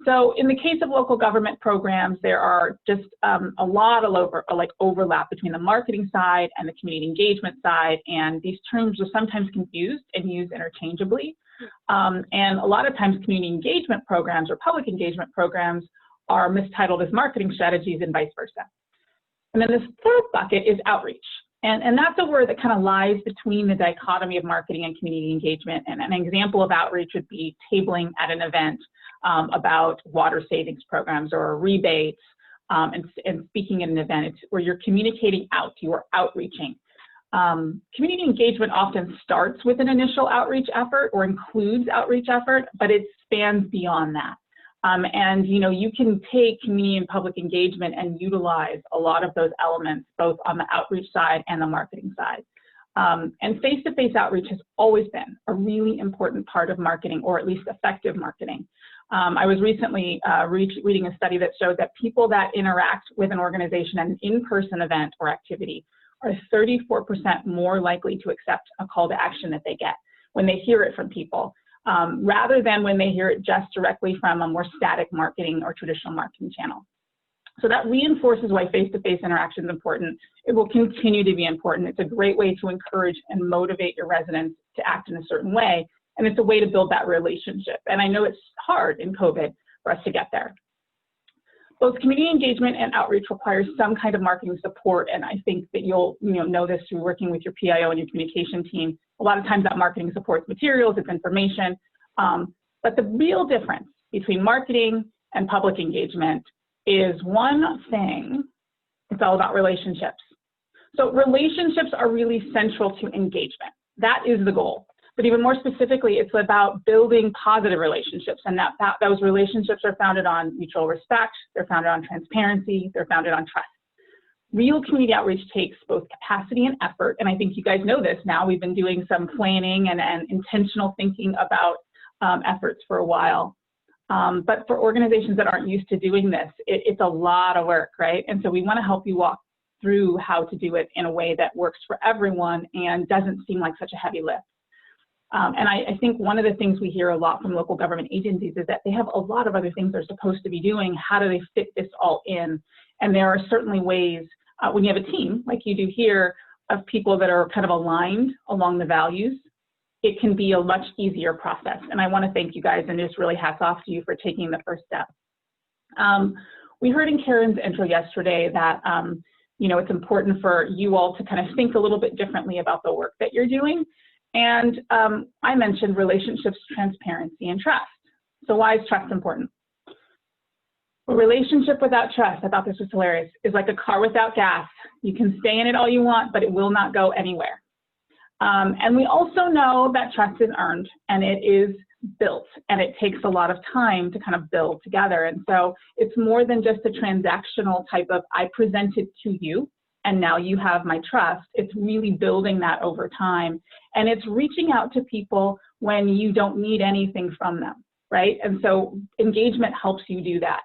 So in the case of local government programs, there are just a lot of overlap between the marketing side and the community engagement side, and these terms are sometimes confused and used interchangeably. And a lot of times community engagement programs or public engagement programs are mistitled as marketing strategies and vice versa. And then this third bucket is outreach. And that's a word that kind of lies between the dichotomy of marketing and community engagement. And an example of outreach would be tabling at an event about water savings programs or rebates, and speaking at an event where you're communicating out, you are outreaching. Community engagement often starts with an initial outreach effort or includes outreach effort, but it spans beyond that. And you can take community and public engagement and utilize a lot of those elements, both on the outreach side and the marketing side. And face-to-face outreach has always been a really important part of marketing, or at least effective marketing. I was recently reading a study that showed that people that interact with an organization at an in-person event or activity are 34% more likely to accept a call to action that they get when they hear it from people, rather than when they hear it just directly from a more static marketing or traditional marketing channel. So that reinforces why face-to-face interaction is important. It will continue to be important. It's a great way to encourage and motivate your residents to act in a certain way, and it's a way to build that relationship. And I know it's hard in COVID for us to get there. Both community engagement and outreach requires some kind of marketing support, and I think that you'll know this through working with your PIO and your communication team. A lot of times that marketing supports materials, it's information, but the real difference between marketing and public engagement is one thing: it's all about relationships. So relationships are really central to engagement. That is the goal. But even more specifically, it's about building positive relationships, and those relationships are founded on mutual respect, they're founded on transparency, they're founded on trust. Real community outreach takes both capacity and effort, and I think you guys know this now. We've been doing some planning and intentional thinking about efforts for a while. But for organizations that aren't used to doing this, it's a lot of work, right? And so we want to help you walk through how to do it in a way that works for everyone and doesn't seem like such a heavy lift. And I think one of the things we hear a lot from local government agencies is that they have a lot of other things they're supposed to be doing. How do they fit this all in? And there are certainly ways, when you have a team like you do here, of people that are kind of aligned along the values, it can be a much easier process. And I want to thank you guys, and just really hats off to you for taking the first step. We heard in Karen's intro yesterday that it's important for you all to kind of think a little bit differently about the work that you're doing. And I mentioned relationships, transparency, and trust. So why is trust important? A relationship without trust, I thought this was hilarious, is like a car without gas. You can stay in it all you want, but it will not go anywhere. And we also know that trust is earned, and it is built, and it takes a lot of time to kind of build together. And so it's more than just a transactional type of, I present it to you, and now you have my trust. It's really building that over time. And it's reaching out to people when you don't need anything from them, right? And so engagement helps you do that.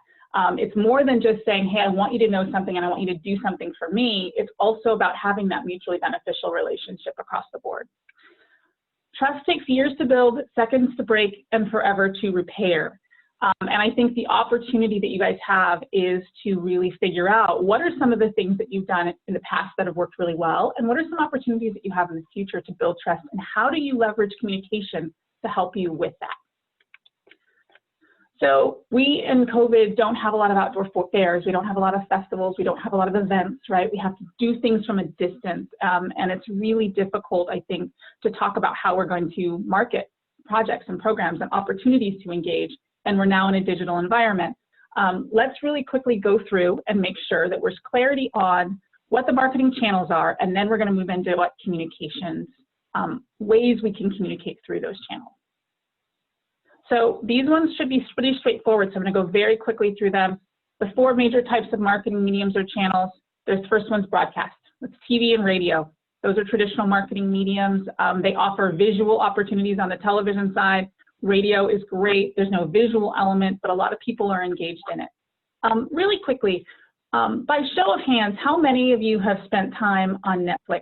It's more than just saying, hey, I want you to know something and I want you to do something for me. It's also about having that mutually beneficial relationship across the board. Trust takes years to build, seconds to break, and forever to repair. And I think the opportunity that you guys have is to really figure out what are some of the things that you've done in the past that have worked really well, and what are some opportunities that you have in the future to build trust, and how do you leverage communication to help you with that? So we in COVID don't have a lot of outdoor fairs, we don't have a lot of festivals, we don't have a lot of events, right? We have to do things from a distance, and it's really difficult, I think, to talk about how we're going to market projects and programs and opportunities to engage. And we're now in a digital environment. Let's really quickly go through and make sure that there's clarity on what the marketing channels are, and then we're going to move into what communications, ways we can communicate through those channels. So these ones should be pretty straightforward, so I'm going to go very quickly through them. The 4 major types of marketing mediums or channels. The first one's broadcast. That's TV and radio. Those are traditional marketing mediums. They offer visual opportunities on the television side. Radio is great. There's no visual element, but a lot of people are engaged in it. Really quickly, by show of hands, how many of you have spent time on Netflix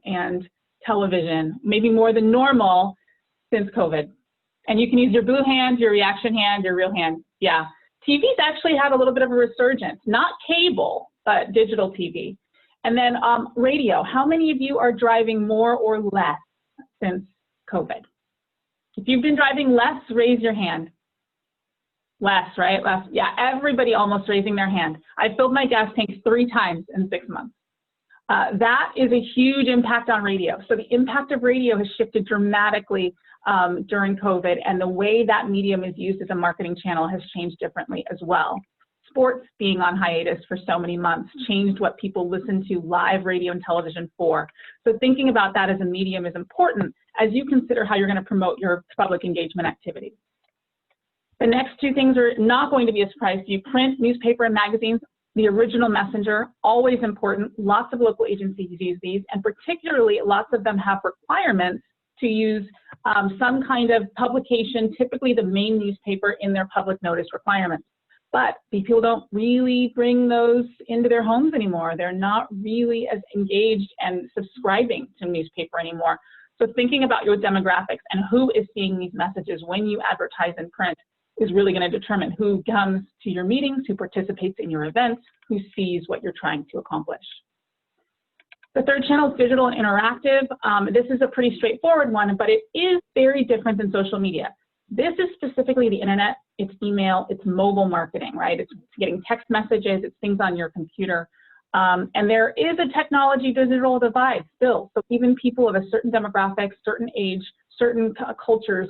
and television, maybe more than normal, since COVID? And you can use your blue hand, your reaction hand, your real hand. Yeah. TV's actually had a little bit of a resurgence, not cable, but digital TV. And then radio. How many of you are driving more or less since COVID? If you've been driving less, raise your hand. Less, right? Less. Yeah, everybody almost raising their hand. I filled my gas tanks 3 times in 6 months. That is a huge impact on radio. So the impact of radio has shifted dramatically during COVID, and the way that medium is used as a marketing channel has changed differently as well. Sports being on hiatus for so many months changed what people listen to live radio and television for. So thinking about that as a medium is important as you consider how you're going to promote your public engagement activities. The next 2 things are not going to be a surprise to you. Print, newspaper, and magazines. The original messenger, always important. Lots of local agencies use these, and particularly lots of them have requirements to use some kind of publication, typically the main newspaper, in their public notice requirements. But people don't really bring those into their homes anymore. They're not really as engaged and subscribing to newspaper anymore. So thinking about your demographics and who is seeing these messages when you advertise in print is really going to determine who comes to your meetings, who participates in your events, who sees what you're trying to accomplish. The third channel is digital and interactive. This is a pretty straightforward one, but it is very different than social media. This is specifically the internet, it's email, it's mobile marketing, right? It's getting text messages, it's things on your computer. And there is a technology digital divide still. So even people of a certain demographic, certain age, certain cultures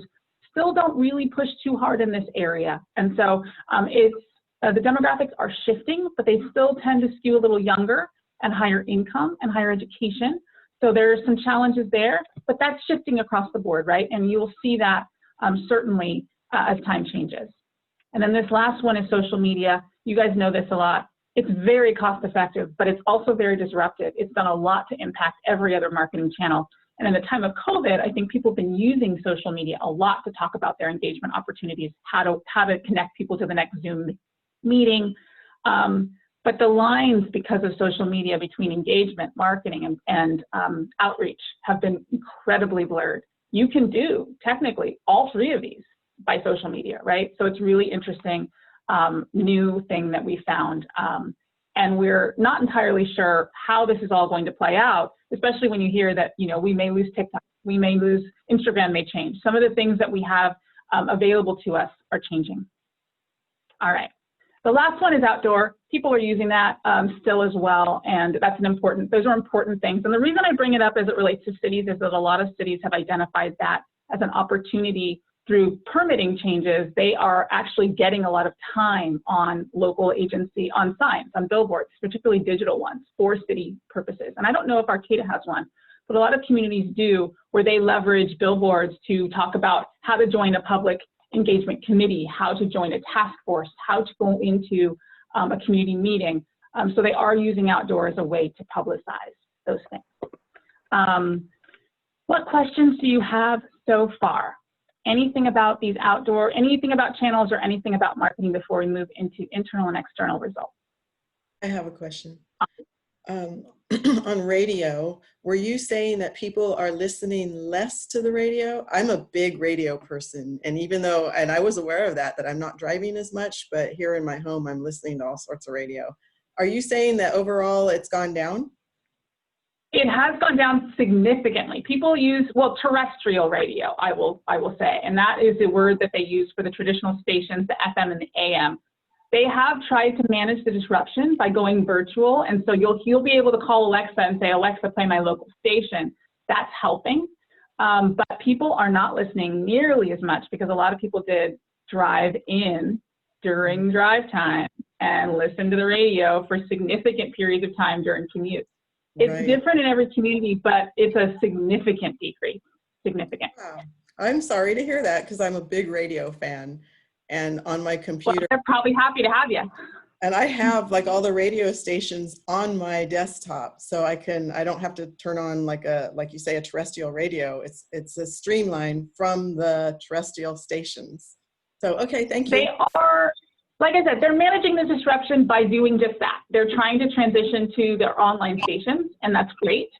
still don't really push too hard in this area. And so the demographics are shifting, but they still tend to skew a little younger and higher income and higher education. So there are some challenges there, but that's shifting across the board, right? And you will see that certainly as time changes. And then this last one is social media. You guys know this a lot. It's very cost effective, but it's also very disruptive. It's done a lot to impact every other marketing channel. And in the time of COVID, I think people have been using social media a lot to talk about their engagement opportunities, how to connect people to the next Zoom meeting. But the lines, because of social media, between engagement, marketing, and outreach have been incredibly blurred. You can do, technically, all 3 of these by social media, right? So it's really interesting, new thing that we found. And we're not entirely sure how this is all going to play out, especially when you hear that, you know, we may lose TikTok, we may lose Instagram, may change. Some of the things that we have available to us are changing. All right. The last one is outdoor. People are using that still as well, and those are important things. And the reason I bring it up as it relates to cities is that a lot of cities have identified that as an opportunity through permitting changes. They are actually getting a lot of time on local agency, on signs, on billboards, particularly digital ones for city purposes. And I don't know if Arcata has one, but a lot of communities do, where they leverage billboards to talk about how to join a public engagement committee, how to join a task force, how to go into a community meeting. So they are using outdoor as a way to publicize those things. What questions do you have so far? Anything about these outdoor, anything about channels, or anything about marketing before we move into internal and external results? I have a question. On radio, were you saying that people are listening less to the radio? I'm a big radio person, and even though, and I was aware of that I'm not driving as much, but here in my home, I'm listening to all sorts of radio. Are you saying that overall it's gone down? It has gone down significantly. People use, well, terrestrial radio, I will say, and that is the word that they use for the traditional stations, the FM and the AM. They have tried to manage the disruption by going virtual, and so you'll be able to call Alexa and say, Alexa, play my local station. That's helping, but people are not listening nearly as much, because a lot of people did drive in during drive time and listen to the radio for significant periods of time during commutes. It's different in every community, but it's a significant decrease, significant. Wow. I'm sorry to hear that, because I'm a big radio fan. And on my computer, well, they're probably happy to have you. And I have like all the radio stations on my desktop, so I don't have to turn on like you say, a terrestrial radio. It's a streamline from the terrestrial stations. So, okay, thank you. They are, like I said, they're managing the disruption by doing just that. They're trying to transition to their online stations, and that's great.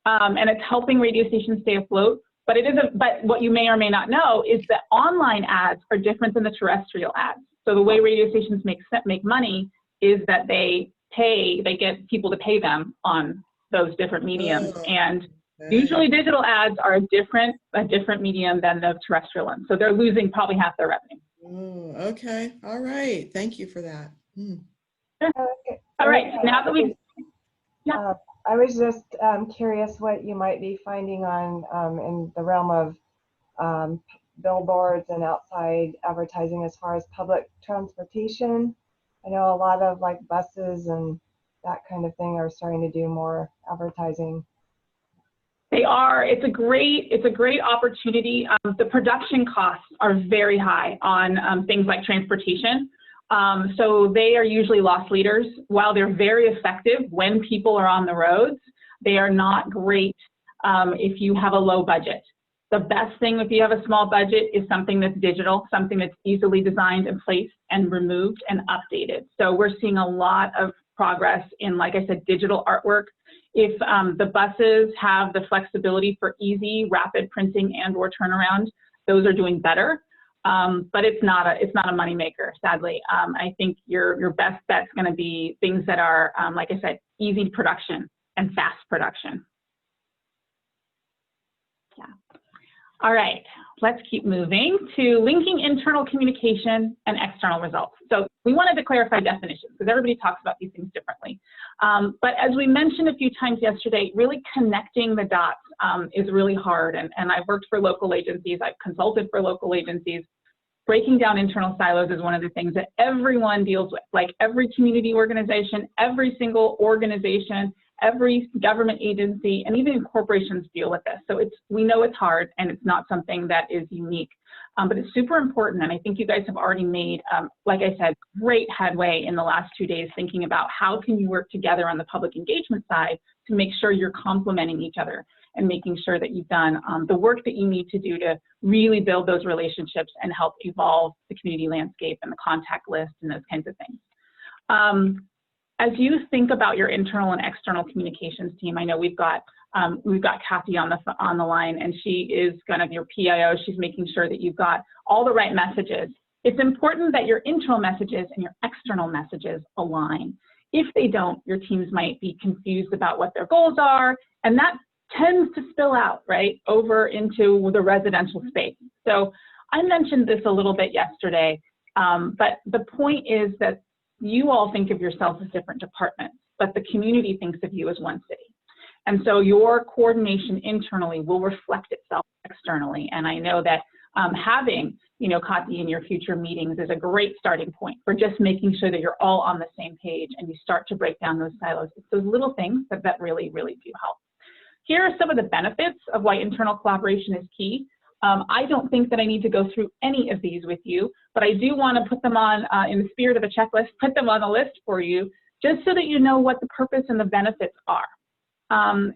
And it's helping radio stations stay afloat. But but what you may or may not know is that online ads are different than the terrestrial ads. So the way radio stations make money is that they get people to pay them on those different mediums. And usually digital ads are a different medium than the terrestrial ones. So they're losing probably half their revenue. Oh, okay. All right. Thank you for that. Sure. Okay. All right. Now that we've, I was just curious what you might be finding on in the realm of billboards and outside advertising as far as public transportation. I know a lot of like buses and that kind of thing are starting to do more advertising. they are. It's a great opportunity. The production costs are very high on things like transportation. So they are usually loss leaders. While they're very effective when people are on the roads, they are not great if you have a low budget. The best thing if you have a small budget is something that's digital, something that's easily designed and placed and removed and updated. So we're seeing a lot of progress in, like I said, digital artwork. If the buses have the flexibility for easy, rapid printing and or turnaround, those are doing better. But it's not a moneymaker, sadly. I think your best bet's going to be things that are, like I said, easy production and fast production. Yeah. All right, let's keep moving to linking internal communication and external results. So we wanted to clarify definitions because everybody talks about these things differently. But as we mentioned a few times yesterday, really connecting the dots is really hard. And I've worked for local agencies, I've consulted for local agencies. Breaking down internal silos is one of the things that everyone deals with, like every community organization, every single organization, every government agency, and even corporations deal with this. So we know it's hard and it's not something that is unique, but it's super important. And I think you guys have already made, like I said, great headway in the last 2 days thinking about how can you work together on the public engagement side to make sure you're complementing each other and making sure that you've done the work that you need to do to really build those relationships and help evolve the community landscape and the contact list and those kinds of things. As you think about your internal and external communications team, I know we've got Kathy on the line, and she is kind of your PIO. She's making sure that you've got all the right messages. It's important that your internal messages and your external messages align. If they don't, your teams might be confused about what their goals are, and that tends to spill out, right, over into the residential space. So I mentioned this a little bit yesterday, but the point is that you all think of yourselves as different departments, but the community thinks of you as one city. And so your coordination internally will reflect itself externally. And I know that having, Kati in your future meetings is a great starting point for just making sure that you're all on the same page and you start to break down those silos. It's those little things that really, really do help. Here are some of the benefits of why internal collaboration is key. I don't think that I need to go through any of these with you, but I do want to put them on, in the spirit of a checklist, put them on a list for you, just so that you know what the purpose and the benefits are.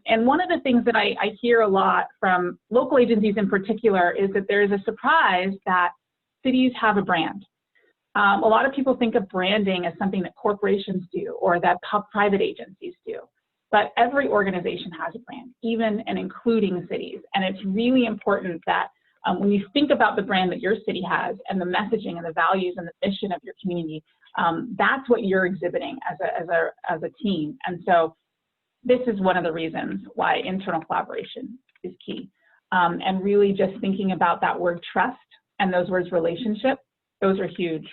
And one of the things that I hear a lot from local agencies in particular is that there is a surprise that cities have a brand. A lot of people think of branding as something that corporations do or that private agencies do. But every organization has a brand, even and including cities. And it's really important that when you think about the brand that your city has and the messaging and the values and the mission of your community, that's what you're exhibiting as a team. And so this is one of the reasons why internal collaboration is key. And really just thinking about that word trust and those words relationship, those are huge.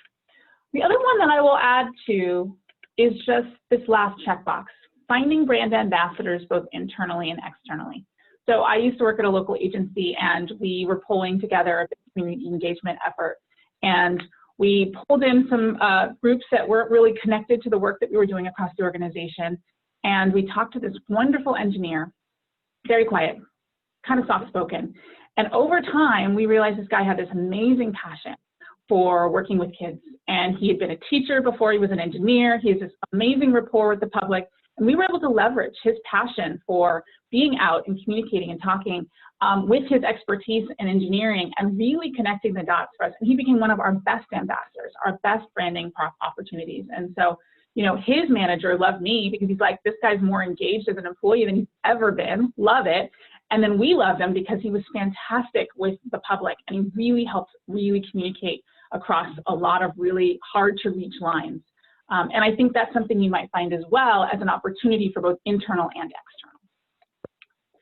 The other one that I will add to is just this last checkbox. Finding brand ambassadors both internally and externally. So I used to work at a local agency and we were pulling together a community engagement effort. And we pulled in some groups that weren't really connected to the work that we were doing across the organization. And we talked to this wonderful engineer, very quiet, kind of soft-spoken. And over time, we realized this guy had this amazing passion for working with kids. And he had been a teacher before he was an engineer. He has this amazing rapport with the public. And we were able to leverage his passion for being out and communicating and talking with his expertise in engineering and really connecting the dots for us. And he became one of our best ambassadors, our best branding opportunities. And so, his manager loved me because he's like, this guy's more engaged as an employee than he's ever been. Love it. And then we loved him because he was fantastic with the public and he really helped communicate across a lot of really hard to reach lines. And I think that's something you might find as well as an opportunity for both internal and external.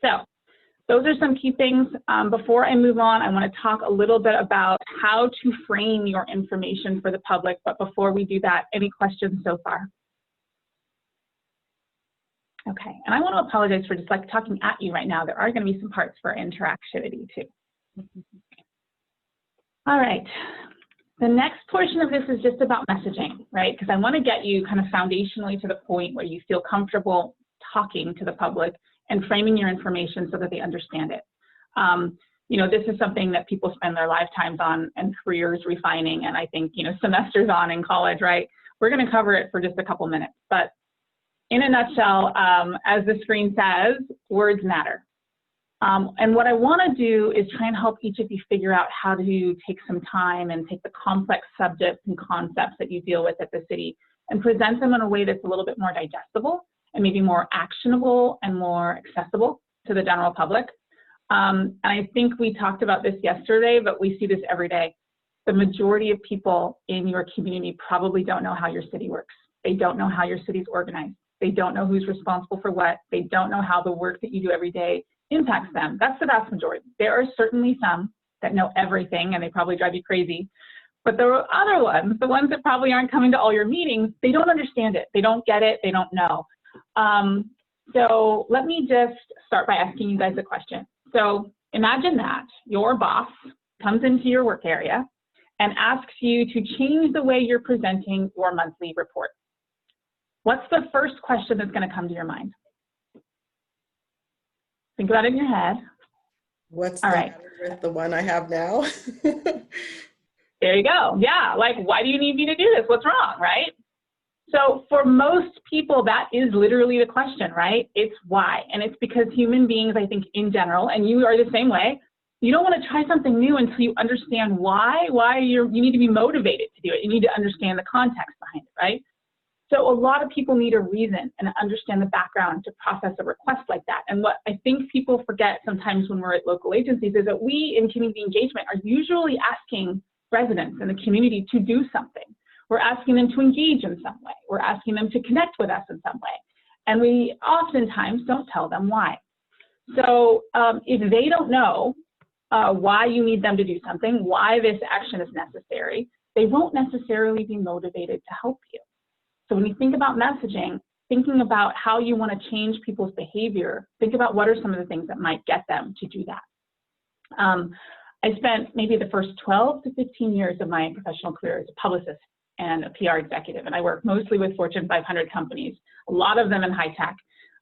So those are some key things. Before I move on, I want to talk a little bit about how to frame your information for the public. But before we do that, any questions so far? Okay, and I want to apologize for just like talking at you right now. There are going to be some parts for interactivity too. All right, the next portion of this is just about messaging, right? Because I want to get you kind of foundationally to the point where you feel comfortable talking to the public and framing your information so that they understand it. You know, this is something that people spend their lifetimes on and careers refining, and I think, you know, semesters on in college, right? We're going to cover it for just a couple minutes, but in a nutshell, as the screen says, words matter. And what I want to do is try and help each of you figure out how to take some time and take the complex subjects and concepts that you deal with at the city and present them in a way that's a little bit more digestible and maybe more actionable and more accessible to the general public. And I think we talked about this yesterday, but we see this every day. The majority of people in your community probably don't know how your city works. They don't know how your city's organized. They don't know who's responsible for what. They don't know how the work that you do every day impacts them. That's the vast majority. There are certainly some that know everything and they probably drive you crazy. But there are other ones, the ones that probably aren't coming to all your meetings, they don't understand it. They don't get it. They don't know. So let me just start by asking you guys a question. So imagine that your boss comes into your work area and asks you to change the way you're presenting your monthly report. What's the first question that's going to come to your mind? Think about it in your head. What's the matter with the one I have now? There you go. Yeah, like, why do you need me to do this? What's wrong, right? So for most people, that is literally the question, right? It's why. And it's because human beings, I think in general, and you are the same way, you don't want to try something new until you understand why you need to be motivated to do it. You need to understand the context behind it, right? So a lot of people need a reason and understand the background to process a request like that. And what I think people forget sometimes when we're at local agencies is that we in community engagement are usually asking residents in the community to do something. We're asking them to engage in some way. We're asking them to connect with us in some way. And we oftentimes don't tell them why. So if they don't know why you need them to do something, why this action is necessary, they won't necessarily be motivated to help you. So when you think about messaging, thinking about how you want to change people's behavior, think about what are some of the things that might get them to do that. I spent maybe the first 12 to 15 years of my professional career as a publicist and a PR executive, and I work mostly with Fortune 500 companies, a lot of them in high tech.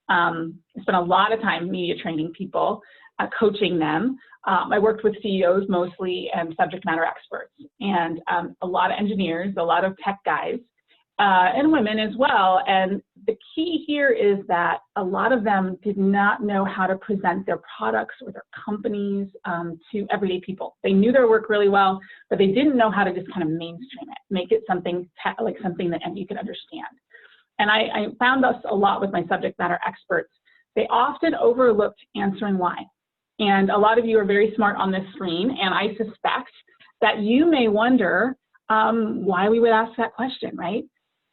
I spent a lot of time media training people, coaching them. I worked with CEOs mostly and subject matter experts, and a lot of engineers, a lot of tech guys, and women as well. And the key here is that a lot of them did not know how to present their products or their companies to everyday people. They knew their work really well, but they didn't know how to just kind of mainstream it, make it something like something that you could understand. And I found this a lot with my subject matter experts. They often overlooked answering why. And a lot of you are very smart on this screen, and I suspect that you may wonder why we would ask that question, right?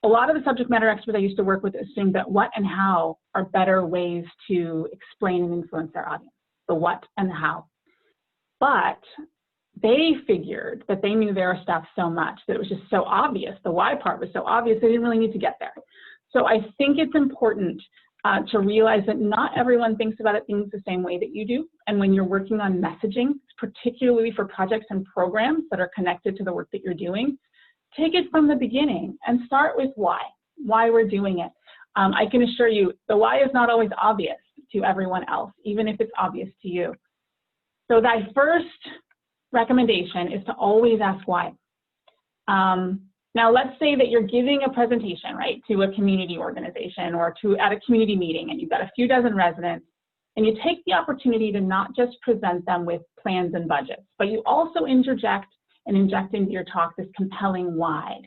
A lot of the subject matter experts I used to work with assume that what and how are better ways to explain and influence their audience, the what and the how. But they figured that they knew their stuff so much that it was just so obvious. The why part was so obvious, they didn't really need to get there. So I think it's important to realize that not everyone thinks about things the same way that you do. And when you're working on messaging, particularly for projects and programs that are connected to the work that you're doing, take it from the beginning and start with why we're doing it. I can assure you the why is not always obvious to everyone else, even if it's obvious to you. So that first recommendation is to always ask why. Now let's say that you're giving a presentation, right, to a community organization or at a community meeting, and you've got a few dozen residents, and you take the opportunity to not just present them with plans and budgets, but you also interject and inject into your talk this compelling why.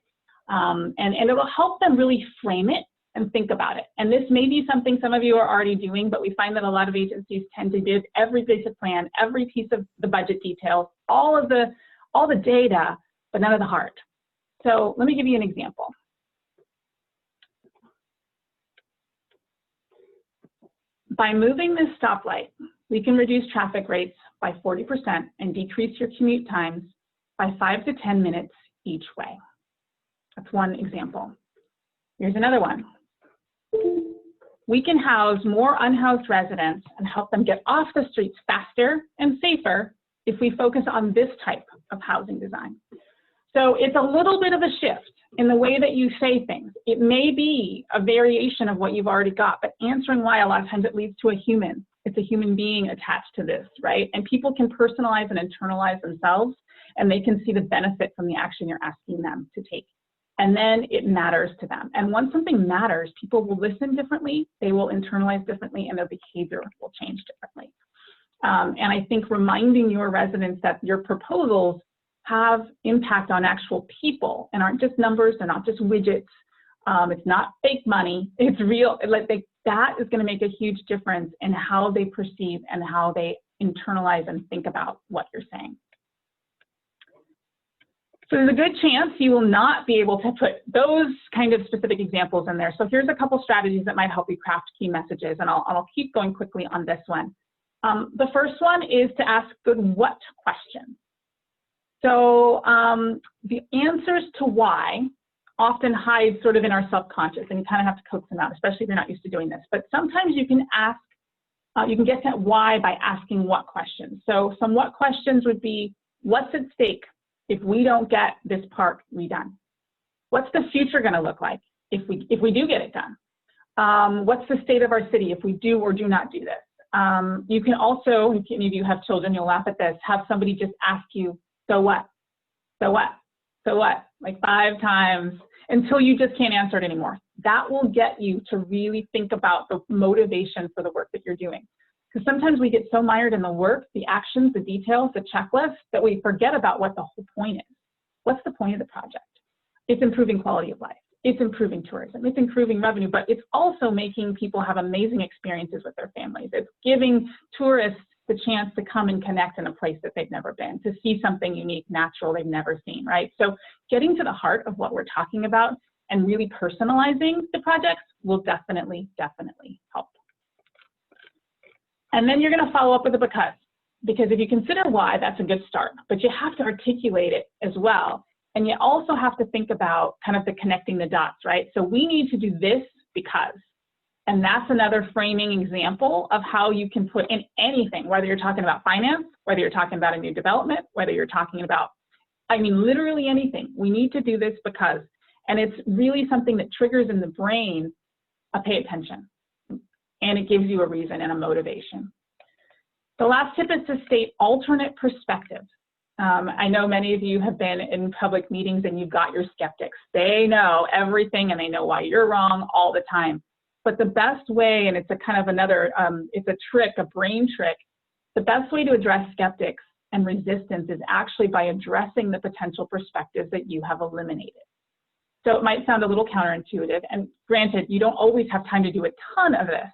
And it'll help them really frame it and think about it. And this may be something some of you are already doing, but we find that a lot of agencies tend to give every basic plan, every piece of the budget details, all the data, but none of the heart. So let me give you an example. By moving this stoplight, we can reduce traffic rates by 40% and decrease your commute times by 5 to 10 minutes each way. That's one example. Here's another one. We can house more unhoused residents and help them get off the streets faster and safer if we focus on this type of housing design. So it's a little bit of a shift in the way that you say things. It may be a variation of what you've already got, but answering why a lot of times it leads to a human. It's a human being attached to this, right? And people can personalize and internalize themselves, and they can see the benefit from the action you're asking them to take. And then it matters to them. And once something matters, people will listen differently, they will internalize differently, and their behavior will change differently. And I think reminding your residents that your proposals have impact on actual people and aren't just numbers, they're not just widgets, it's not fake money, it's real. That is going to make a huge difference in how they perceive and how they internalize and think about what you're saying. So there's a good chance you will not be able to put those kind of specific examples in there. So here's a couple strategies that might help you craft key messages, and I'll keep going quickly on this one. The first one is to ask good what questions. So the answers to why often hide sort of in our subconscious, and you kind of have to coax them out, especially if you're not used to doing this. But sometimes you can ask, you can get to why by asking what questions. So some what questions would be, what's at stake if we don't get this park redone? What's the future going to look like if we do get it done? What's the state of our city if we do or do not do this? You can also, if any of you have children, you'll laugh at this, have somebody just ask you, so what? So what? So what? Like 5 times until you just can't answer it anymore. That will get you to really think about the motivation for the work that you're doing. Because sometimes we get so mired in the work, the actions, the details, the checklist, that we forget about what the whole point is. What's the point of the project? It's improving quality of life. It's improving tourism. It's improving revenue, but it's also making people have amazing experiences with their families. It's giving tourists the chance to come and connect in a place that they've never been, to see something unique, natural they've never seen, right? So getting to the heart of what we're talking about and really personalizing the projects will definitely help. And then you're going to follow up with a because if you consider why, that's a good start, but you have to articulate it as well. And you also have to think about kind of the connecting the dots, right? So we need to do this because, and that's another framing example of how you can put in anything, whether you're talking about finance, whether you're talking about a new development, whether you're talking about, I mean, literally anything. We need to do this because, and it's really something that triggers in the brain a pay attention, and it gives you a reason and a motivation. The last tip is to state alternate perspectives. I know many of you have been in public meetings and you've got your skeptics. They know everything and they know why you're wrong all the time. But the best way, and it's a kind of another, it's a trick, a brain trick, the best way to address skeptics and resistance is actually by addressing the potential perspectives that you have eliminated. So it might sound a little counterintuitive, and granted, you don't always have time to do a ton of this,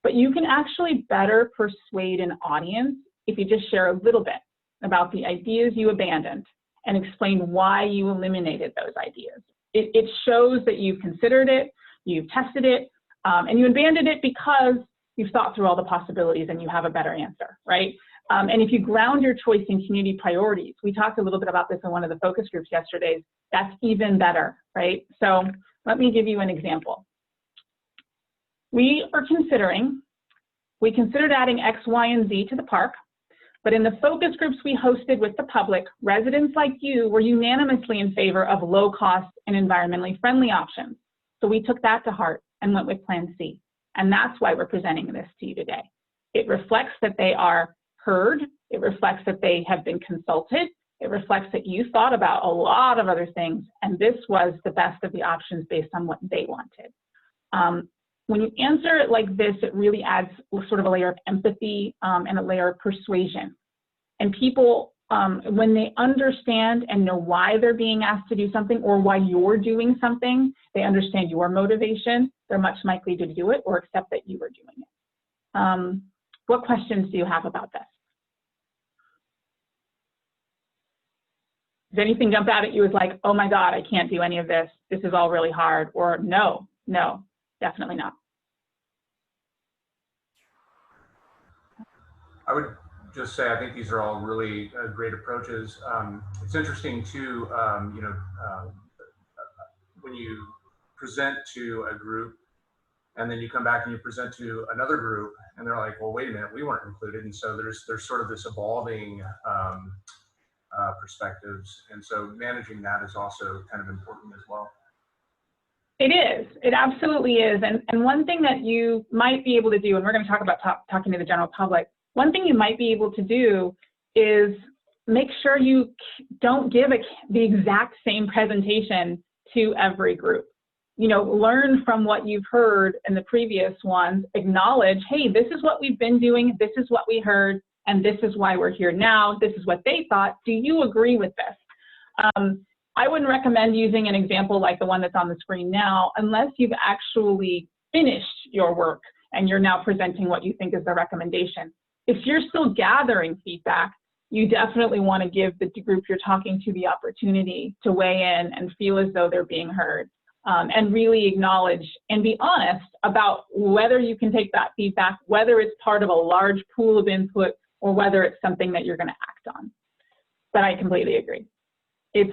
but you can actually better persuade an audience if you just share a little bit about the ideas you abandoned and explain why you eliminated those ideas. It shows that you've considered it, you've tested it, and you abandoned it because you've thought through all the possibilities and you have a better answer, right? And if you ground your choice in community priorities, we talked a little bit about this in one of the focus groups yesterday, that's even better, right? So let me give you an example. We considered adding X, Y, and Z to the park, but in the focus groups we hosted with the public, residents like you were unanimously in favor of low cost and environmentally friendly options. So we took that to heart and went with Plan C. And that's why we're presenting this to you today. It reflects that they are heard. It reflects that they have been consulted. It reflects that you thought about a lot of other things, and this was the best of the options based on what they wanted. When you answer it like this, it really adds sort of a layer of empathy and a layer of persuasion. And people, when they understand and know why they're being asked to do something or why you're doing something, they understand your motivation, they're much likely to do it or accept that you are doing it. What questions do you have about this? Does anything jump out at you as like, oh my God, I can't do any of this. This is all really hard, or no, definitely not. I would just say I think these are all really great approaches. It's interesting too, when you present to a group and then you come back and you present to another group and they're like, well, wait a minute, we weren't included. And so there's sort of this evolving perspectives. And so managing that is also kind of important as well. It is. It absolutely is. And one thing that you might be able to do, and we're going to talk about talking to the general public, one thing you might be able to do is make sure you don't give the exact same presentation to every group. You know, learn from what you've heard in the previous ones, acknowledge, hey, this is what we've been doing, this is what we heard, and this is why we're here now, this is what they thought. Do you agree with this? I wouldn't recommend using an example like the one that's on the screen now unless you've actually finished your work and you're now presenting what you think is the recommendation. If you're still gathering feedback, you definitely want to give the group you're talking to the opportunity to weigh in and feel as though they're being heard, and really acknowledge and be honest about whether you can take that feedback, whether it's part of a large pool of input, or whether it's something that you're going to act on. But I completely agree. It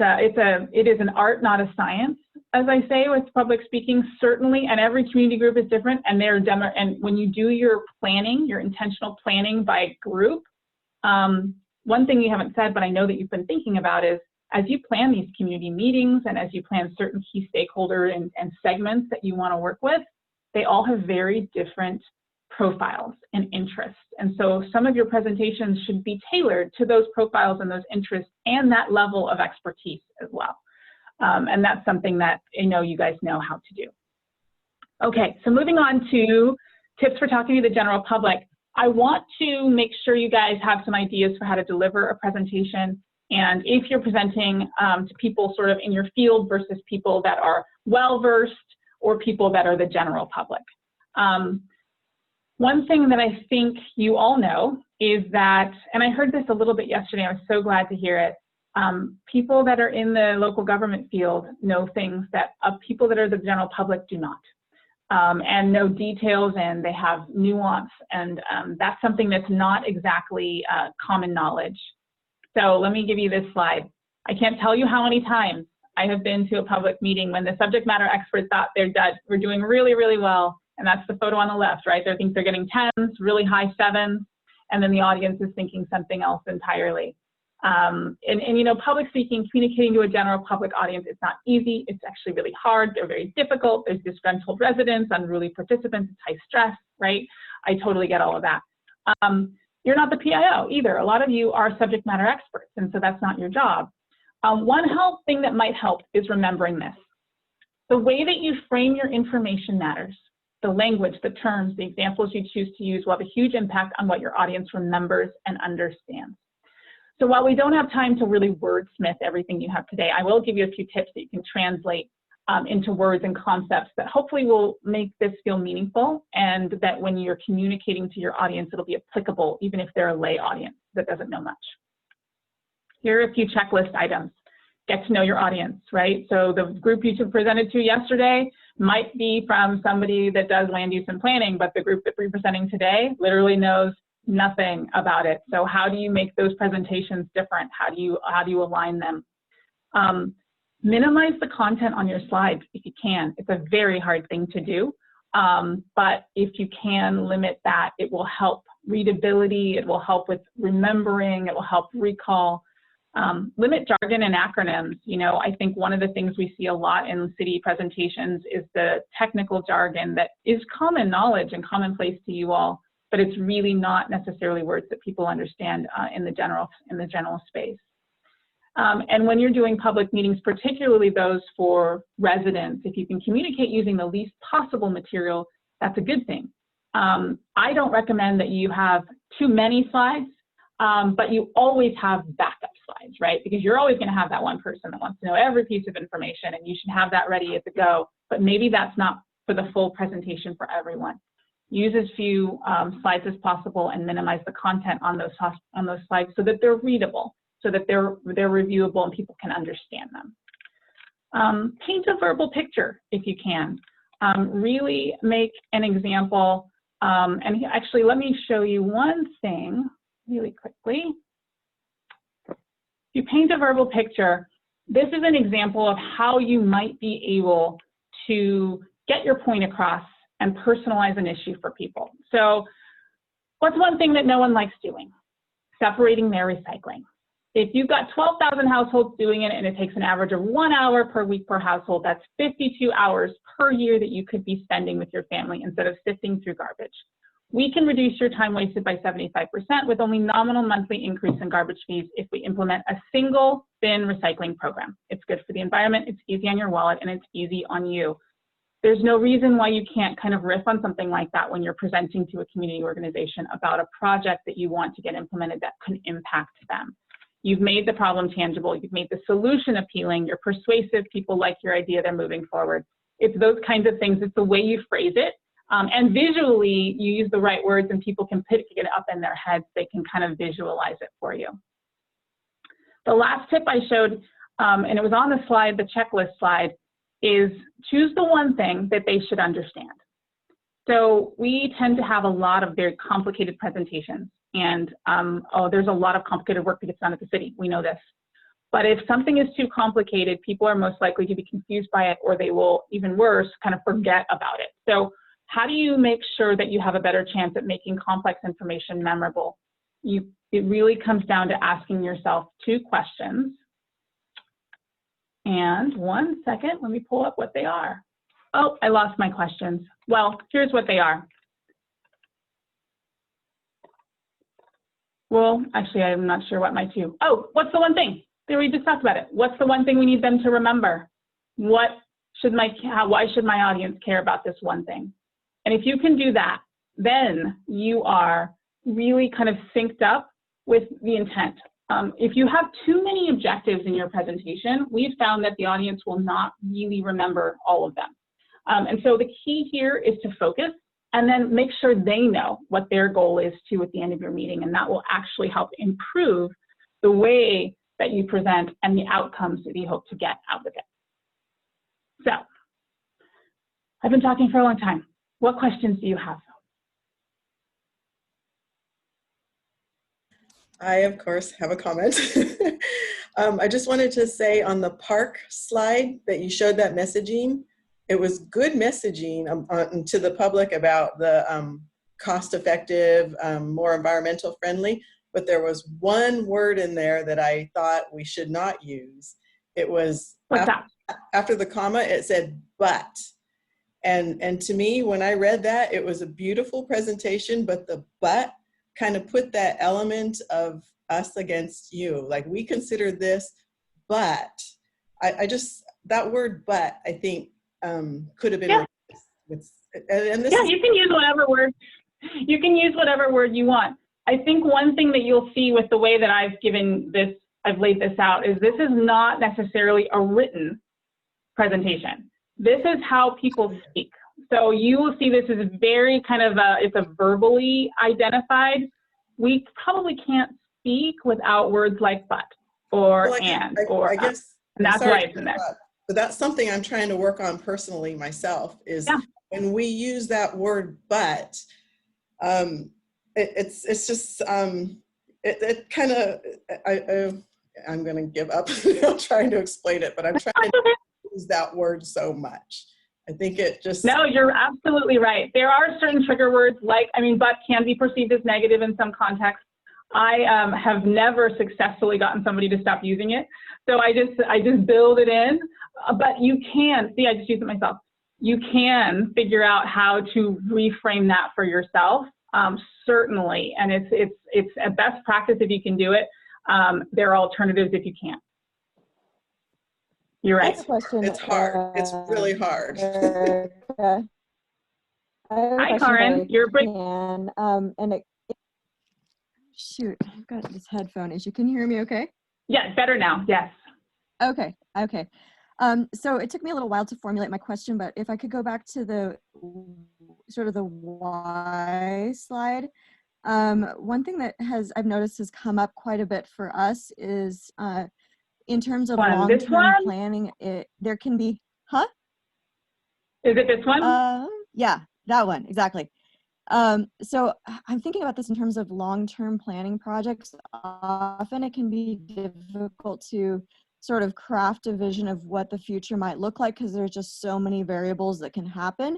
is an art, not a science, as I say with public speaking, certainly, and every community group is different, and and when you do your planning, your intentional planning by group, one thing you haven't said, but I know that you've been thinking about is, as you plan these community meetings and as you plan certain key stakeholders and segments that you want to work with, they all have very different profiles and interests. And so some of your presentations should be tailored to those profiles and those interests and that level of expertise as well. And that's something that I know you guys know how to do. Okay, so moving on to tips for talking to the general public. I want to make sure you guys have some ideas for how to deliver a presentation. And if you're presenting to people sort of in your field versus people that are well-versed or people that are the general public. One thing that I think you all know is that, and I heard this a little bit yesterday, I was so glad to hear it, people that are in the local government field know things that people that are the general public do not, and know details, and they have nuance, and that's something that's not exactly common knowledge. So let me give you this slide. I can't tell you how many times I have been to a public meeting when the subject matter expert thought we're doing really, really well. And that's the photo on the left, right? They think they're getting 10s, really high 7s, and then the audience is thinking something else entirely. And you know, public speaking, communicating to a general public audience, it's not easy. It's actually really hard. They're very difficult. There's disgruntled residents, unruly participants, it's high stress, right? I totally get all of that. You're not the PIO either. A lot of you are subject matter experts, and so that's not your job. One thing that might help is remembering this. The way that you frame your information matters. The language, the terms, the examples you choose to use will have a huge impact on what your audience remembers and understands. So while we don't have time to really wordsmith everything you have today, I will give you a few tips that you can translate into words and concepts that hopefully will make this feel meaningful, and that when you're communicating to your audience, it'll be applicable, even if they're a lay audience that doesn't know much. Here are a few checklist items. Get to know your audience, right? So the group you presented to yesterday might be from somebody that does land use and planning, but the group that we're presenting today literally knows nothing about it. So how do you make those presentations different? How do you align them? Minimize the content on your slides if you can. It's a very hard thing to do, but if you can limit that, it will help readability, it will help with remembering, it will help recall. Limit jargon and acronyms. You know, I think one of the things we see a lot in city presentations is the technical jargon that is common knowledge and commonplace to you all, but it's really not necessarily words that people understand in the general space. And when you're doing public meetings, particularly those for residents, if you can communicate using the least possible material, that's a good thing. I don't recommend that you have too many slides, but you always have backup slides, right? Because you're always going to have that one person that wants to know every piece of information, and you should have that ready at the go. But maybe that's not for the full presentation for everyone. Use as few slides as possible and minimize the content on those slides so that they're readable. so that they're reviewable and people can understand them. Paint a verbal picture if you can. Really make an example. And actually, let me show you one thing really quickly. If you paint a verbal picture, this is an example of how you might be able to get your point across and personalize an issue for people. So what's one thing that no one likes doing? Separating their recycling. If you've got 12,000 households doing it and it takes an average of 1 hour per week per household, that's 52 hours per year that you could be spending with your family instead of sifting through garbage. We can reduce your time wasted by 75% with only nominal monthly increase in garbage fees if we implement a single bin recycling program. It's good for the environment, it's easy on your wallet, and it's easy on you. There's no reason why you can't kind of riff on something like that when you're presenting to a community organization about a project that you want to get implemented that can impact them. You've made the problem tangible, you've made the solution appealing, you're persuasive, people like your idea, they're moving forward. It's those kinds of things, it's the way you phrase it. And visually, you use the right words and people can pick it up in their heads, they can kind of visualize it for you. The last tip I showed, and it was on the slide, the checklist slide, is choose the one thing that they should understand. So we tend to have a lot of very complicated presentations, and there's a lot of complicated work that gets done at the city, we know this. But if something is too complicated, people are most likely to be confused by it, or they will, even worse, kind of forget about it. So how do you make sure that you have a better chance at making complex information memorable? It really comes down to asking yourself 2 questions. And 1 second, let me pull up what they are. Oh, I lost my questions. Well, here's what they are. Well, actually, I'm not sure what my 2. Oh, what's the one thing? We just talked about it. What's the one thing we need them to remember? Why should my audience care about this one thing? And if you can do that, then you are really kind of synced up with the intent. If you have too many objectives in your presentation, we've found that the audience will not really remember all of them. And so the key here is to focus and then make sure they know what their goal is too at the end of your meeting, and that will actually help improve the way that you present and the outcomes that you hope to get out of it. So, I've been talking for a long time. What questions do you have? I, of course, have a comment. I just wanted to say on the park slide that you showed that messaging, it was good messaging to the public about the cost-effective, more environmental friendly, but there was one word in there that I thought we should not use. It was, after the comma, it said, but. And to me, when I read that, it was a beautiful presentation, but the but kind of put that element of us against you. Like, we consider this, but I just, that word but, I think could have been replaced with, and this you can use whatever word. You can use whatever word you want. I think one thing that you'll see with the way that I've laid this out is this is not necessarily a written presentation. This is how people speak. So you will see this is very kind of it's a verbally identified. We probably can't speak without words like but or and or I guess, and that's why it's in there. But that's something I'm trying to work on personally myself, is when we use that word but, it's just it kind of I'm going to give up trying to explain it, but I'm trying to use that word so much. I think it just... No, you're absolutely right. There are certain trigger words like, but can be perceived as negative in some contexts. I have never successfully gotten somebody to stop using it. So I just build it in, but you can, see, I just use it myself. You can figure out how to reframe that for yourself, certainly. And it's a best practice if you can do it. There are alternatives if you can't. You're right. It's hard. It's really hard. Hi, Karen. You're breaking. Shoot, I've got this headphone issue. Can you hear me okay? Yeah, better now. Yes. Okay. So it took me a little while to formulate my question, but if I could go back to the sort of the why slide, One thing that I've noticed has come up quite a bit for us is in terms of This long-term one? planning, there can be, huh? Is it this one? Yeah, that one, exactly. So I'm thinking about this in terms of long-term planning projects. Often it can be difficult to sort of craft a vision of what the future might look like because there's just so many variables that can happen.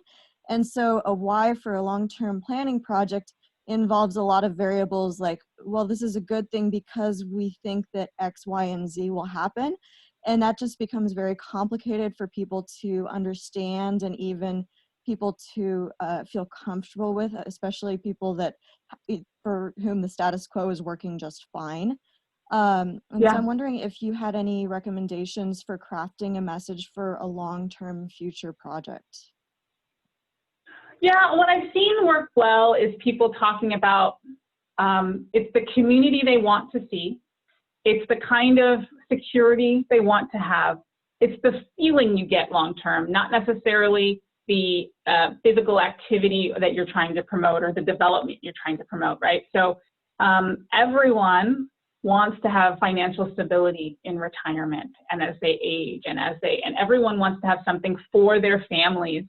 And so a why for a long-term planning project involves a lot of variables like, well, this is a good thing because we think that X, Y, and Z will happen. And that just becomes very complicated for people to understand and even people to feel comfortable with, especially people that for whom the status quo is working just fine. And so I'm wondering if you had any recommendations for crafting a message for a long-term future project. Yeah, what I've seen work well is people talking about it's the community they want to see. It's the kind of security they want to have. It's the feeling you get long-term, not necessarily the physical activity that you're trying to promote or the development you're trying to promote, right? So everyone wants to have financial stability in retirement and as they age and and everyone wants to have something for their families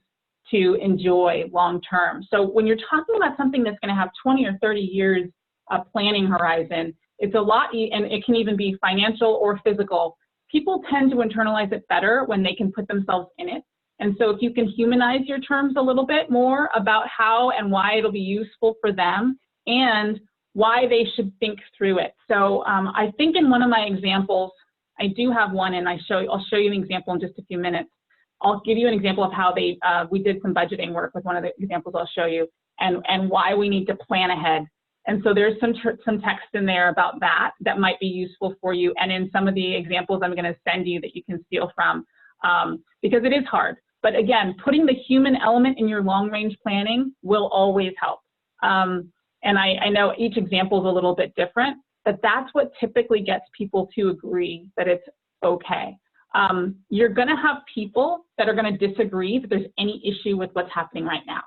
to enjoy long-term. So when you're talking about something that's going to have 20 or 30 years of planning horizon, it's a lot, and it can even be financial or physical. People tend to internalize it better when they can put themselves in it. And so if you can humanize your terms a little bit more about how and why it'll be useful for them and why they should think through it. So I think in one of my examples, I do have one, and I'll show you an example in just a few minutes. I'll give you an example of how we did some budgeting work with one of the examples I'll show you, and why we need to plan ahead. And so there's some text in there about that might be useful for you, and in some of the examples I'm going to send you that you can steal from, because it is hard. But again, putting the human element in your long-range planning will always help. And I know each example is a little bit different, but that's what typically gets people to agree that it's okay. You're going to have people that are going to disagree that there's any issue with what's happening right now.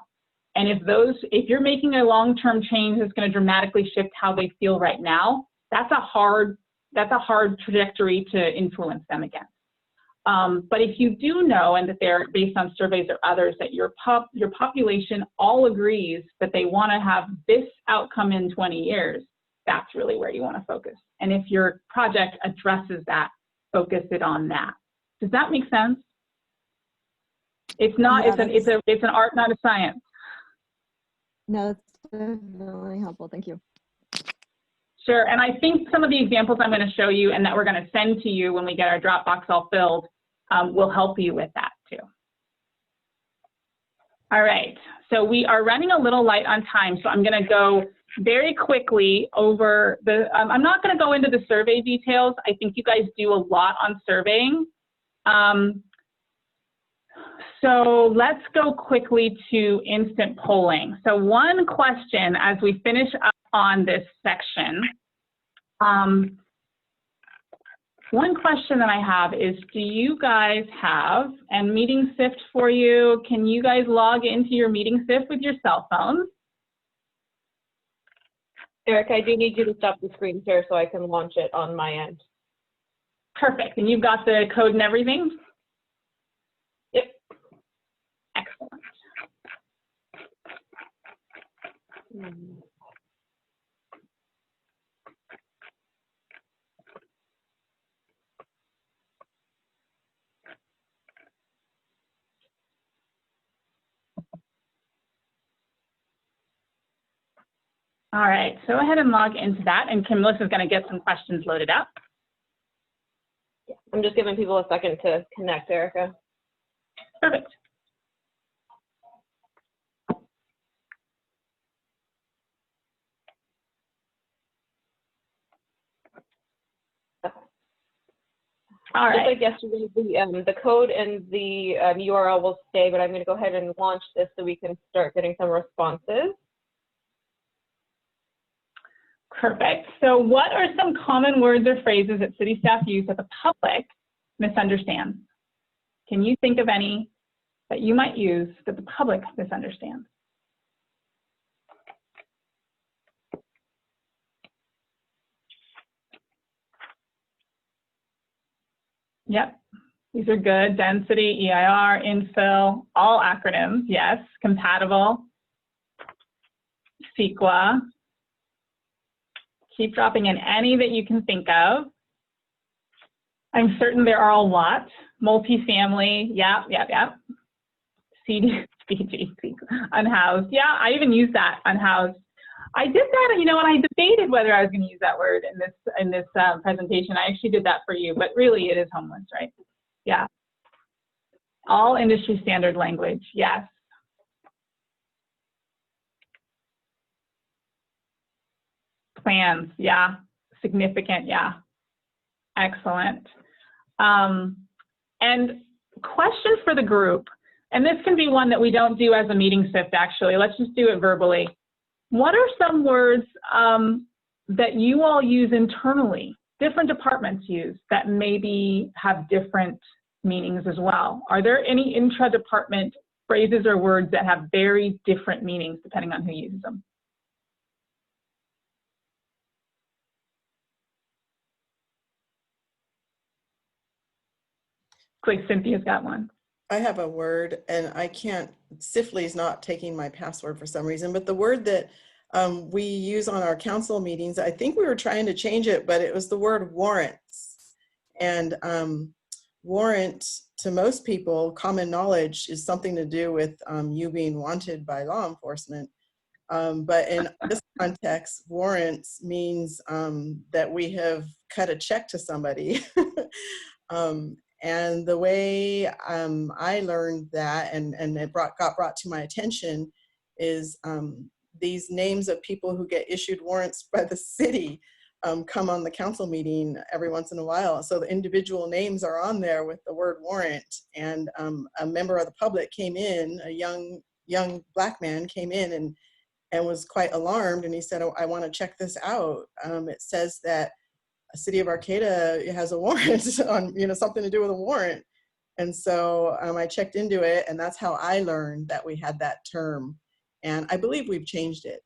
And if you're making a long-term change that's going to dramatically shift how they feel right now, that's a hard trajectory to influence them against. But if you do know, and that they're based on surveys or others, that your population all agrees that they want to have this outcome in 20 years, that's really where you want to focus. And if your project addresses that, focus it on that. Does that make sense? It's not. Yeah, it's an art, not a science. No, that's really helpful. Thank you. Sure. And I think some of the examples I'm going to show you and that we're going to send to you when we get our Dropbox all filled will help you with that too. All right. So we are running a little light on time, so I'm going to go very quickly over the, I'm not going to go into the survey details. I think you guys do a lot on surveying. So let's go quickly to instant polling. So one question as we finish up on this section, one question that I have is, do you guys have, and Meeting Sift for you, can you guys log into your Meeting Sift with your cell phones? Eric, I do need you to stop the screen share so I can launch it on my end. Perfect. And you've got the code and everything? Yep. Excellent. All right, so go ahead and log into that, and Melissa's going to get some questions loaded up. I'm just giving people a second to connect, Erica. Perfect. All right. Just like yesterday, the code and the URL will stay, but I'm going to go ahead and launch this so we can start getting some responses. Perfect. So what are some common words or phrases that city staff use that the public misunderstands? Can you think of any that you might use that the public misunderstands? Yep. These are good. Density, EIR, infill, all acronyms, yes. Compatible, CEQA. Keep dropping in any that you can think of. I'm certain there are a lot. Multifamily, yep. CD, CG, unhoused. Yeah, I even use that, unhoused. I did that, you know, and I debated whether I was going to use that word in this presentation. I actually did that for you, but really it is homeless, right? Yeah. All industry standard language, yes. Plans, yeah. Significant, yeah. Excellent. And questions for the group, and this can be one that we don't do as a meeting sift, actually. Let's just do it verbally. What are some words that you all use internally, different departments use, that maybe have different meanings as well? Are there any intra-department phrases or words that have very different meanings depending on who uses them? Like Cynthia's got one. I have a word, and I can't, Sifley's not taking my password for some reason, but the word that we use on our council meetings, I think we were trying to change it, but it was the word warrants. And warrant, to most people, common knowledge, is something to do with you being wanted by law enforcement. But in this context, warrants means that we have cut a check to somebody. And the way I learned that, and it got brought to my attention, is these names of people who get issued warrants by the city come on the council meeting every once in a while. So the individual names are on there with the word warrant. And a member of the public came in, a young black man came in and was quite alarmed. And he said, "Oh, I want to check this out. It says that City of Arcata has a warrant on, you know, something to do with a warrant." And so I checked into it, and that's how I learned that we had that term. And I believe we've changed it.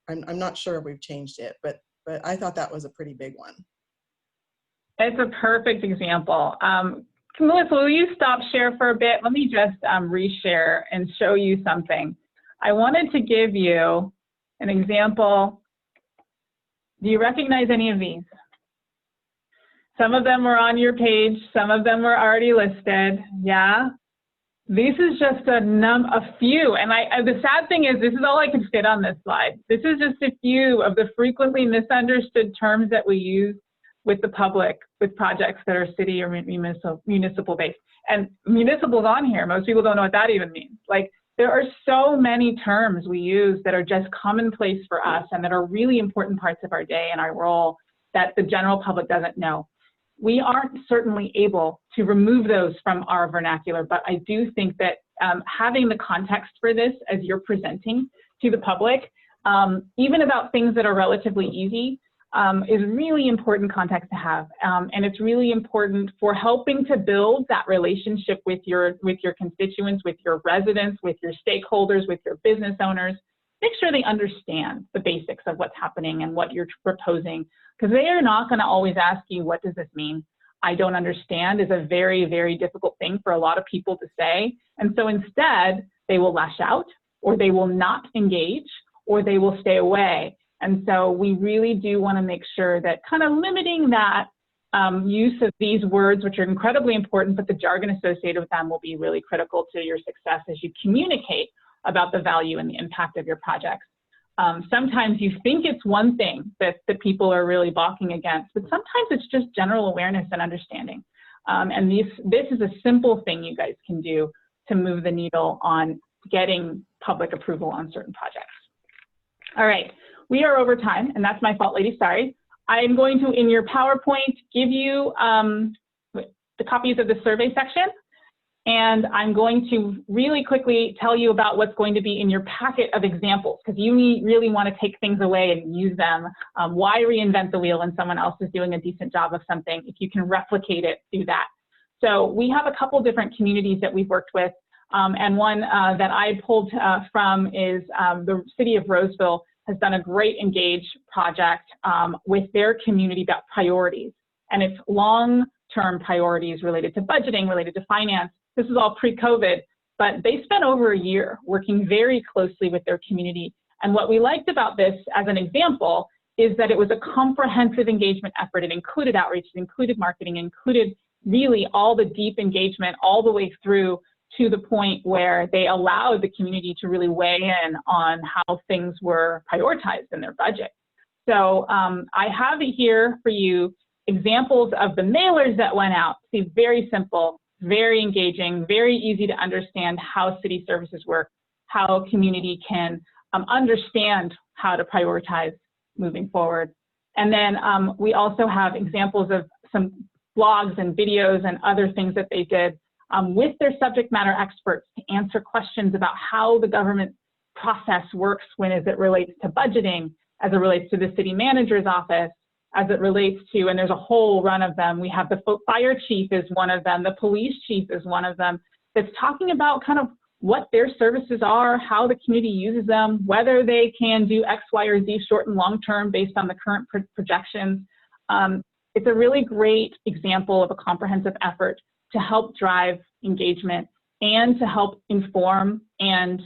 I'm not sure if we've changed it, but I thought that was a pretty big one. It's a perfect example. Melissa, will you stop share for a bit? Let me just reshare and show you something. I wanted to give you an example. Do you recognize any of these? Some of them were on your page, some of them were already listed, yeah? This is just a few, and the sad thing is this is all I could fit on this slide. This is just a few of the frequently misunderstood terms that we use with the public, with projects that are city or municipal based. And municipal's on here, most people don't know what that even means. Like, there are so many terms we use that are just commonplace for us and that are really important parts of our day and our role that the general public doesn't know. We aren't certainly able to remove those from our vernacular, but I do think that having the context for this as you're presenting to the public, even about things that are relatively easy, is really important context to have. And it's really important for helping to build that relationship with your constituents, with your residents, with your stakeholders, with your business owners. Make sure they understand the basics of what's happening and what you're proposing, because they are not going to always ask you, what does this mean? I don't understand is a very, very difficult thing for a lot of people to say. And so instead, they will lash out, or they will not engage, or they will stay away. And so we really do want to make sure that kind of limiting that use of these words, which are incredibly important, but the jargon associated with them will be really critical to your success as you communicate about the value and the impact of your projects. Sometimes you think it's one thing that people are really balking against, but sometimes it's just general awareness and understanding. And this is a simple thing you guys can do to move the needle on getting public approval on certain projects. All right, we are over time, and that's my fault, ladies, sorry. I'm going to, in your PowerPoint, give you the copies of the survey section. And I'm going to really quickly tell you about what's going to be in your packet of examples, because you really want to take things away and use them. Why reinvent the wheel when someone else is doing a decent job of something? If you can replicate it, do that. So we have a couple different communities that we've worked with. And one that I pulled from is the city of Roseville has done a great Engage project with their community about priorities. And it's long term priorities related to budgeting, related to finance. This is all pre-COVID, but they spent over a year working very closely with their community. And what we liked about this as an example is that it was a comprehensive engagement effort. It included outreach, it included marketing, it included really all the deep engagement all the way through to the point where they allowed the community to really weigh in on how things were prioritized in their budget. So I have here for you examples of the mailers that went out. See, very simple, very engaging, very easy to understand how city services work, how a community can understand how to prioritize moving forward. And then we also have examples of some blogs and videos and other things that they did with their subject matter experts to answer questions about how the government process works when as it relates to budgeting, as it relates to the city manager's office, as it relates to, and there's a whole run of them. We have the fire chief is one of them, the police chief is one of them, that's talking about kind of what their services are, how the community uses them, whether they can do X, Y, or Z short and long term based on the current projections. It's a really great example of a comprehensive effort to help drive engagement and to help inform and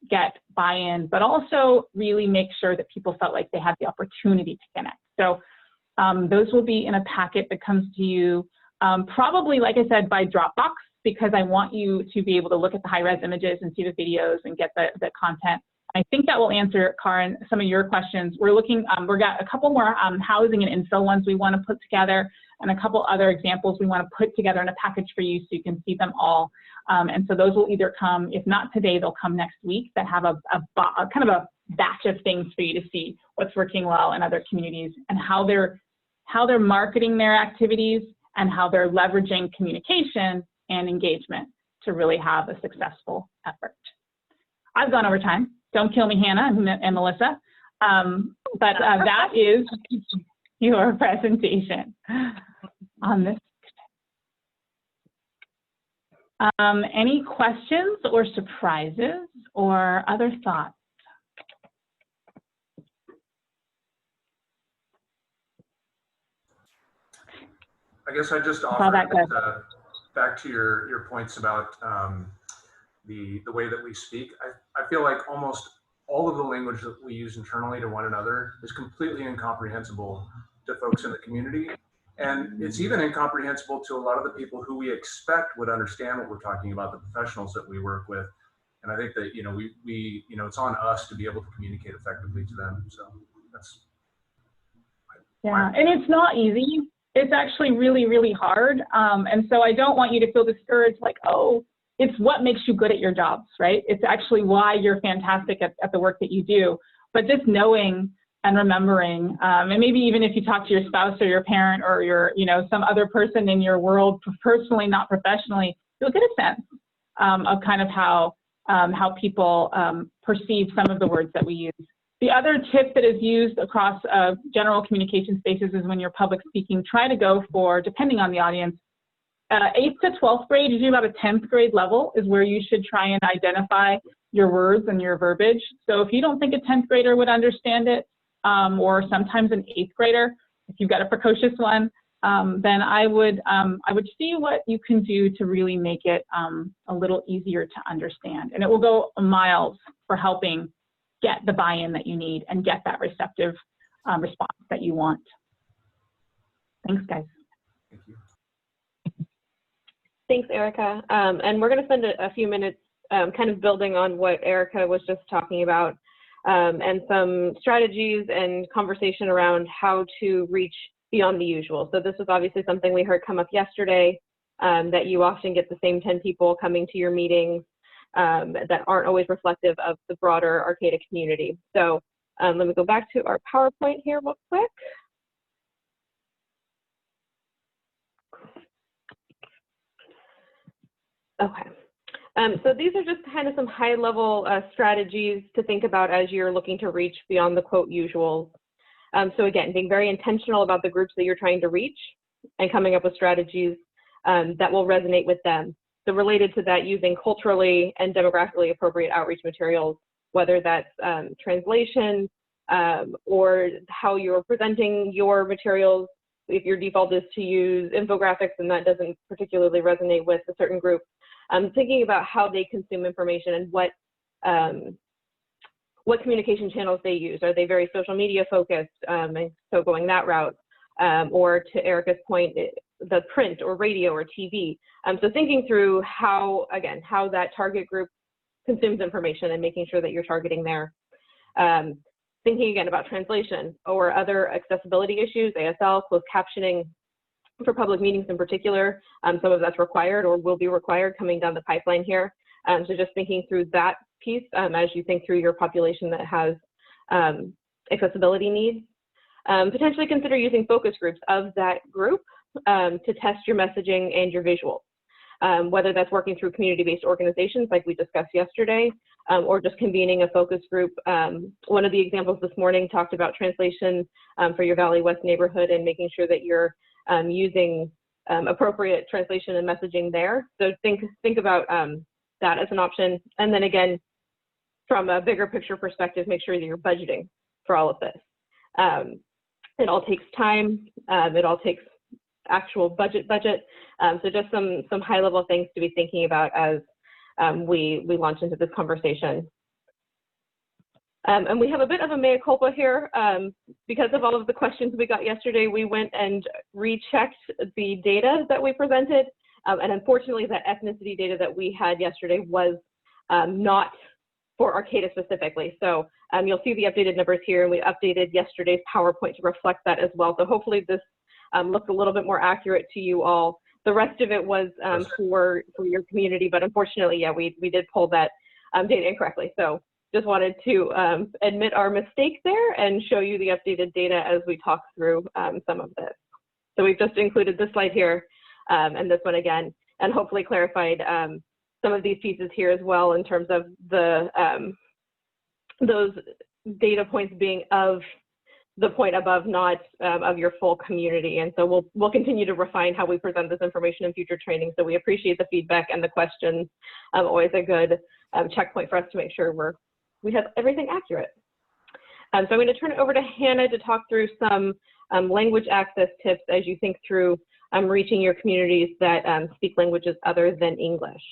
get buy-in, but also really make sure that people felt like they had the opportunity to connect. So those will be in a packet that comes to you probably, like I said, by Dropbox, because I want you to be able to look at the high-res images and see the videos and get the content. I think that will answer, Karin, some of your questions. We're looking, we've got a couple more housing and infill ones we want to put together, and a couple other examples we want to put together in a package for you so you can see them all. And so those will either come, if not today, they'll come next week, that have a kind of a batch of things for you to see what's working well in other communities and how they're marketing their activities and how they're leveraging communication and engagement to really have a successful effort. I've gone over time. Don't kill me, Hannah and Melissa. But that is your presentation on this. Any questions or surprises or other thoughts? I guess I just offer back to your points about the way that we speak. I feel like almost all of the language that we use internally to one another is completely incomprehensible to folks in the community. And it's even incomprehensible to a lot of the people who we expect would understand what we're talking about, the professionals that we work with. And I think that, it's on us to be able to communicate effectively to them. So that's. Yeah, and it's not easy. It's actually really, really hard. And so I don't want you to feel discouraged like, oh, it's what makes you good at your jobs, right? It's actually why you're fantastic at the work that you do. But just knowing and remembering, and maybe even if you talk to your spouse or your parent or your, some other person in your world, personally, not professionally, you'll get a sense of kind of how people perceive some of the words that we use. The other tip that is used across general communication spaces is when you're public speaking, try to go for, depending on the audience, 8th to 12th grade, usually about a 10th grade level is where you should try and identify your words and your verbiage. So if you don't think a 10th grader would understand it, or sometimes an 8th grader, if you've got a precocious one, then I would see what you can do to really make it a little easier to understand. And it will go miles for helping get the buy-in that you need and get that receptive response that you want. Thanks, guys. Thank you. Thanks, Erica. And we're going to spend a few minutes kind of building on what Erica was just talking about, and some strategies and conversation around how to reach beyond the usual. So this was obviously something we heard come up yesterday, that you often get the same 10 people coming to your meetings that aren't always reflective of the broader Arcata community. So let me go back to our PowerPoint here real quick. Okay. So these are just kind of some high-level strategies to think about as you're looking to reach beyond the quote usuals. So again, being very intentional about the groups that you're trying to reach and coming up with strategies that will resonate with them. So related to that, using culturally and demographically appropriate outreach materials, whether that's translation or how you're presenting your materials if your default is to use infographics and that doesn't particularly resonate with a certain group, thinking about how they consume information and what communication channels they use. Are they very social media focused, and so going that route? Or to Erica's point, the print or radio or TV. So thinking through how that target group consumes information and making sure that you're targeting there. Thinking again about translation or other accessibility issues, ASL, closed captioning for public meetings in particular. Some of that's required or will be required coming down the pipeline here. So just thinking through that piece as you think through your population that has accessibility needs. Potentially consider using focus groups of that group to test your messaging and your visuals. Whether that's working through community-based organizations like we discussed yesterday, or just convening a focus group. One of the examples this morning talked about translation for your Valley West neighborhood and making sure that you're using appropriate translation and messaging there. So think about that as an option. And then again, from a bigger picture perspective, make sure that you're budgeting for all of this. It all takes time. It all takes actual budget. So just some high level things to be thinking about as we launch into this conversation. And we have a bit of a mea culpa here. Because of all of the questions we got yesterday, we went and rechecked the data that we presented. And unfortunately, that ethnicity data that we had yesterday was not for Arcata specifically. So you'll see the updated numbers here, and we updated yesterday's PowerPoint to reflect that as well. So hopefully this looks a little bit more accurate to you all. The rest of it was for your community, but unfortunately, yeah, we did pull that data incorrectly. So just wanted to admit our mistake there and show you the updated data as we talk through some of this. So we've just included this slide here and this one again, and hopefully clarified some of these pieces here as well in terms of the those data points being of the point above, not of your full community. And so we'll continue to refine how we present this information in future training. So we appreciate the feedback and the questions. Always a good checkpoint for us to make sure we have everything accurate. So I'm going to turn it over to Hannah to talk through some language access tips as you think through reaching your communities that speak languages other than English.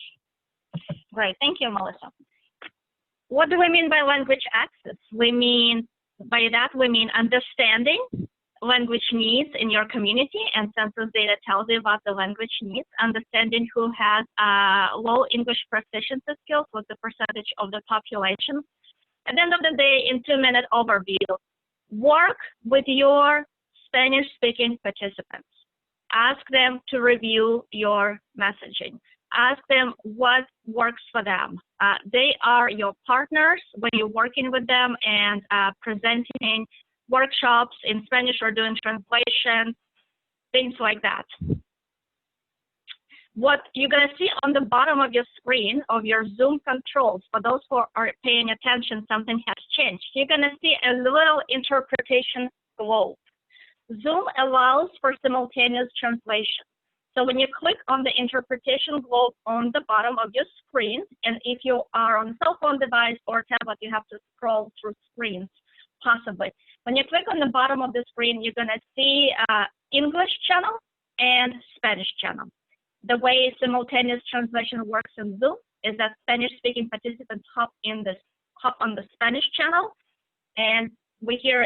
Great, thank you, Melissa. What do we mean by language access? By that we mean understanding language needs in your community, and census data tells you about the language needs, understanding who has low English proficiency skills, what's the percentage of the population. At the end of the day, in 2-minute overview, work with your Spanish-speaking participants. Ask them to review your messaging. Ask them what works for them. They are your partners when you're working with them and presenting workshops in Spanish or doing translation, things like that. What you're going to see on the bottom of your screen of your Zoom controls, for those who are paying attention, something has changed. You're going to see a little interpretation globe. Zoom allows for simultaneous translation. So when you click on the interpretation globe on the bottom of your screen, and if you are on a cell phone device or tablet, you have to scroll through screens, possibly. When you click on the bottom of the screen, you're going to see English channel and Spanish channel. The way simultaneous translation works in Zoom is that Spanish-speaking participants hop on the Spanish channel, and we hear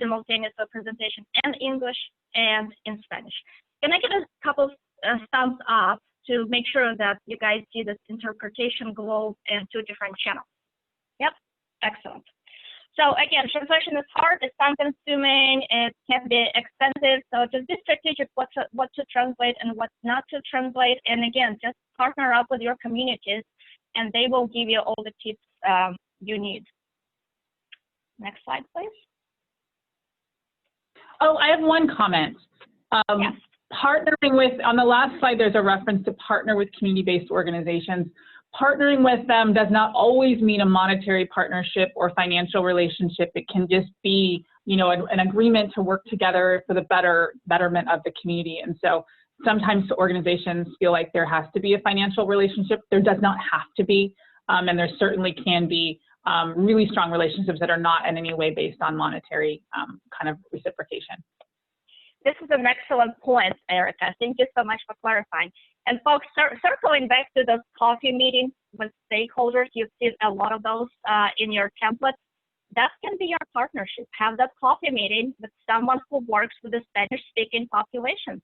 simultaneous presentation in English and in Spanish. Can I get a couple thumbs up to make sure that you guys see this interpretation globe and 2 different channels? Yep, excellent. So again, translation is hard, it's time-consuming, it can be expensive, so just be strategic what to translate and what not to translate. And again, just partner up with your communities and they will give you all the tips you need. Next slide, please. Oh, I have one comment. Yes. Partnering with, on the last slide, there's a reference to partner with community-based organizations. Partnering with them does not always mean a monetary partnership or financial relationship. It can just be, you know, an agreement to work together for the betterment of the community. And so sometimes organizations feel like there has to be a financial relationship. There does not have to be, and there certainly can be really strong relationships that are not in any way based on monetary kind of reciprocation. this is an excellent point, Erica. Thank you so much for clarifying. And folks, circling back to those coffee meetings with stakeholders, you've seen a lot of those in your templates. That can be your partnership. Have that coffee meeting with someone who works with the Spanish-speaking population.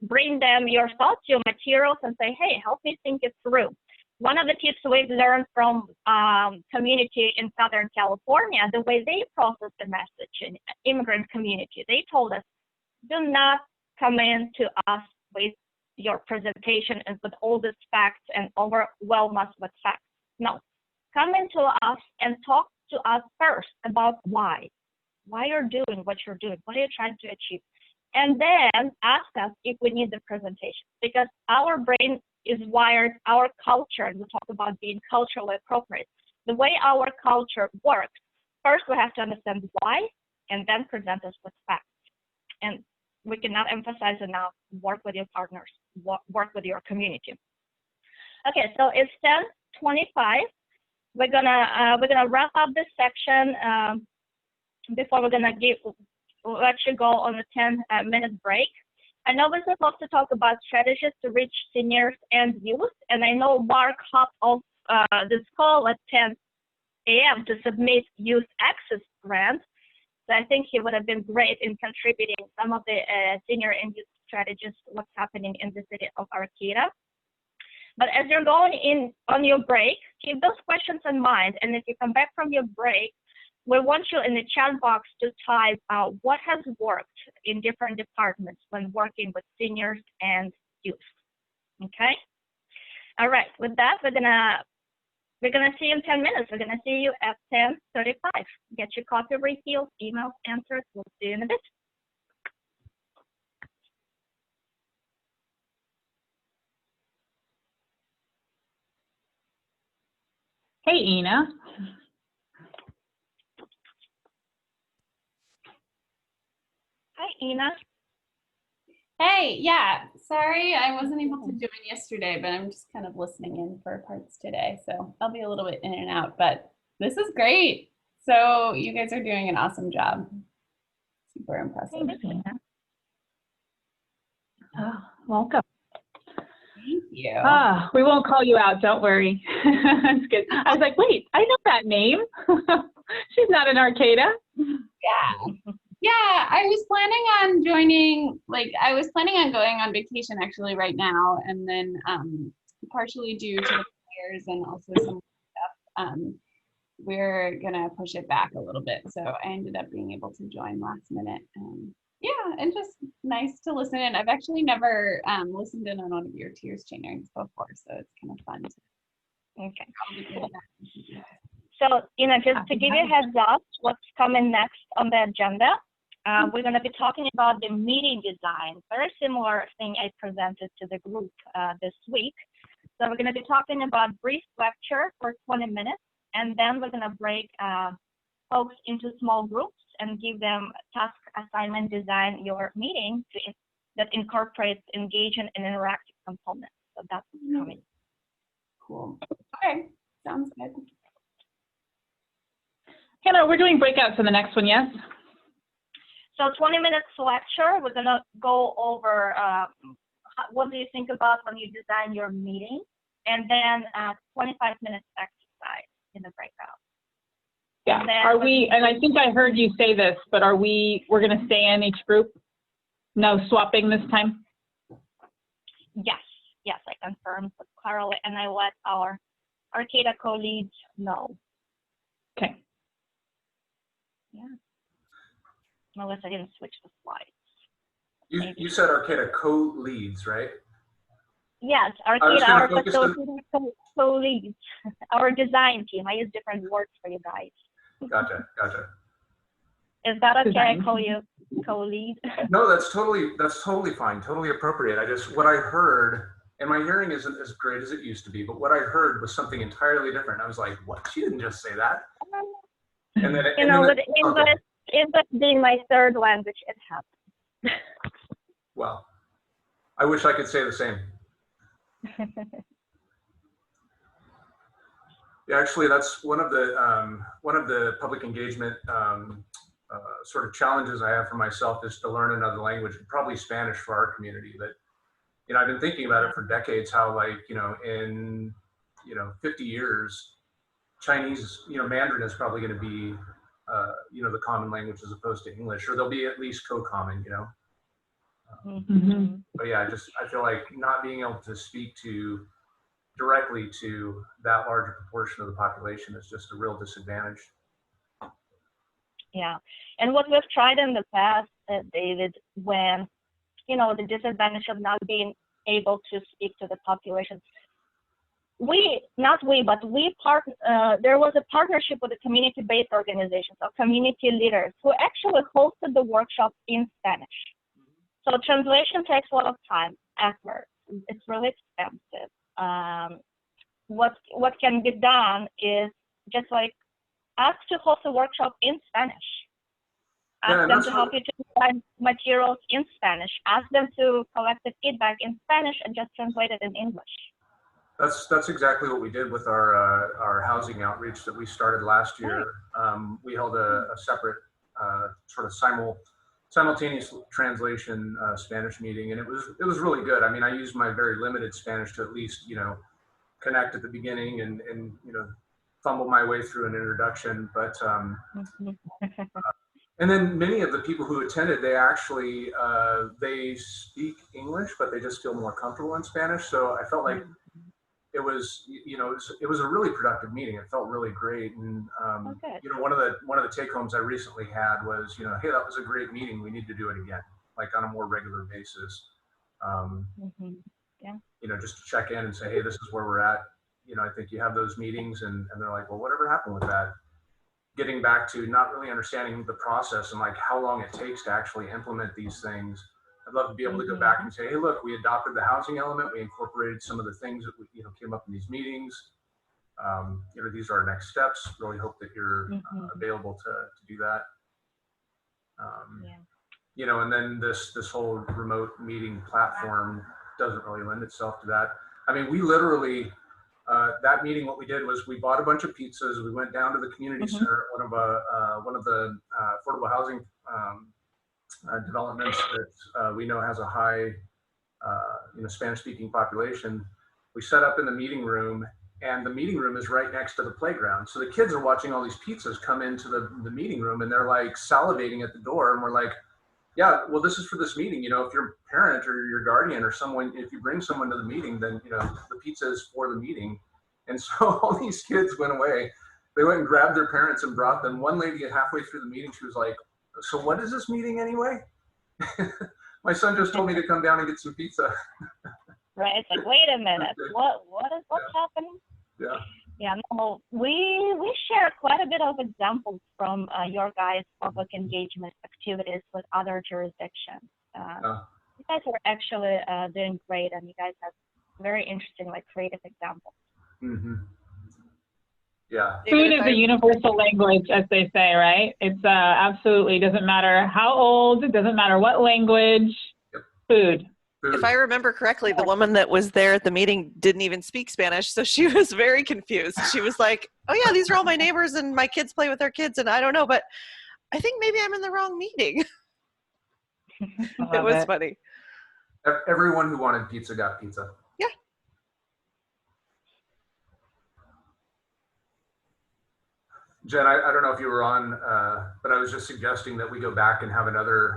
Bring them your thoughts, your materials, and say, hey, help me think it through. One of the tips we've learned from community in Southern California, the way they process the message in immigrant community, they told us, do not come in to us with your presentation and with all these facts and overwhelm us with facts. No, come into us and talk to us first about why you're doing what you're doing, what are you trying to achieve, and then ask us if we need the presentation, because our brain is wired, our culture, and we talk about being culturally appropriate. The way our culture works, first we have to understand why, and then present us with facts. And we cannot emphasize enough, work with your partners, work with your community. Okay, so it's 10:25. We're gonna wrap up this section before we'll actually go on a 10-minute break. I know we're supposed to talk about strategies to reach seniors and youth, and I know Mark hopped off this call at 10 a.m. to submit youth access grant. So I think he would have been great in contributing some of the senior and youth strategies, what's happening in the city of Arcata. But as you're going in on your break, keep those questions in mind. And if you come back from your break, we want you in the chat box to type what has worked in different departments when working with seniors and youth. Okay? All right, with that, we're gonna see you in 10 minutes. We're gonna see you at 10:35. Get your coffee refills, emails answered. We'll see you in a bit. Hey, Ina. Hi, Ina. Hey, yeah, sorry I wasn't able to join yesterday, but I'm just kind of listening in for parts today. So I'll be a little bit in and out, but this is great. So you guys are doing an awesome job. Super impressive. Thanks, Ina. Welcome. Thank you. We won't call you out, don't worry. That's good. I was like, wait, I know that name. She's not in Arcata. Yeah, I was planning on joining, I was planning on going on vacation actually right now, and then partially due to the fires and also some stuff, we're gonna push it back a little bit. So I ended up being able to join last minute. Yeah, and just nice to listen in. I've actually never listened in on one of your tiers trainings before, so it's kind of fun. Okay, cool. So, just to give you a heads up, what's coming next on the agenda, we're going to be talking about the meeting design, very similar thing I presented to the group this week. So we're going to be talking about brief lecture for 20 minutes, and then we're going to break folks into small groups and give them task assignment design your meeting that incorporates engagement and interactive components. So that's coming. Cool. Okay, sounds good. Hannah, we're doing breakouts in the next one, yes? So 20 minutes lecture, we're gonna go over what do you think about when you design your meeting, and then 25 minutes exercise in the breakout. Yeah, and I think I heard you say this, but we're gonna stay in each group? No swapping this time? Yes, I confirmed with Carol, and I let our Arcata co-leads know. Okay. Yeah. Unless I didn't switch the slides. You said Arcata co-leads, right? Yes, Arcata, our co-leads, our design team. I use different words for you guys. Gotcha. Is that okay? I call you co-lead? No, that's totally fine, totally appropriate. What I heard, and my hearing isn't as great as it used to be, but what I heard was something entirely different. I was like, what? She didn't just say that. And then with English being my third language, it happens. Well, I wish I could say the same. Yeah, actually, that's one of the public engagement sort of challenges I have for myself is to learn another language, probably Spanish for our community. That, you know, I've been thinking about it for decades, how like, you know, in, you know, 50 years, Chinese, you know, Mandarin is probably going to be, you know, the common language as opposed to English, or they'll be at least co-common, you know. But yeah, I feel like not being able to speak directly to that large proportion of the population is just a real disadvantage. Yeah, and what we've tried in the past, David, when, you know, the disadvantage of not being able to speak to the population, there was a partnership with a community-based organization, so community leaders, who actually hosted the workshop in Spanish. So translation takes a lot of time, effort. It's really expensive. What can be done is just like ask to host a workshop in Spanish. Ask them to help you to design materials in Spanish. Ask them to collect the feedback in Spanish and just translate it in English. That's exactly what we did with our housing outreach that we started last year. We held a separate sort of simultaneous translation Spanish meeting, and it was really good. I mean, I used my very limited Spanish to at least, you know, connect at the beginning and you know, fumble my way through an introduction. But and then many of the people who attended, they actually they speak English, but they just feel more comfortable in Spanish. So I felt like it was, you know, it was a really productive meeting. It felt really great. And you know, one of the take homes I recently had was, you know, hey, that was a great meeting. We need to do it again, like on a more regular basis. Yeah. You know, just to check in and say, hey, this is where we're at. You know, I think you have those meetings, and they're like, well, whatever happened with that? Getting back to not really understanding the process and like how long it takes to actually implement these things. I'd love to be able to go back and say, hey, look, we adopted the housing element. We incorporated some of the things that we, you know, came up in these meetings. You know, these are our next steps. Really hope that you're available to do that. You know, and then this whole remote meeting platform doesn't really lend itself to that. I mean, we literally, that meeting, what we did was we bought a bunch of pizzas. We went down to the community center, one of the affordable housing developments that we know has a high, you know, Spanish-speaking population. We set up in the meeting room, and the meeting room is right next to the playground. So the kids are watching all these pizzas come into the meeting room, and they're like salivating at the door, and we're like, yeah, well, this is for this meeting. You know, if your parent or your guardian or someone, if you bring someone to the meeting, then, you know, the pizza is for the meeting. And so all these kids went away. They went and grabbed their parents and brought them. One lady halfway through the meeting, she was like, so what is this meeting anyway? My son just told me to come down and get some pizza. Right. It's like, wait a minute. What's happening? Yeah. Yeah, no, we share quite a bit of examples from your guys' public engagement activities with other jurisdictions. You guys are actually doing great, and you guys have very interesting, like, creative examples. Yeah. Food is a universal language, as they say, right? It's absolutely, doesn't matter how old, it doesn't matter what language, food. If I remember correctly, the woman that was there at the meeting didn't even speak Spanish, so she was very confused. She was like, oh yeah, these are all my neighbors and my kids play with their kids and I don't know, but I think maybe I'm in the wrong meeting. It was funny. Everyone who wanted pizza got pizza. Yeah. Jen, I don't know if you were on, but I was just suggesting that we go back and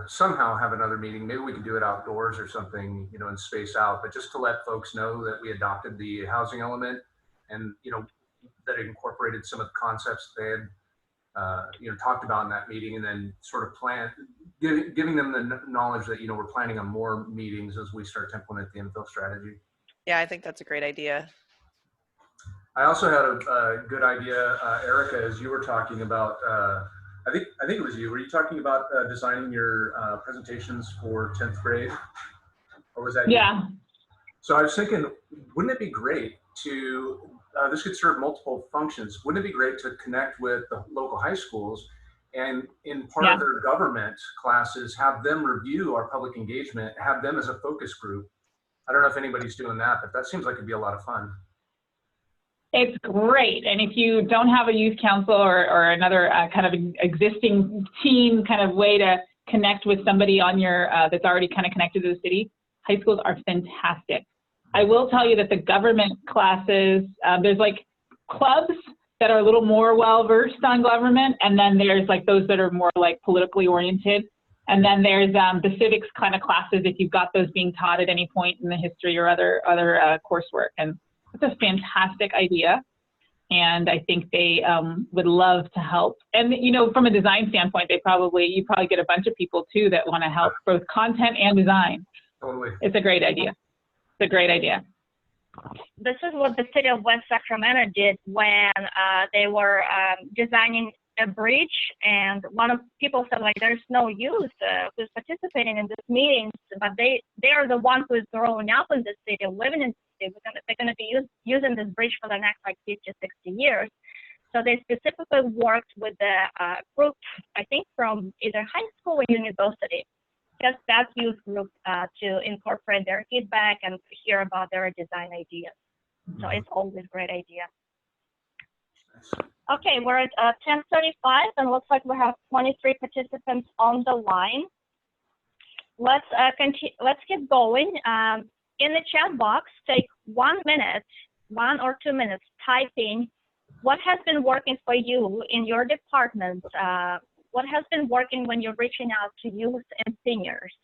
somehow have another meeting. Maybe we can do it outdoors or something, you know, and space out, but just to let folks know that we adopted the housing element and, you know, that it incorporated some of the concepts they had, you know, talked about in that meeting, and then sort of giving them the knowledge that, you know, we're planning on more meetings as we start to implement the infill strategy. Yeah, I think that's a great idea. I also had a good idea, Erica, as you were talking about, I think it was you. Were you talking about designing your presentations for 10th grade? Or was that you? So I was thinking, wouldn't it be great to, this could serve multiple functions. Wouldn't it be great to connect with the local high schools and in part of their government classes, have them review our public engagement, have them as a focus group? I don't know if anybody's doing that, but that seems like it'd be a lot of fun. It's great. And if you don't have a youth council or another kind of existing team kind of way to connect with somebody on your that's already kind of connected to the city, high schools are fantastic. I will tell you that the government classes, there's like clubs that are a little more well-versed on government, and then there's like those that are more like politically oriented. And then there's the civics kind of classes if you've got those being taught at any point in the history or other coursework. And it's a fantastic idea. And I think they would love to help. And, you know, from a design standpoint, you probably get a bunch of people too that want to help both content and design. Totally. It's a great idea. It's a great idea. This is what the city of West Sacramento did when they were designing a bridge, and one of people said, like, there's no youth who's participating in these meetings, but they are the ones who is growing up in the city, living in the city. They're going to be using this bridge for the next like 50, 60 years. So they specifically worked with the group, I think from either high school or university, just that youth group to incorporate their feedback and hear about their design ideas. So it's always a great idea. Okay, we're at 10:35, and looks like we have 23 participants on the line. Let's keep going. In the chat box, take 1 minute, 1 or 2 minutes, typing what has been working for you in your department. What has been working when you're reaching out to youth and seniors?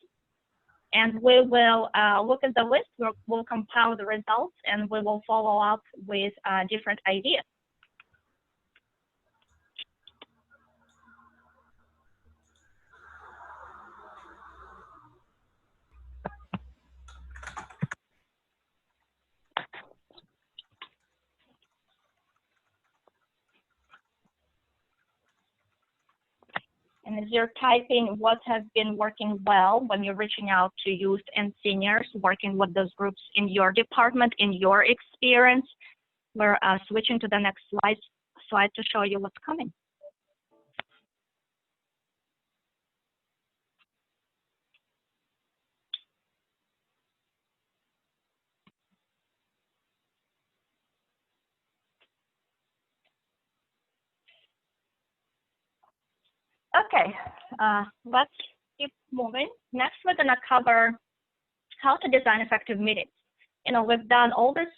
And we will look at the list. We'll compile the results, and we will follow up with different ideas. And as you're typing what has been working well when you're reaching out to youth and seniors, working with those groups in your department, in your experience, we're switching to the next slide to show you what's coming. Okay, let's keep moving. Next, we're going to cover how to design effective meetings. You know, we've done all this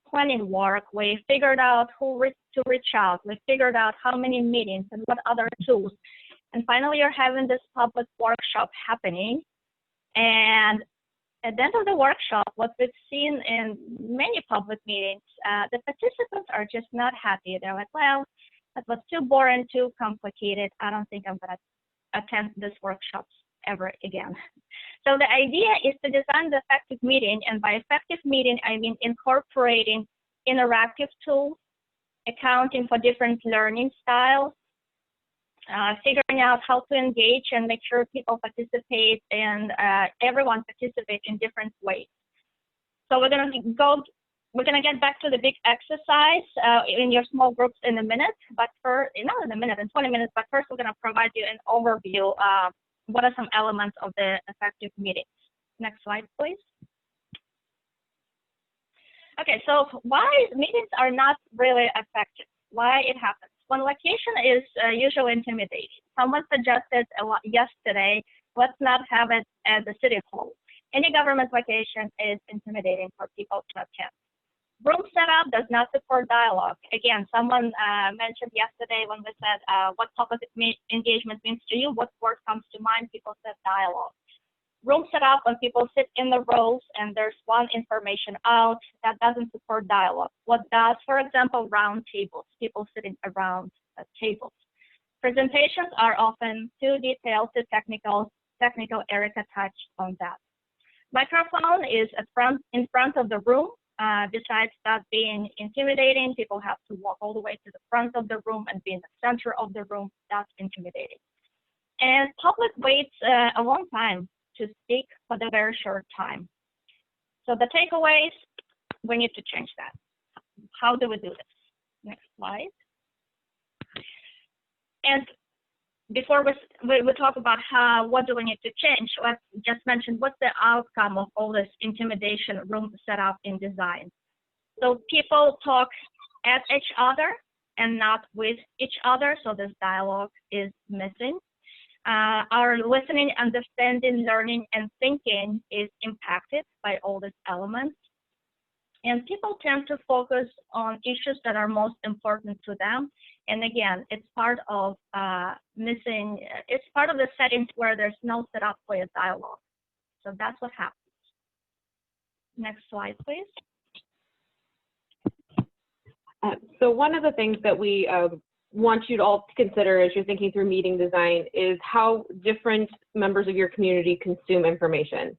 planning work. We figured out who to reach out. We figured out how many meetings and what other tools. And finally, you're having this public workshop happening. And at the end of the workshop, what we've seen in many public meetings, the participants are just not happy. They're like, well, that was too boring, too complicated. I don't think I'm going to attend this workshops ever again. So the idea is to design the effective meeting, and by effective meeting, I mean incorporating interactive tools, accounting for different learning styles, figuring out how to engage and make sure people participate and everyone participate in different ways. So we're going to get back to the big exercise in your small groups in a minute, but not in a minute, in 20 minutes, but first we're going to provide you an overview of what are some elements of the effective meetings. Next slide, please. Okay, so why meetings are not really effective, why it happens. When location is usually intimidating. Someone suggested yesterday, let's not have it at the city hall. Any government location is intimidating for people to attend. Room setup does not support dialogue. Again, someone mentioned yesterday when we said what public engagement means to you, what word comes to mind, people said dialogue. Room setup, when people sit in the rows and there's one information out, that doesn't support dialogue. What does, for example, round tables, people sitting around tables. Presentations are often too detailed, too technical. Erica touched on that. Microphone is in front of the room. Besides that being intimidating, people have to walk all the way to the front of the room and be in the center of the room. That's intimidating. And public waits a long time to speak for the very short time. So the takeaways, we need to change that. How do we do this? Next slide. And before we talk about what do we need to change, let's just mention what's the outcome of all this intimidation room setup in design. So people talk at each other and not with each other, so this dialogue is missing. Our listening, understanding, learning, and thinking is impacted by all these elements. And people tend to focus on issues that are most important to them. And again, it's part of it's part of the settings where there's no setup for a dialogue. So that's what happens. Next slide, please. So one of the things that we want you to all to consider as you're thinking through meeting design is how different members of your community consume information.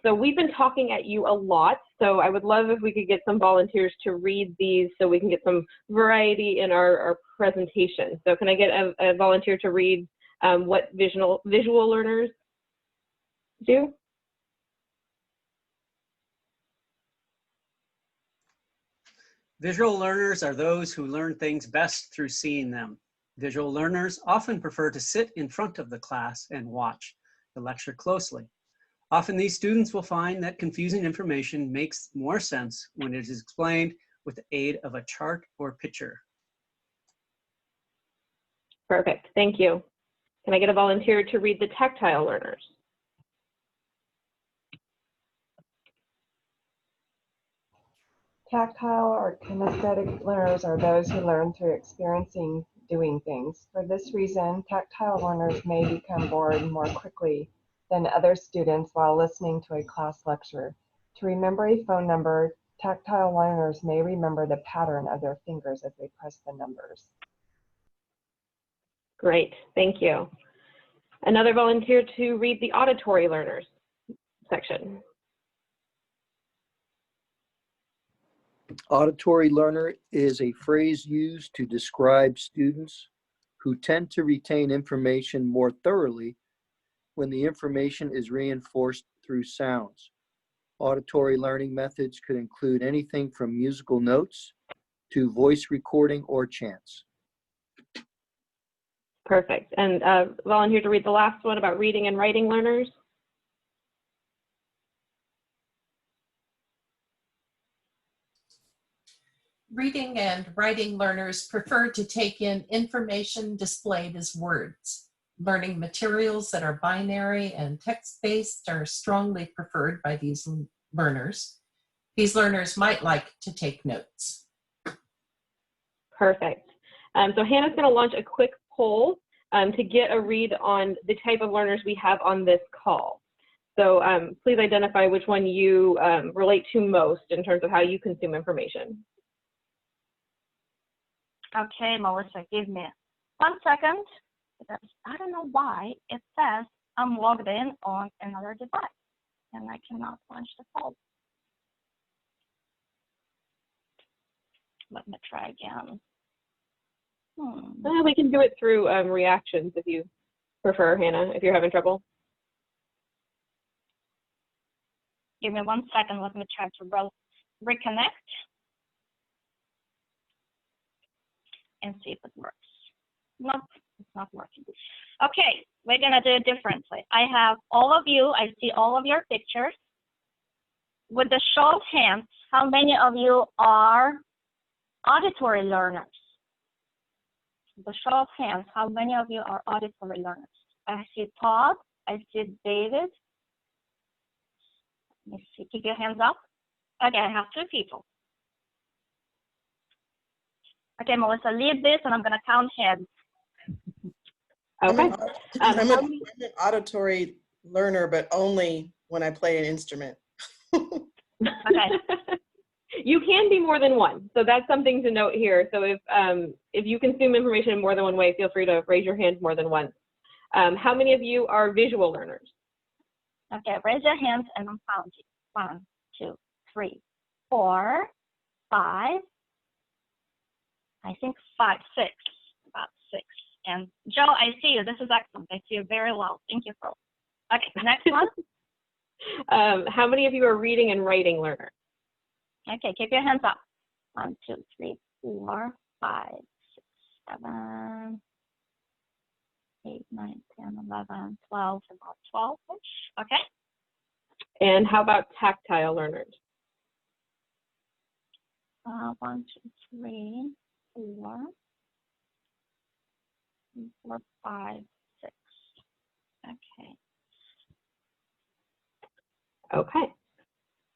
So we've been talking at you a lot, so I would love if we could get some volunteers to read these so we can get some variety in our presentation. So can I get a volunteer to read what visual learners do? Visual learners are those who learn things best through seeing them. Visual learners often prefer to sit in front of the class and watch the lecture closely. Often these students will find that confusing information makes more sense when it is explained with the aid of a chart or picture. Perfect, thank you. Can I get a volunteer to read the tactile learners? Tactile or kinesthetic learners are those who learn through experiencing doing things. For this reason, tactile learners may become bored more quickly than other students while listening to a class lecture. To remember a phone number, tactile learners may remember the pattern of their fingers as they press the numbers. Great, thank you. Another volunteer to read the auditory learners section. Auditory learner is a phrase used to describe students who tend to retain information more thoroughly when the information is reinforced through sounds. Auditory learning methods could include anything from musical notes to voice recording or chants. Perfect. And volunteer to read the last one about reading and writing learners. Reading and writing learners prefer to take in information displayed as words. Learning materials that are binary and text-based are strongly preferred by these learners. These learners might like to take notes. Perfect. So Hannah's going to launch a quick poll to get a read on the type of learners we have on this call. So please identify which one you relate to most in terms of how you consume information. Okay, Melissa, give me 1 second. Because I don't know why it says I'm logged in on another device and I cannot launch the poll. Let me try again. We can do it through reactions if you prefer, Hannah, if you're having trouble. Give me 1 second. Let me try to reconnect and see if it works. Nope, it's not working. Okay, we're gonna do it differently. I have all of you, I see all of your pictures. With the show of hands, how many of you are auditory learners? The show of hands, how many of you are auditory learners? I see Todd, I see David. Let me see, keep your hands up. Okay, I have 2 people. Okay, Melissa, leave this and I'm gonna count heads. Okay. I'm an auditory learner, but only when I play an instrument. Okay. You can be more than one, so that's something to note here. So if you consume information in more than one way, feel free to raise your hand more than once. How many of you are visual learners? Okay, raise your hands and I'm counting. 1, 2, 3, 4, 5. I think 5, 6, about 6. And Joe, I see you. This is excellent. I see you very well. Thank you for. Okay, next one. How many of you are reading and writing learners? Okay, keep your hands up. 1, 2, 3, 4, 5, 6, 7, 8, 9, 10, 11, 12, about 12-ish. Okay. And how about tactile learners? 1, 2, 3, 4, 4, 5, 6. Okay. Okay.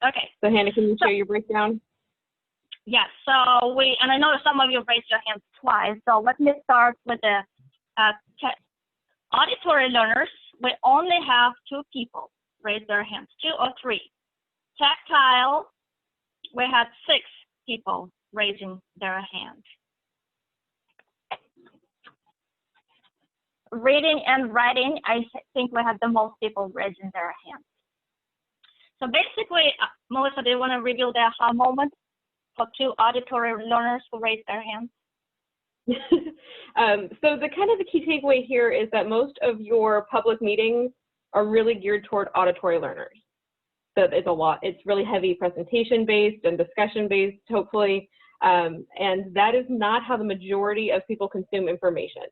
Okay. So Hannah, can you share your breakdown? Yes. So and I know some of you raised your hands twice. So let me start with the auditory learners. We only have 2 people raise their hands, 2 or 3. Tactile, we had 6 people raising their hand. Reading and writing, I think we had the most people raising their hands. So basically, Melissa, do you want to review the aha moment for 2 auditory learners who raised their hands? So the key takeaway here is that most of your public meetings are really geared toward auditory learners. So it's really heavy presentation based and discussion based, hopefully. And that is not how the majority of people consume information.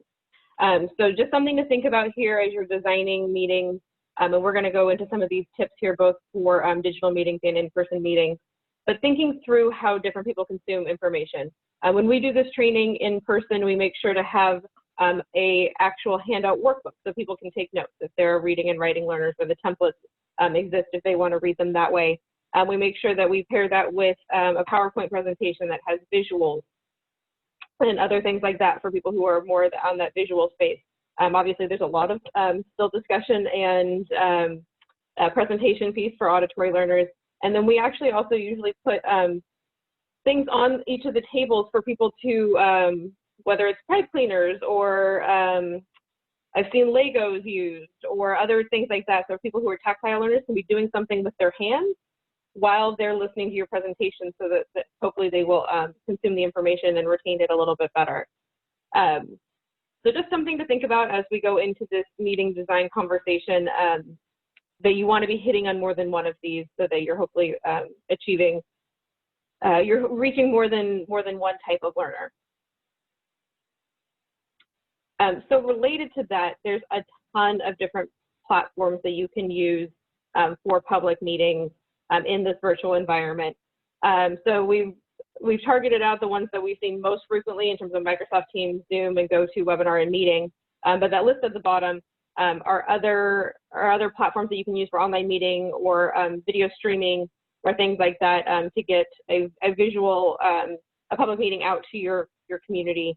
So just something to think about here as you're designing meetings. And we're going to go into some of these tips here, both for digital meetings and in-person meetings, but thinking through how different people consume information. When we do this training in person, we make sure to have a actual handout workbook so people can take notes if they're reading and writing learners, or the templates exist if they want to read them that way. We make sure that we pair that with a PowerPoint presentation that has visuals and other things like that for people who are more on that visual space. Obviously, there's a lot of still discussion and presentation piece for auditory learners. And then we actually also usually put things on each of the tables for people to, whether it's pipe cleaners or I've seen Legos used or other things like that. So people who are tactile learners can be doing something with their hands while they're listening to your presentation, so that hopefully they will consume the information and retain it a little bit better. So just something to think about as we go into this meeting design conversation, that you want to be hitting on more than one of these so that you're hopefully achieving, you're reaching more than one type of learner. So related to that, there's a ton of different platforms that you can use for public meetings in this virtual environment. So we've targeted out the ones that we've seen most frequently in terms of Microsoft Teams, Zoom, and GoToWebinar and Meeting. But that list at the bottom are other platforms that you can use for online meeting or video streaming or things like that to get a visual, a public meeting out to your community.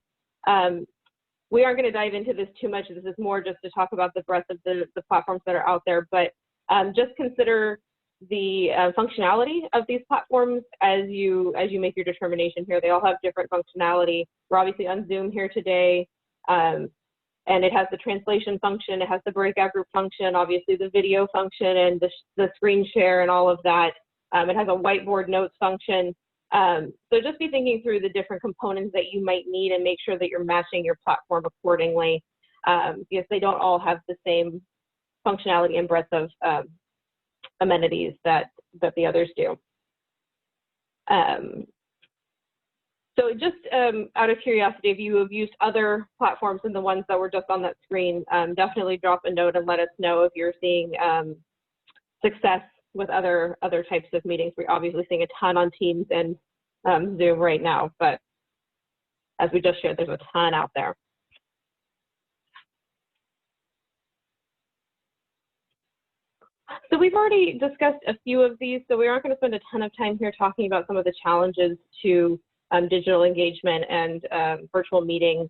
We aren't going to dive into this too much. This is more just to talk about the breadth of the platforms that are out there, but just consider the functionality of these platforms as you make your determination here. They all have different functionality. We're obviously on Zoom here today, and it has the translation function, it has the breakout group function, obviously the video function, and the screen share and all of that. It has a whiteboard notes function. So just be thinking through the different components that you might need and make sure that you're matching your platform accordingly, because they don't all have the same functionality and breadth of amenities that the others do. So just out of curiosity, if you have used other platforms than the ones that were just on that screen, definitely drop a note and let us know if you're seeing success with other types of meetings. We're obviously seeing a ton on Teams and Zoom right now, but as we just shared, there's a ton out there. So we've already discussed a few of these, so we aren't going to spend a ton of time here talking about some of the challenges to digital engagement and virtual meetings.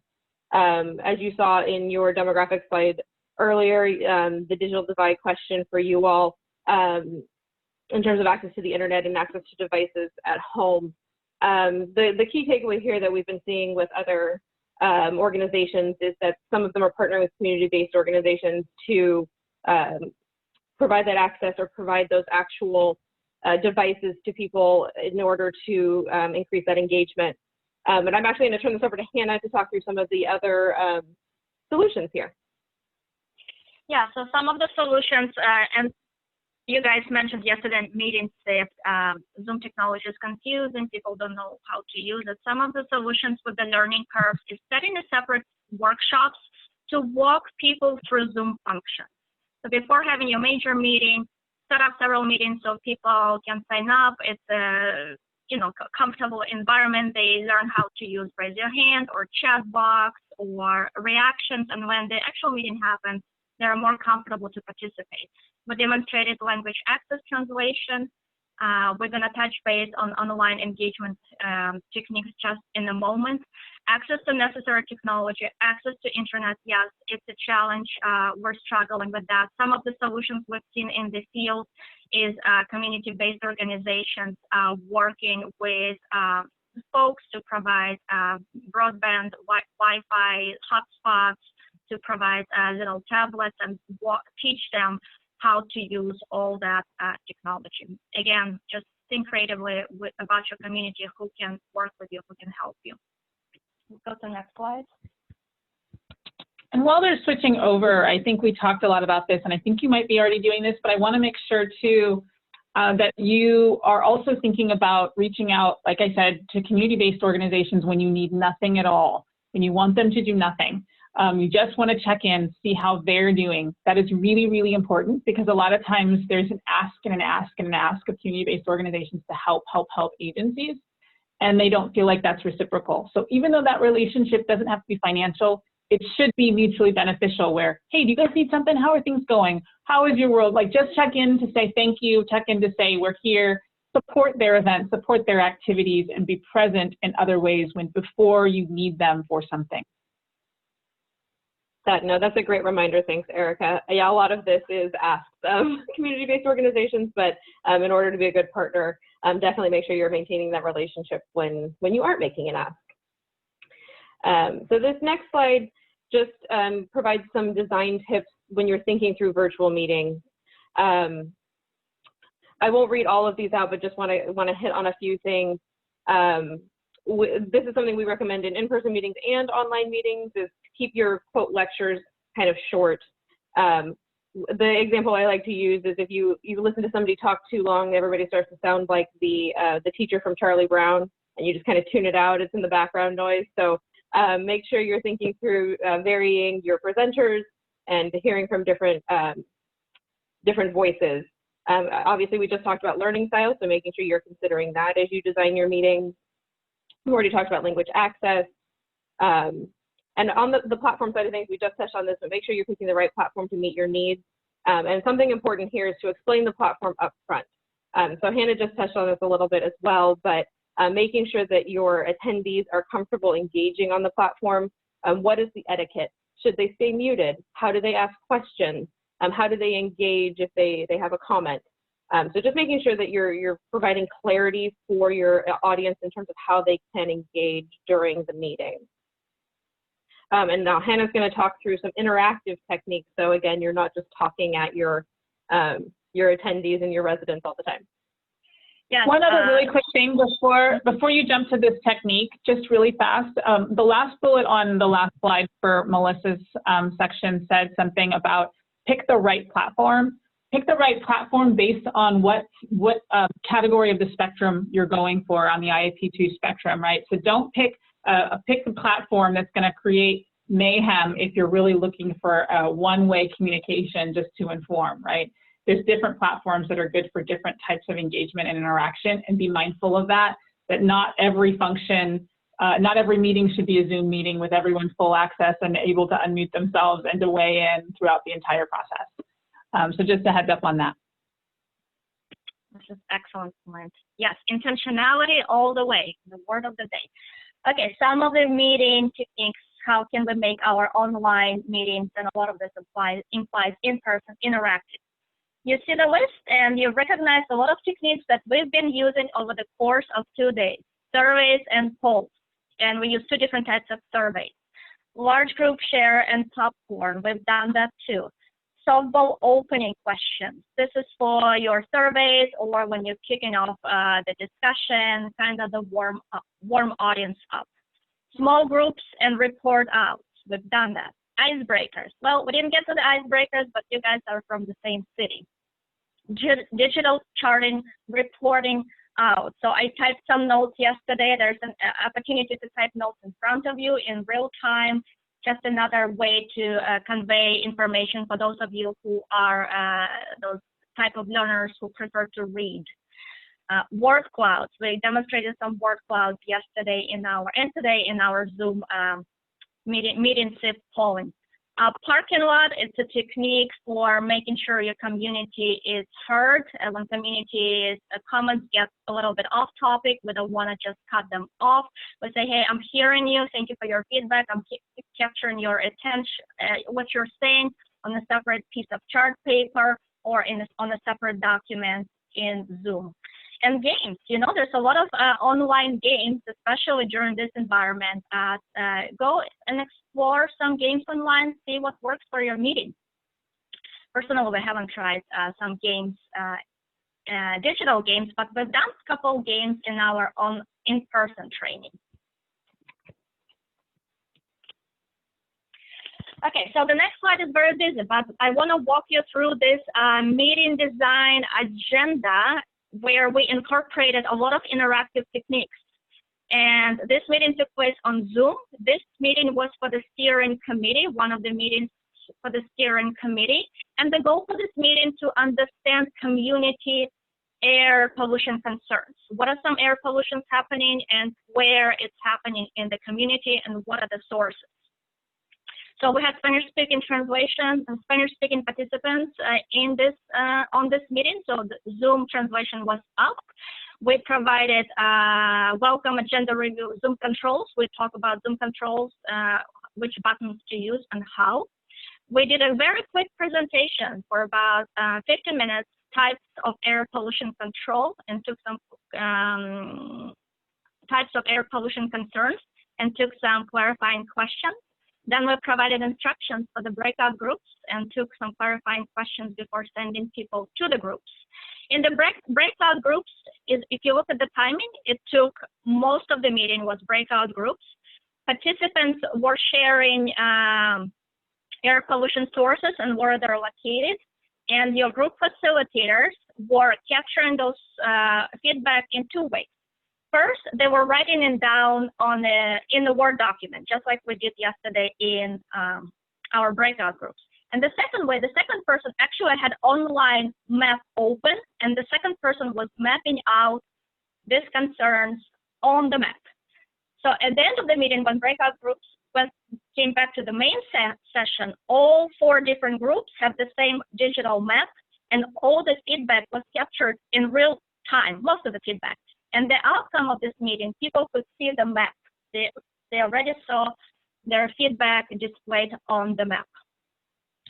As you saw in your demographic slide earlier, the digital divide question for you all in terms of access to the internet and access to devices at home. The key takeaway here that we've been seeing with other organizations is that some of them are partnering with community-based organizations to provide that access or provide those actual devices to people in order to increase that engagement. And I'm actually going to turn this over to Hannah to talk through some of the other solutions here. Yeah, so some of the solutions, and you guys mentioned yesterday in meetings that Zoom technology is confusing, people don't know how to use it. Some of the solutions with the learning curve is setting a separate workshops to walk people through Zoom functions. So before having your major meeting, set up several meetings so people can sign up. It's comfortable environment. They learn how to use raise your hand or chat box or reactions, and when the actual meeting happens, they're more comfortable to participate. We demonstrated language access translation. We're going to touch base on online engagement techniques just in a moment. Access to necessary technology, access to internet, yes, it's a challenge. We're struggling with that. Some of the solutions we've seen in the field is community-based organizations working with folks to provide broadband, Wi-Fi hotspots, to provide little tablets and teach them how to use all that technology. Again, just think creatively about your community, who can work with you, who can help you. We'll go to the next slide. And while they're switching over, I think we talked a lot about this, and I think you might be already doing this, but I want to make sure too that you are also thinking about reaching out, like I said, to community-based organizations when you need nothing at all, when you want them to do nothing. You just want to check in, see how they're doing. That is really, really important, because a lot of times there's an ask and an ask and an ask of community-based organizations to help agencies, and they don't feel like that's reciprocal. So even though that relationship doesn't have to be financial, it should be mutually beneficial where, hey, do you guys need something? How are things going? How is your world? Like, just check in to say thank you, check in to say we're here, support their events, support their activities, and be present in other ways before you need them for something. No, that's a great reminder. Thanks, Erica. Yeah, a lot of this is asked of community-based organizations, but in order to be a good partner, definitely make sure you're maintaining that relationship when you aren't making an ask. So this next slide just provides some design tips when you're thinking through virtual meetings. I won't read all of these out, but just want to hit on a few things. This is something we recommend in in-person meetings and online meetings, is keep your quote lectures kind of short. The example I like to use is if you listen to somebody talk too long, everybody starts to sound like the teacher from Charlie Brown, and you just kind of tune it out. It's in the background noise. So make sure you're thinking through varying your presenters and hearing from different voices. Obviously, we just talked about learning styles, so making sure you're considering that as you design your meetings. We already talked about language access. And on the platform side of things, we just touched on this, but make sure you're picking the right platform to meet your needs. And something important here is to explain the platform up front. So Hannah just touched on this a little bit as well, but making sure that your attendees are comfortable engaging on the platform. What is the etiquette? Should they stay muted? How do they ask questions? How do they engage if they have a comment? So just making sure that you're providing clarity for your audience in terms of how they can engage during the meeting. And now Hannah's going to talk through some interactive techniques. So again, you're not just talking at your attendees and your residents all the time. Yeah. One other really quick thing before you jump to this technique, just really fast. The last bullet on the last slide for Melissa's section said something about pick the right platform. Pick the right platform based on what category of the spectrum you're going for on the IAP2 spectrum, right? So don't pick a platform that's going to create mayhem if you're really looking for a one-way communication just to inform, right? There's different platforms that are good for different types of engagement and interaction, and be mindful of that not every function, not every meeting should be a Zoom meeting with everyone full access and able to unmute themselves and to weigh in throughout the entire process. So just a heads up on that. This is excellent point. Yes, intentionality all the way, the word of the day. Okay, some of the meeting techniques, how can we make our online meetings, and a lot of this implies in-person interactive. You see the list and you recognize a lot of techniques that we've been using over the course of 2 days, surveys and polls, and we use 2 different types of surveys. Large group share and popcorn, we've done that too. Softball opening questions. This is for your surveys or when you're kicking off the discussion, kind of the warm audience up. Small groups and report outs. We've done that. Icebreakers. Well, we didn't get to the icebreakers, but you guys are from the same city. Digital charting, reporting out. So I typed some notes yesterday. There's an opportunity to type notes in front of you in real time. Just another way to convey information for those of you who are those type of learners who prefer to read. word clouds. We demonstrated some word clouds yesterday and today in our Zoom meeting SIP polling. Parking lot, it's a technique for making sure your community is heard. When community comments get a little bit off topic, we don't want to just cut them off. We say, hey, I'm hearing you. Thank you for your feedback. I'm capturing your attention, what you're saying on a separate piece of chart paper or on a separate document in Zoom. And games, there's a lot of online games, especially during this environment. Go and explore some games online, see what works for your meeting. Personally, we haven't tried some games, digital games, but we've done a couple games in our own in-person training. Okay, so the next slide is very busy, but I want to walk you through this meeting design agenda where we incorporated a lot of interactive techniques. And this meeting took place on Zoom. This meeting was for the steering committee, one of the meetings for the steering committee. And the goal for this meeting to understand community air pollution concerns. What are some air pollutions happening and where it's happening in the community and what are the sources? So we had Spanish-speaking translation and Spanish-speaking participants on this meeting. So the Zoom translation was up. We provided welcome agenda review Zoom controls. We talk about Zoom controls, which buttons to use and how. We did a very quick presentation for about 50 minutes, types of air pollution control, and took some types of air pollution concerns and took some clarifying questions. Then we provided instructions for the breakout groups and took some clarifying questions before sending people to the groups. In the breakout groups, if you look at the timing, it took most of the meeting was breakout groups. Participants were sharing air pollution sources and where they're located. And your group facilitators were capturing those feedback in two ways. First, they were writing it down in the Word document, just like we did yesterday in our breakout groups. And the second way, the second person actually had online map open, and the second person was mapping out these concerns on the map. So at the end of the meeting, when breakout groups came back to the main session, all 4 different groups have the same digital map, and all the feedback was captured in real time, most of the feedback. And the outcome of this meeting, people could see the map. They already saw their feedback displayed on the map.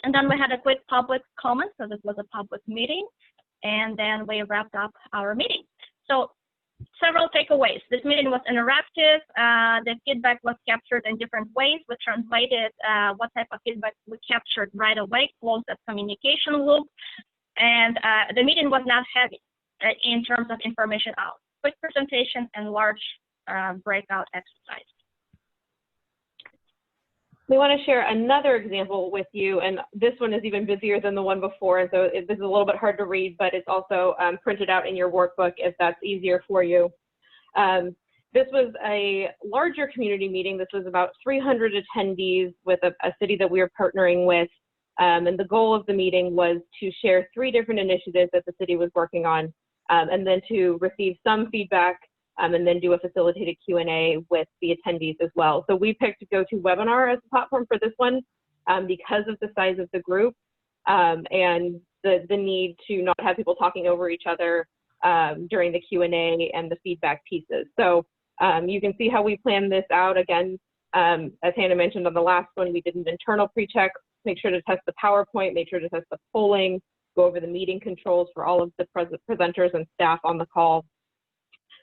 And then we had a quick public comment, so this was a public meeting, and then we wrapped up our meeting. So several takeaways. This meeting was interactive. The feedback was captured in different ways. We translated what type of feedback we captured right away, closed that communication loop, and the meeting was not heavy in terms of information out. Quick presentation and large breakout exercise. We want to share another example with you, and this one is even busier than the one before, and so this is a little bit hard to read, but it's also printed out in your workbook if that's easier for you. This was a larger community meeting. This was about 300 attendees with a city that we are partnering with, and the goal of the meeting was to share 3 different initiatives that the city was working on, and then to receive some feedback and then do a facilitated Q&A with the attendees as well. So we picked GoToWebinar as a platform for this one because of the size of the group and the need to not have people talking over each other during the Q&A and the feedback pieces. So you can see how we planned this out. Again, as Hannah mentioned on the last one, we did an internal pre-check, make sure to test the PowerPoint, make sure to test the polling, go over the meeting controls for all of the presenters and staff on the call.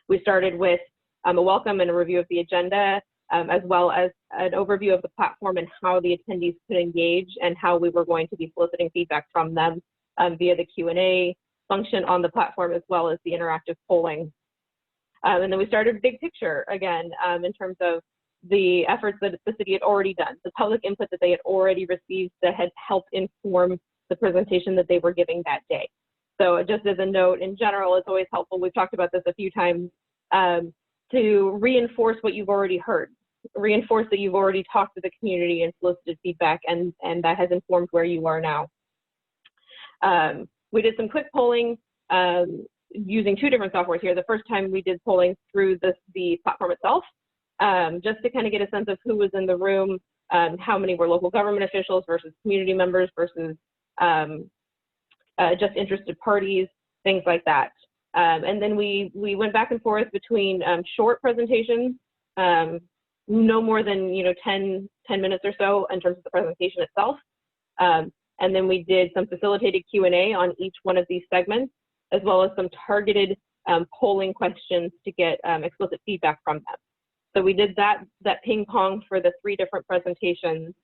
We started with a welcome and a review of the agenda, as well as an overview of the platform and how the attendees could engage and how we were going to be soliciting feedback from them via the Q&A function on the platform, as well as the interactive polling. And then we started big picture again in terms of the efforts that the city had already done, the public input that they had already received that had helped inform the presentation that they were giving that day. So just as a note, in general, it's always helpful, we've talked about this a few times, to reinforce what you've already heard, reinforce that you've already talked to the community and solicited feedback, and that has informed where you are now. We did some quick polling, using two different softwares here. The first time we did polling through the platform itself, just to kind of get a sense of who was in the room, how many were local government officials versus community members versus just interested parties, things like that. And then we went back and forth between short presentations, no more than 10 minutes or so in terms of the presentation itself. And then we did some facilitated Q&A on each one of these segments, as well as some targeted polling questions to get explicit feedback from them. So we did that ping pong for the 3 different presentations.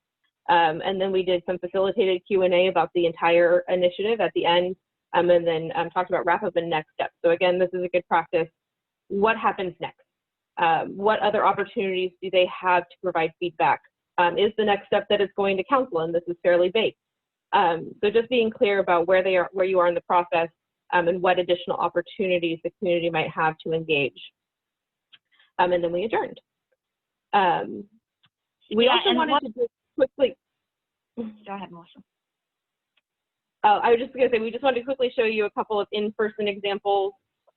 And then we did some facilitated Q&A about the entire initiative at the end, and then talked about wrap up and next steps. So again, this is a good practice. What happens next? What other opportunities do they have to provide feedback? Is the next step that it's going to council? And this is fairly vague. So just being clear about where you are in the process, and what additional opportunities the community might have to engage. And then we adjourned. We also wanted to just quickly. Go ahead, Melissa. I was just going to say, we just wanted to quickly show you a couple of in-person examples.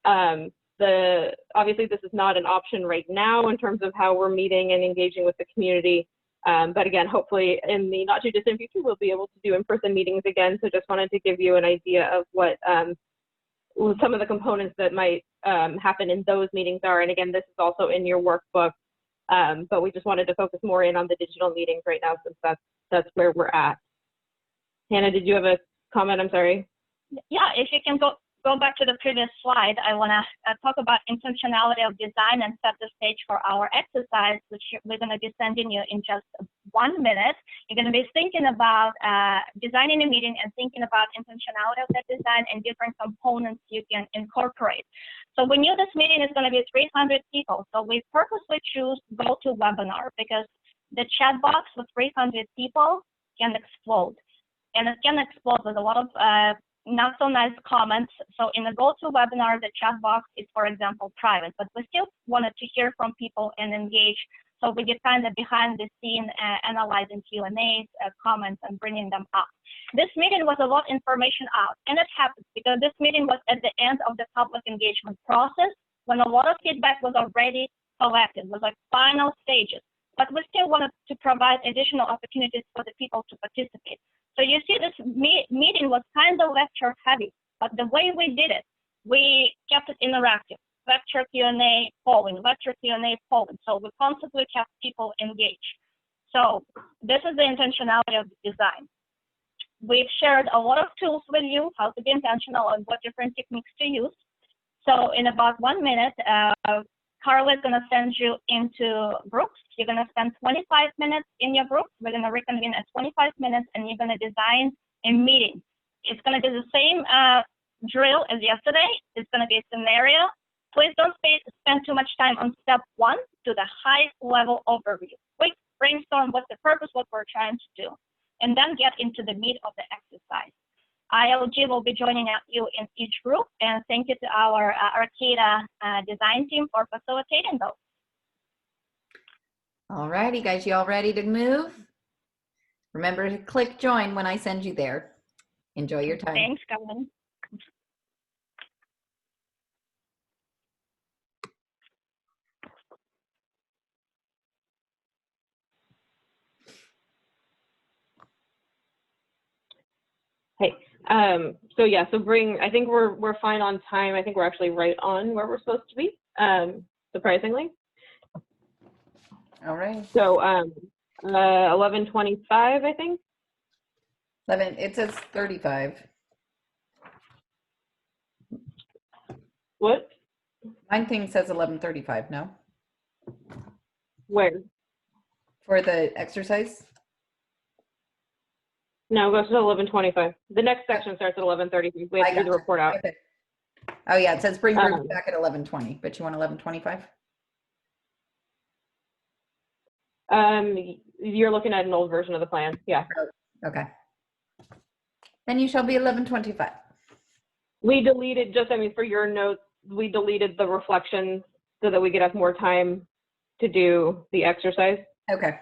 Obviously, this is not an option right now in terms of how we're meeting and engaging with the community. But again, hopefully in the not too distant future, we'll be able to do in-person meetings again. So just wanted to give you an idea of what some of the components that might happen in those meetings are. And again, this is also in your workbook, but we just wanted to focus more in on the digital meetings right now, since that's where we're at. Hannah, did you have a comment? I'm sorry. Yeah, if you can go back to the previous slide, I want to talk about intentionality of design and set the stage for our exercise, which we're going to be sending you in just 1 minute. You're going to be thinking about designing a meeting and thinking about intentionality of that design and different components you can incorporate. So we knew this meeting is going to be 300 people, so we purposely choose GoToWebinar because the chat box with 300 people can explode. And it can explode with a lot of not so nice comments. So in the GoToWebinar, the chat box is, for example, private, but we still wanted to hear from people and engage. So we did kind of behind the scene analyzing Q&As, comments, and bringing them up. This meeting was a lot of information out, and it happened because this meeting was at the end of the public engagement process when a lot of feedback was already collected, it was like final stages. But we still wanted to provide additional opportunities for the people to participate. So you see this meeting was kind of lecture heavy, but the way we did it, we kept it interactive. Lecture Q&A, polling, lecture Q&A, polling. So we constantly kept people engaged. So this is the intentionality of the design. We've shared a lot of tools with you, how to be intentional and what different techniques to use. So in about 1 minute, Carla is going to send you into groups. You're going to spend 25 minutes in your group. We're going to reconvene at 25 minutes, and you're going to design a meeting. It's going to be the same drill as yesterday. It's going to be a scenario. Please don't spend too much time on step 1 to the high level overview. Quick brainstorm what's the purpose, what we're trying to do, and then get into the meat of the exercise. ILG will be joining you in each group, and thank you to our Arcata design team for facilitating those. All righty, guys, you all ready to move? Remember to click join when I send you there. Enjoy your time. Thanks, Kevin. Hey, so yeah, so I think we're fine on time. I think we're actually right on where we're supposed to be, surprisingly. All right. So 11:25, I think. 11, it says 35. What? Mine thing says 11:35, no? Where? For the exercise? No, it goes to 11:25. The next section starts at 11:33. We have to do the report out. Okay. Oh yeah, it says bring group back at 11:20, but you want 11:25? You're looking at an old version of the plan. Yeah. Okay. Then you shall be 11:25. We deleted, just, I mean, for your notes, we deleted the reflections so that we could have more time to do the exercise. Okay.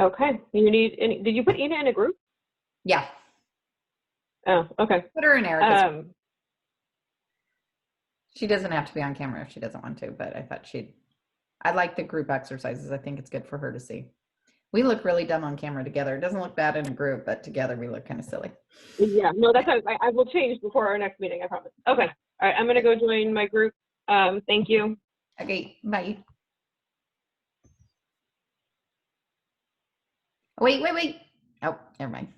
Okay. You need any, did you put Ina in a group? Yeah. Oh, okay. Put her in Erica's. She doesn't have to be on camera if she doesn't want to, but I thought I like the group exercises. I think it's good for her to see. We look really dumb on camera together. It doesn't look bad in a group, but together we look kind of silly. Yeah, no, that's I will change before our next meeting, I promise. Okay, all right, I'm gonna go join my group. Thank you. Okay, bye. Wait. Oh, never mind.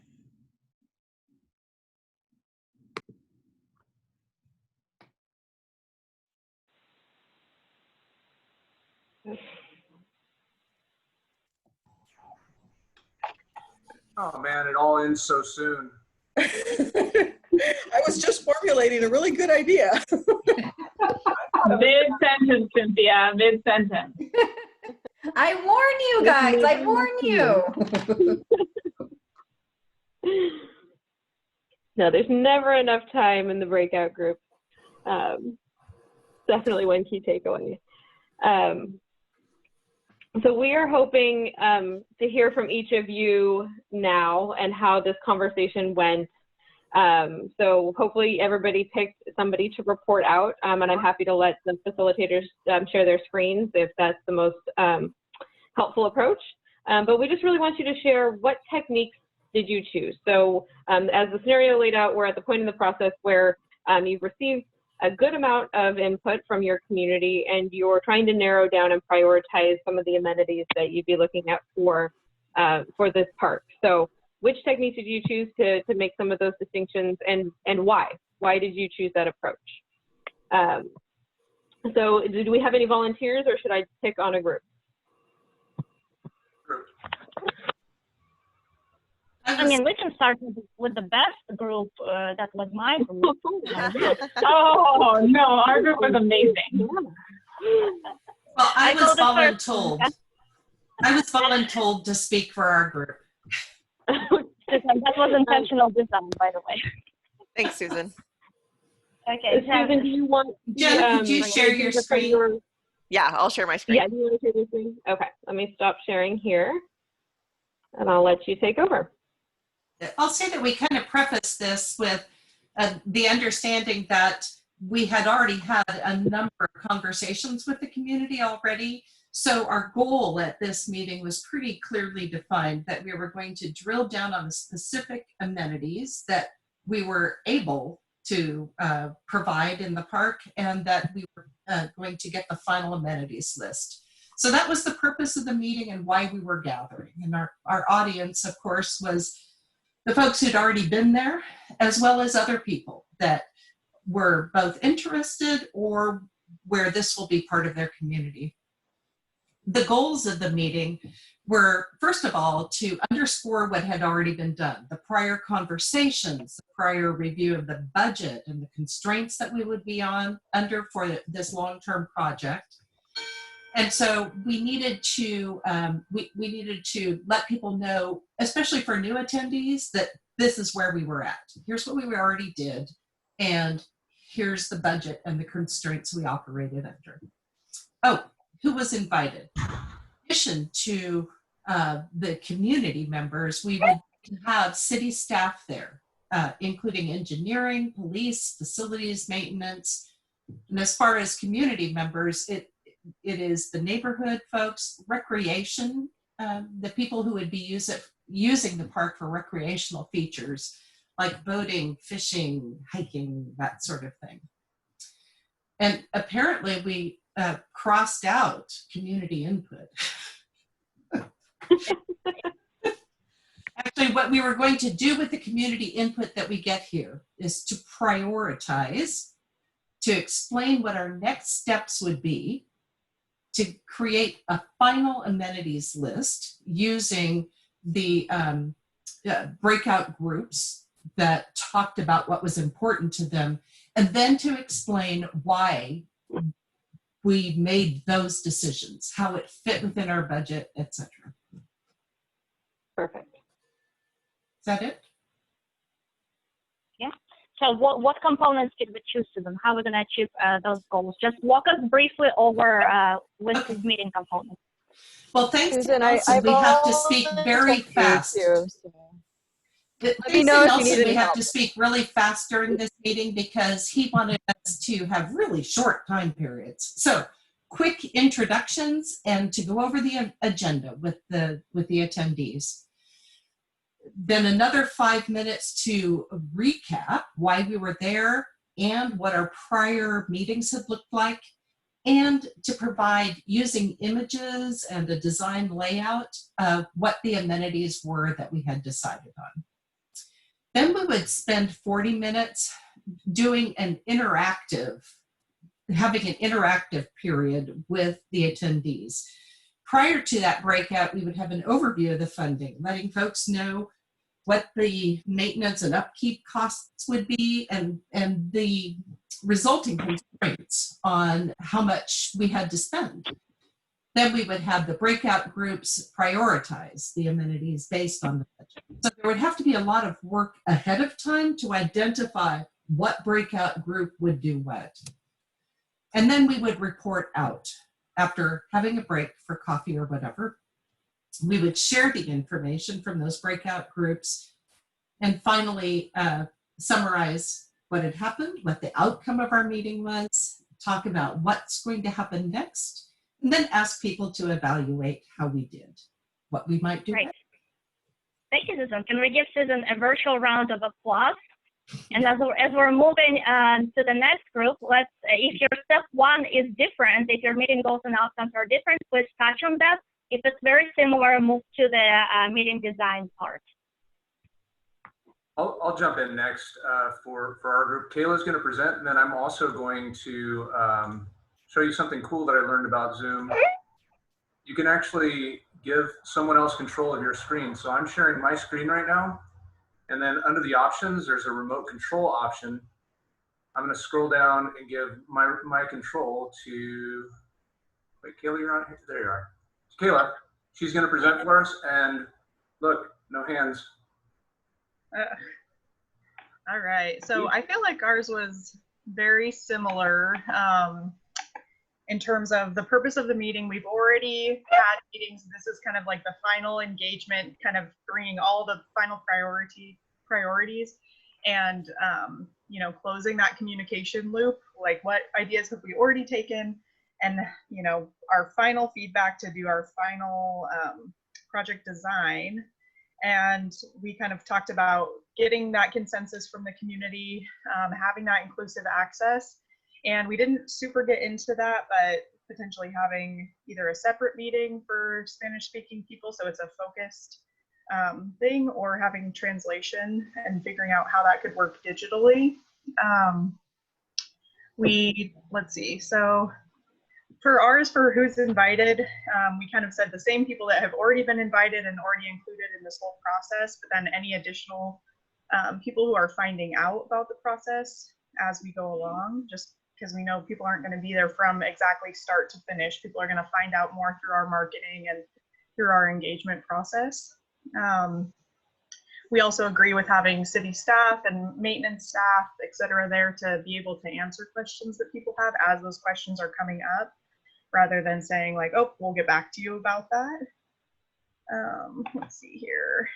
Oh man, it all ends so soon. I was just formulating a really good idea. Mid-sentence, Cynthia, mid-sentence. I warn you guys, I warn you. No, there's never enough time in the breakout group. Definitely one key takeaway. So we are hoping to hear from each of you now and how this conversation went. So hopefully everybody picked somebody to report out, and I'm happy to let the facilitators share their screens if that's the most helpful approach. But we just really want you to share what techniques did you choose. So as the scenario laid out, we're at the point in the process where you've received a good amount of input from your community and you're trying to narrow down and prioritize some of the amenities that you'd be looking at for this park. So which techniques did you choose to make some of those distinctions, and why? Why did you choose that approach? So did we have any volunteers, or should I pick on a group? I mean, we can start with the best group. That was my group. Oh, no, our group was amazing. Well, I was voluntold. I was voluntold to speak for our group. That was intentional design, by the way. Thanks, Susan. Okay, Susan, do you want Jen, could you share your screen? Yeah, I'll share my screen. Yeah, do you want to share your screen? Okay, let me stop sharing here, and I'll let you take over. I'll say that we kind of preface this with the understanding that we had already had a number of conversations with the community already. So our goal at this meeting was pretty clearly defined, that we were going to drill down on the specific amenities that we were able to provide in the park, and that we were going to get the final amenities list. So that was the purpose of the meeting and why we were gathering. And our audience, of course, was the folks who'd already been there, as well as other people that were both interested or where this will be part of their community. The goals of the meeting were, first of all, to underscore what had already been done, the prior conversations, the prior review of the budget and the constraints that we would be under for this long-term project. And so we needed to we needed to let people know, especially for new attendees, that this is where we were at. Here's what we already did, and here's the budget and the constraints we operated under. Oh, who was invited? In addition to the community members, we would have city staff there, including engineering, police, facilities, maintenance. And as far as community members, it is the neighborhood folks, recreation, the people who would be using the park for recreational features like boating, fishing, hiking, that sort of thing. And apparently we crossed out community input. Actually, what we were going to do with the community input that we get here is to prioritize, to explain what our next steps would be, to create a final amenities list using the breakout groups that talked about what was important to them, and then to explain why we made those decisions, how it fit within our budget, etc. Perfect. Is that it? Yeah. So what components did we choose to them? How are we going to achieve those goals? Just walk us briefly over with the meeting components. Well, thanks, Susan, we have to speak very fast. Too, so. There's me know if you Nelson, need any we have help. to speak really fast during this meeting because he wanted us to have really short time periods. So quick introductions and to go over the agenda with the attendees. Then another 5 minutes to recap why we were there and what our prior meetings had looked like, and to provide, using images and a design layout, what the amenities were that we had decided on. Then we would spend 40 minutes doing an interactive, having an interactive period with the attendees. Prior to that breakout, we would have an overview of the funding, letting folks know what the maintenance and upkeep costs would be and the resulting constraints on how much we had to spend. Then we would have the breakout groups prioritize the amenities based on the budget. So there would have to be a lot of work ahead of time to identify what breakout group would do what. And then we would report out after having a break for coffee or whatever. We would share the information from those breakout groups and finally summarize what had happened, what the outcome of our meeting was, talk about what's going to happen next, and then ask people to evaluate how we did, what we might do Right. next. Thank you, Susan. Can we give Susan a virtual round of applause? And as we're moving to the next group, let's, if your step one is different, if your meeting goals and outcomes are different, please touch on that. If it's very similar, move to the meeting design part. I'll jump in next for our group. Kayla's going to present, and then I'm also going to show you something cool that I learned about Zoom. You can actually give someone else control of your screen. So I'm sharing my screen right now, and then under the options, there's a remote control option. I'm going to scroll down and give my control to, wait, Kayla, you're on here? There you are. Kayla, she's going to present for us, and look, no hands. All right, so I feel like ours was very similar in terms of the purpose of the meeting. We've already had meetings. This is kind of like the final engagement, kind of bringing all the final priorities and, you know, closing that communication loop, like what ideas have we already taken, and, you know, our final feedback to do our final project design. And we kind of talked about getting that consensus from the community, having that inclusive access. And we didn't super get into that, but potentially having either a separate meeting for Spanish speaking people, so it's a focused thing, or having translation and figuring out how that could work digitally. Let's see, so for ours, for who's invited, we kind of said the same people that have already been invited and already included in this whole process, but then any additional people who are finding out about the process as we go along, just because we know people aren't going to be there from exactly start to finish. People are going to find out more through our marketing and through our engagement process. We also agree with having city staff and maintenance staff, et cetera, there to be able to answer questions that people have as those questions are coming up, rather than saying like, oh, we'll get back to you about that. Let's see here.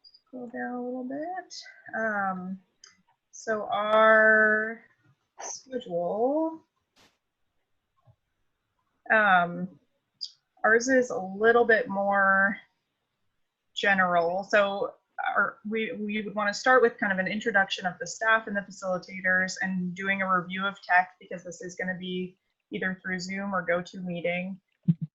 Scroll down a little bit. So our schedule, ours is a little bit more general. So we would want to start with kind of an introduction of the staff and the facilitators and doing a review of tech, because this is going to be either through Zoom or GoToMeeting.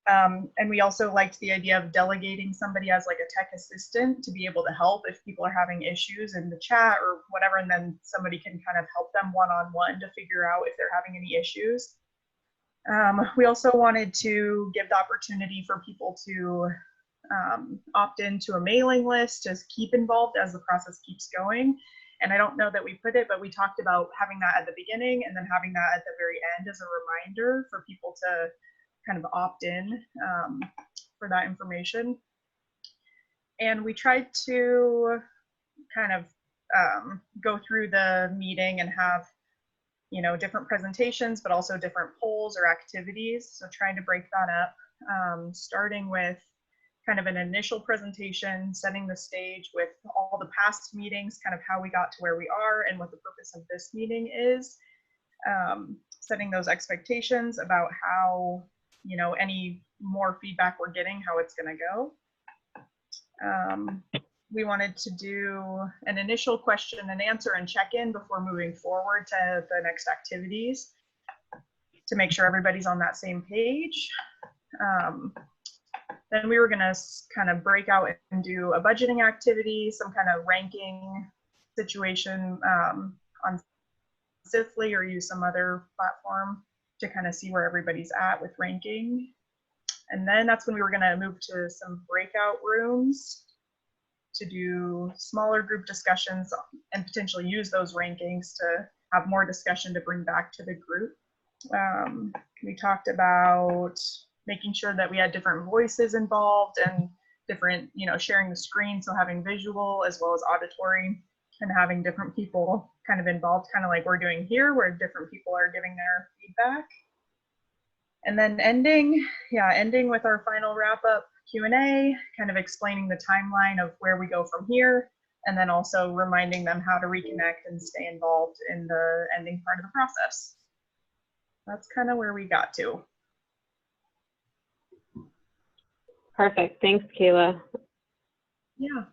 And we also liked the idea of delegating somebody as like a tech assistant to be able to help if people are having issues in the chat or whatever, and then somebody can kind of help them one-on-one to figure out if they're having any issues. We also wanted to give the opportunity for people to opt into a mailing list to keep involved as the process keeps going. And I don't know that we put it, but we talked about having that at the beginning and then having that at the very end as a reminder for people to kind of opt in for that information. And we tried to kind of go through the meeting and have, you know, different presentations, but also different polls or activities. So trying to break that up, starting with kind of an initial presentation, setting the stage with all the past meetings, kind of how we got to where we are and what the purpose of this meeting is. Setting those expectations about how, you know, any more feedback we're getting, how it's going to go. We wanted to do an initial question and answer and check-in before moving forward to the next activities to make sure everybody's on that same page. Then we were going to kind of break out and do a budgeting activity, some kind of ranking situation on Sifly or use some other platform to kind of see where everybody's at with ranking. And then that's when we were going to move to some breakout rooms to do smaller group discussions and potentially use those rankings to have more discussion to bring back to the group. We talked about making sure that we had different voices involved and different, you know, sharing the screen, so having visual as well as auditory, and having different people kind of involved, kind of like we're doing here, where different people are giving their feedback. And then ending with our final wrap-up Q&A, kind of explaining the timeline of where we go from here, and then also reminding them how to reconnect and stay involved in the ending part of the process. That's kind of where we got to. Perfect. Thanks, Kayla. Yeah.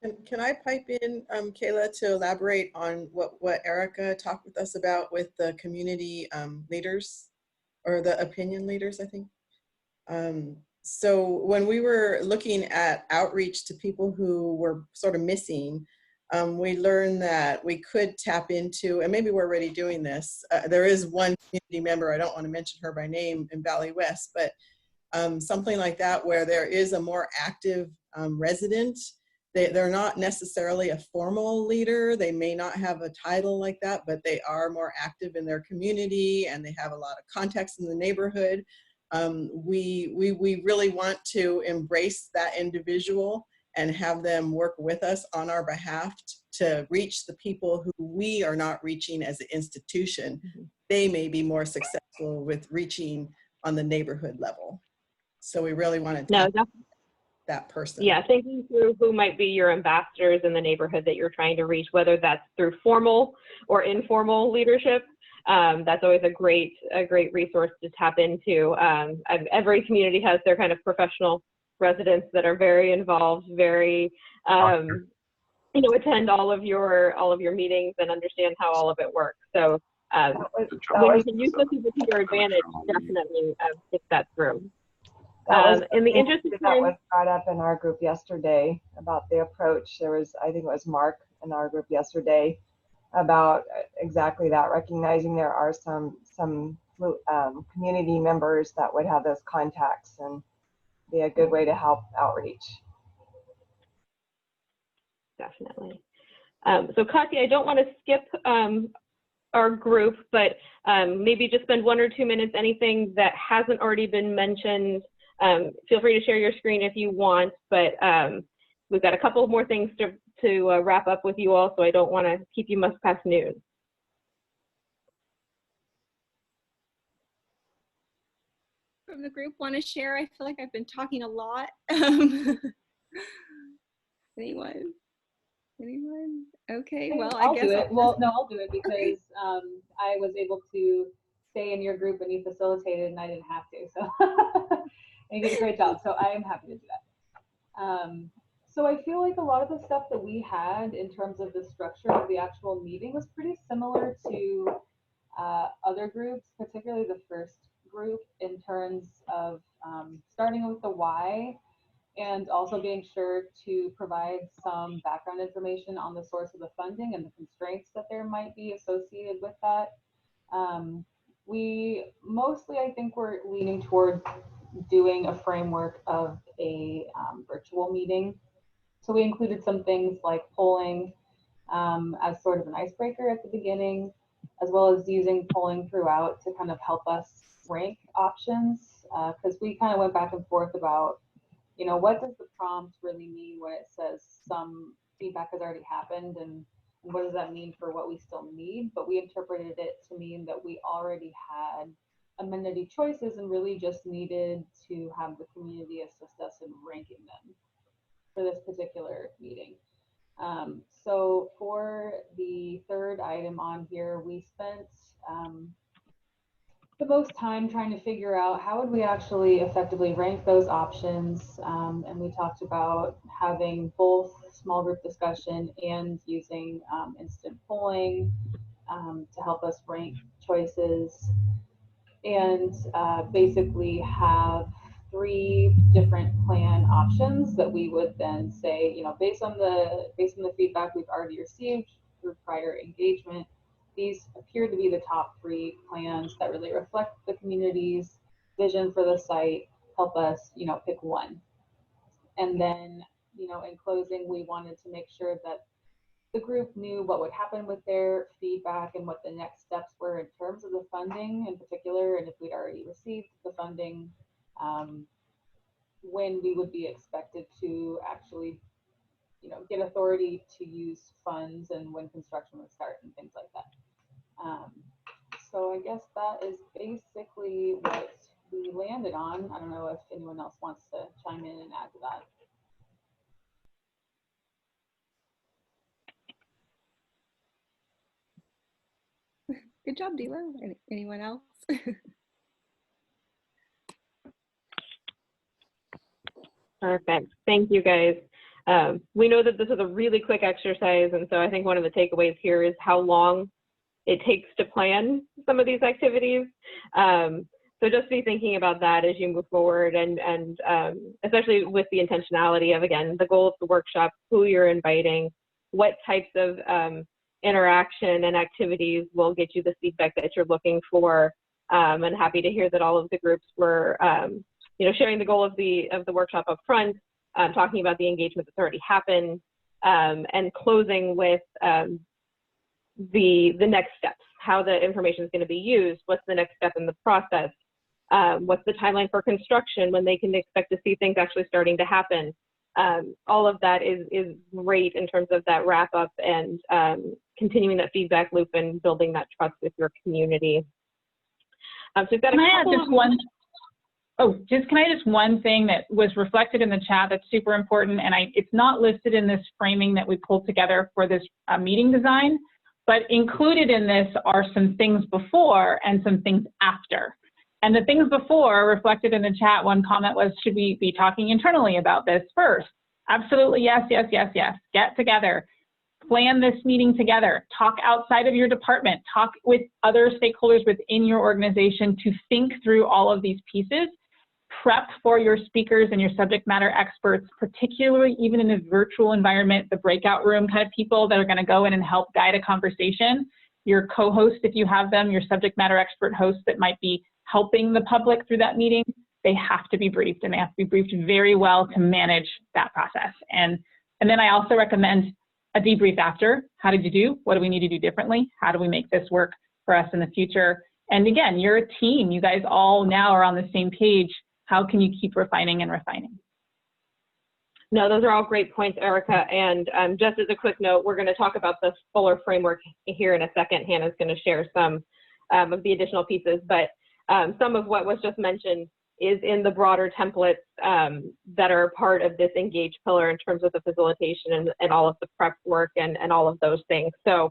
And can I pipe in, Kayla, to elaborate on what Erica talked with us about with the community leaders, or the opinion leaders, I think. So when we were looking at outreach to people who were sort of missing, we learned that we could tap into, and maybe we're already doing this, there is one community member, I don't want to mention her by name, in Valley West, but something like that where there is a more active resident. They're not necessarily a formal leader. They may not have a title like that, but they are more active in their community and they have a lot of contacts in the neighborhood. We really want to embrace that individual and have them work with us on our behalf to reach the people who we are not reaching as an institution. Mm-hmm. They may be more successful with reaching on the neighborhood level. So we really want to tap that person. Yeah, thinking through who might be your ambassadors in the neighborhood that you're trying to reach, whether that's through formal or informal leadership. That's always a great resource to tap into. Every community has their kind of professional residents that are very involved, very you know, attend all of your meetings and understand how all of it works. So when you can use those people to your advantage, definitely think that through. In the interest of that was brought up in our group yesterday about the approach. There was, I think it was Mark in our group yesterday, about exactly that, recognizing there are some community members that would have those contacts and be a good way to help outreach. Definitely. So Katya, I don't want to skip our group, but maybe just spend 1 or 2 minutes, anything that hasn't already been mentioned. Feel free to share your screen if you want, but we've got a couple more things to wrap up with you all, so I don't want to keep you much past noon. From the group want to share? I feel like I've been talking a lot. Anyone? Okay, well, I guess I'll do it. Well, no, I'll do it because I was able to stay in your group and you facilitated and I didn't have to, so and you did a great job, so I am happy to do that. So I feel like a lot of the stuff that we had in terms of the structure of the actual meeting was pretty similar to other groups, particularly the first group, in terms of starting with the why and also being sure to provide some background information on the source of the funding and the constraints that there might be associated with that. We mostly, I think, we're leaning toward doing a framework of a virtual meeting. So we included some things like polling as sort of an icebreaker at the beginning, as well as using polling throughout to kind of help us rank options, because we kind of went back and forth about, you know, what does the prompt really mean when it says some feedback has already happened, and what does that mean for what we still need? But we interpreted it to mean that we already had amenity choices and really just needed to have the community assist us in ranking them for this particular meeting. So for the third item on here, we spent the most time trying to figure out how would we actually effectively rank those options. And we talked about having both small group discussion and using instant polling to help us rank choices, and basically have 3 different plan options that we would then say, you know, based on the feedback we've already received through prior engagement, these appear to be the top 3 plans that really reflect the community's vision for the site. Help us, you know, pick one. And then, you know, in closing, we wanted to make sure that the group knew what would happen with their feedback and what the next steps were in terms of the funding in particular, and if we'd already received the funding, when we would be expected to actually, you know, get authority to use funds and when construction would start and things like that. So I guess that is basically what we landed on. I don't know if anyone else wants to chime in and add to that. Good job, Dila. Anyone else? Perfect. Thank you, guys. We know that this is a really quick exercise, and so I think one of the takeaways here is how long it takes to plan some of these activities. So just be thinking about that as you move forward, and especially with the intentionality of, again, the goal of the workshop, who you're inviting, what types of interaction and activities will get you the feedback that you're looking for. And happy to hear that all of the groups were you know, sharing the goal of the workshop up front, talking about the engagement that's already happened, and closing with the next steps, how the information is going to be used, what's the next step in the process, what's the timeline for construction, when they can expect to see things actually starting to happen. All of that is great in terms of that wrap up and continuing that feedback loop and building that trust with your community. So we've got Can I add just one thing that was reflected in the chat that's super important, and it's not listed in this framing that we pulled together for this meeting design, but included in this are some things before and some things after. And the things before reflected in the chat, one comment was, should we be talking internally about this first? Absolutely, yes, yes, yes, yes. Get together. Plan this meeting together. Talk outside of your department. Talk with other stakeholders within your organization to think through all of these pieces. Prep for your speakers and your subject matter experts, particularly even in a virtual environment, the breakout room kind of people that are going to go in and help guide a conversation. Your co-host, if you have them, your subject matter expert hosts that might be helping the public through that meeting, they have to be briefed, and they have to be briefed very well to manage that process. And then I also recommend a debrief after. How did you do? What do we need to do differently? How do we make this work for us in the future? And again, you're a team. You guys all now are on the same page. How can you keep refining and refining? No, those are all great points, Erica. And just as a quick note, we're going to talk about the fuller framework here in a second. Hannah's going to share some of the additional pieces, but some of what was just mentioned is in the broader templates that are part of this engage pillar in terms of the facilitation and all of the prep work and all of those things. So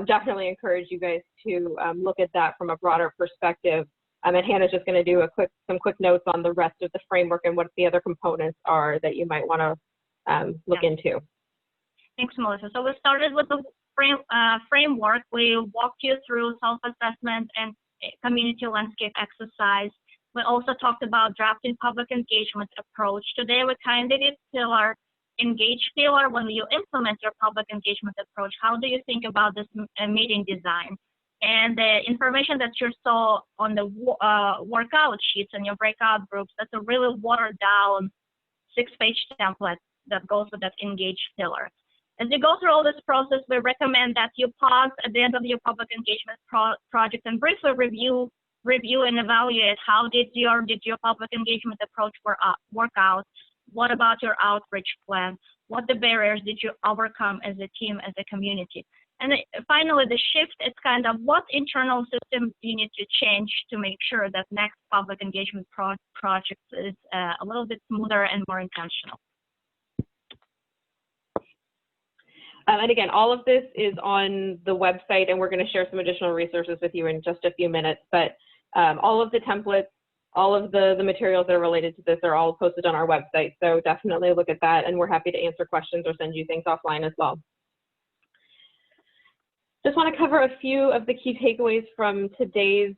definitely encourage you guys to look at that from a broader perspective. And Hannah's just going to do some quick notes on the rest of the framework and what the other components are that you might want to look into. Thanks, Melissa. So we started with the framework. We walked you through self-assessment and community landscape exercise. We also talked about drafting public engagement approach. Today, we candidate pillar, engage pillar. When you implement your public engagement approach, how do you think about this meeting design? And the information that you saw on the workout sheets and your breakout groups, that's a really watered down 6-page template that goes with that engage pillar. As you go through all this process, we recommend that you pause at the end of your public engagement project and briefly review and evaluate how did your public engagement approach work out? What about your outreach plan? What the barriers did you overcome as a team, as a community? And finally, the shift is kind of what internal system do you need to change to make sure that next public engagement project is a little bit smoother and more intentional. And again, all of this is on the website, and we're going to share some additional resources with you in just a few minutes. But all of the templates, all of the materials that are related to this are all posted on our website. So definitely look at that, and we're happy to answer questions or send you things offline as well. Just want to cover a few of the key takeaways from today's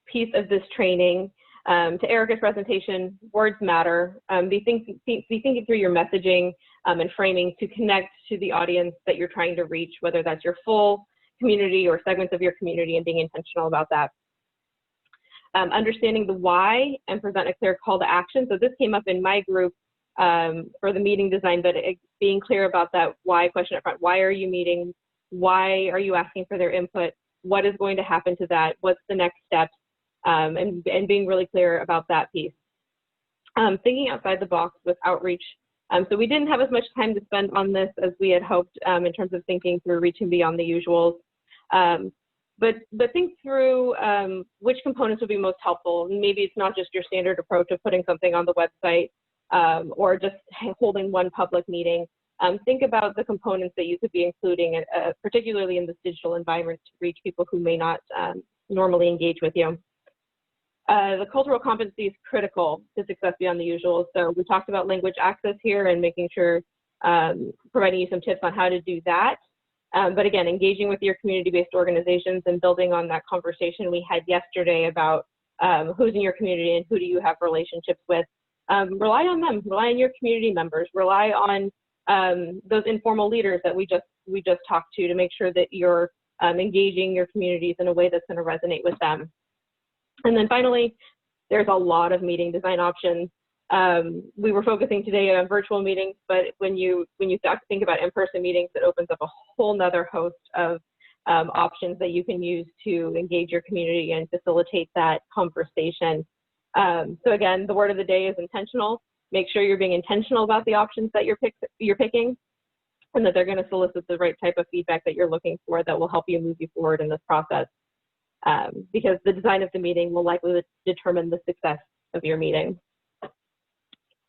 piece of this training. To Erica's presentation, words matter. Be thinking through your messaging and framing to connect to the audience that you're trying to reach, whether that's your full community or segments of your community, and being intentional about that. Understanding the why and present a clear call to action. So this came up in my group for the meeting design, but being clear about that why question up front. Why are you meeting? Why are you asking for their input? What is going to happen to that? What's the next steps? And being really clear about that piece. Thinking outside the box with outreach. So we didn't have as much time to spend on this as we had hoped in terms of thinking through reaching beyond the usuals. But think through which components would be most helpful. Maybe it's not just your standard approach of putting something on the website or just holding one public meeting. Think about the components that you could be including, particularly in this digital environment, to reach people who may not normally engage with you. The cultural competency is critical to success beyond the usual. So we talked about language access here and making sure, providing you some tips on how to do that. But again, engaging with your community-based organizations and building on that conversation we had yesterday about who's in your community and who do you have relationships with. Rely on them, rely on your community members, rely on those informal leaders that we just talked to make sure that you're engaging your communities in a way that's going to resonate with them. And then finally, there's a lot of meeting design options. We were focusing today on virtual meetings, but when you think about in-person meetings, it opens up a whole nother host of options that you can use to engage your community and facilitate that conversation. So again, the word of the day is intentional. Make sure you're being intentional about the options that you're picking, and that they're going to solicit the right type of feedback that you're looking for that will help you move you forward in this process. Because the design of the meeting will likely determine the success of your meeting.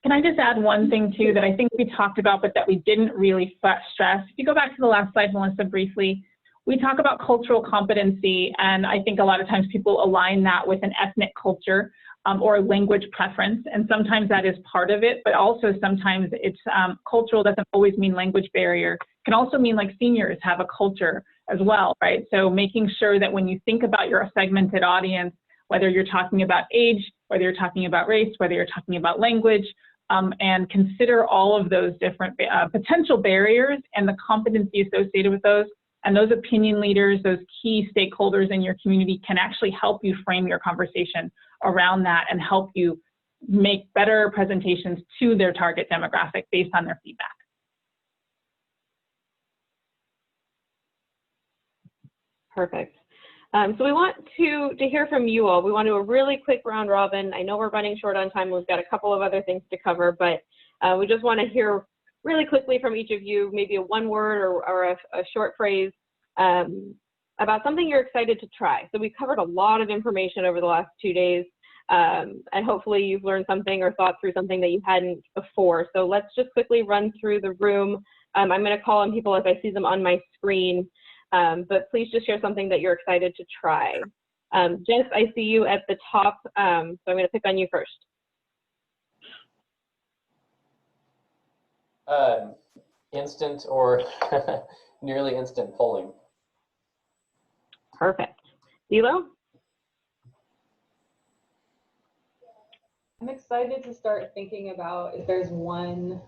Can I just add one thing too that I think we talked about but that we didn't really stress? If you go back to the last slide, Melissa, briefly, we talk about cultural competency, and I think a lot of times people align that with an ethnic culture or language preference, and sometimes that is part of it, but also sometimes it's cultural doesn't always mean language barrier. It can also mean like seniors have a culture as well, right? So making sure that when you think about your segmented audience, whether you're talking about age, whether you're talking about race, whether you're talking about language, and consider all of those different potential barriers and the competency associated with those. And those opinion leaders, those key stakeholders in your community can actually help you frame your conversation around that and help you make better presentations to their target demographic based on their feedback. Perfect. So we want to hear from you all. We want to do a really quick round robin. I know we're running short on time. We've got a couple of other things to cover, but we just want to hear really quickly from each of you, maybe a one word or a short phrase about something you're excited to try. So we covered a lot of information over the last 2 days, and hopefully you've learned something or thought through something that you hadn't before. So let's just quickly run through the room. I'm going to call on people as I see them on my screen. But please just share something that you're excited to try. Jess, I see you at the top, so I'm going to pick on you first. Instant or nearly instant polling. Perfect. Dilo? I'm excited to start thinking about if there's one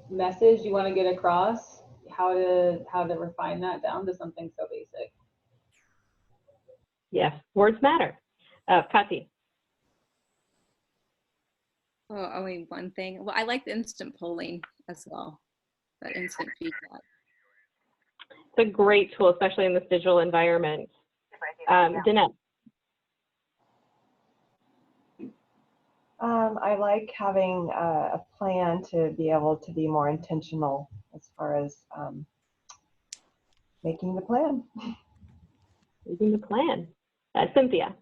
message you want to get across, how to refine that down to something so basic. Yes, words matter. Kati? Oh, only one thing. Well, I like the instant polling as well, that instant feedback. It's a great tool, especially in this digital environment. Danette? I like having a plan to be able to be more intentional as far as Making the plan. Making the plan. Cynthia.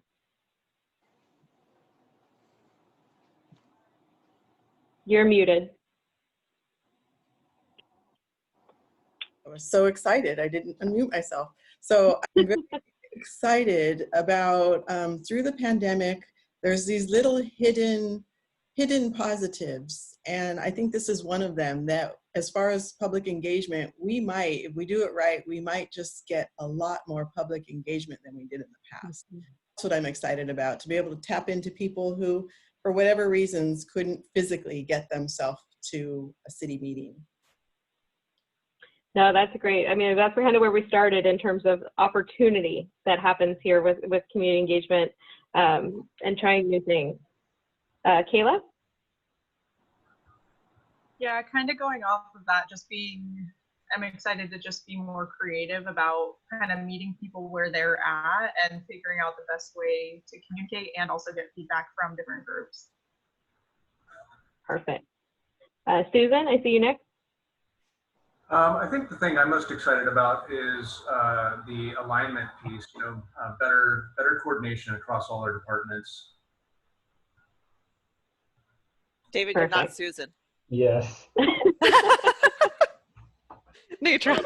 You're muted. I was so excited, I didn't unmute myself. So I'm very excited about, through the pandemic, there's these little hidden positives. And I think this is one of them, that as far as public engagement, we might, if we do it right, we might just get a lot more public engagement than we did in the past. That's what I'm excited about, to be able to tap into people who, for whatever reasons, couldn't physically get themselves to a city meeting. No, that's great. I mean, that's kind of where we started in terms of opportunity that happens here with community engagement and trying new things. Kayla? Yeah, kind of going off of that, I'm excited to just be more creative about kind of meeting people where they're at and figuring out the best way to communicate and also get feedback from different groups. Perfect. Susan, I see you next. I think the thing I'm most excited about is the alignment piece, better coordination across all our departments. David, Perfect. You're not Susan. Yes. Neutral.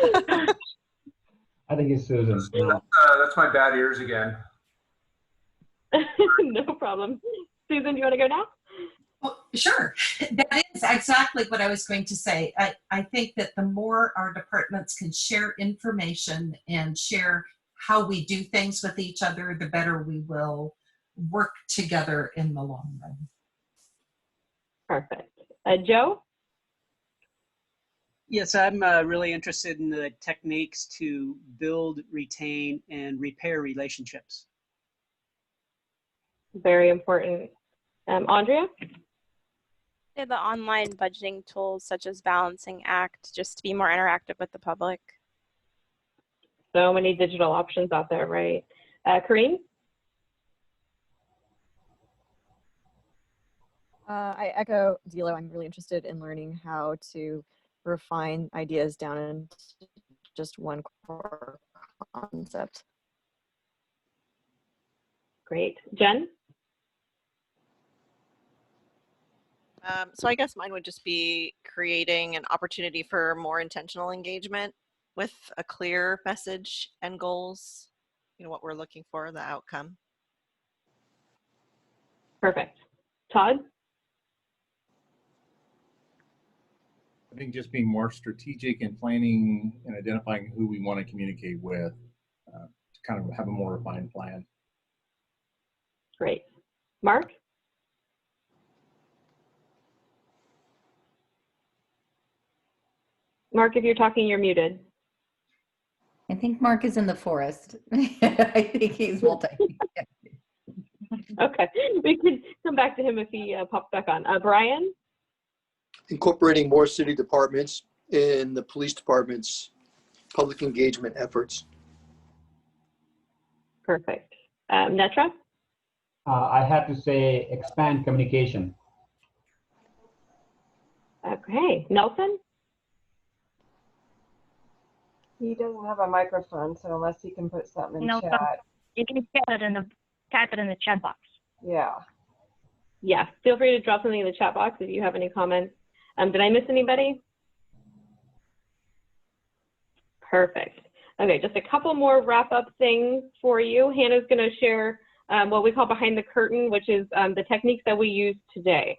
I think it's Susan. That's my bad ears again. No problem. Susan, do you want to go now? Well, sure. That is exactly what I was going to say. I think that the more our departments can share information and share how we do things with each other, the better we will work together in the long run. Perfect. Joe? Yes, I'm really interested in the techniques to build, retain, and repair relationships. Very important. Andrea? Yeah, the online budgeting tools such as Balancing Act, just to be more interactive with the public. So many digital options out there, right? Karine? I echo Dilo. I'm really interested in learning how to refine ideas down into just one core concept. Great. Jen? So I guess mine would just be creating an opportunity for more intentional engagement with a clear message and goals, what we're looking for, the outcome. Perfect. Todd? I think just being more strategic in planning and identifying who we want to communicate with to kind of have a more refined plan. Great. Mark? Mark, if you're talking, you're muted. I think Mark is in the forest. I think he's multi. Okay, we can come back to him if he pops back on. Brian? Incorporating more city departments in the police department's public engagement efforts. Perfect. Netra? I have to say expand communication. Okay. Nelson? He doesn't have a microphone, so unless he can put something in No, chat. you can type it in the chat box. Yeah. Yeah, feel free to drop something in the chat box if you have any comments. Did I miss anybody? Perfect. Okay, just a couple more wrap-up things for you. Hannah's going to share what we call behind the curtain, which is the techniques that we use today.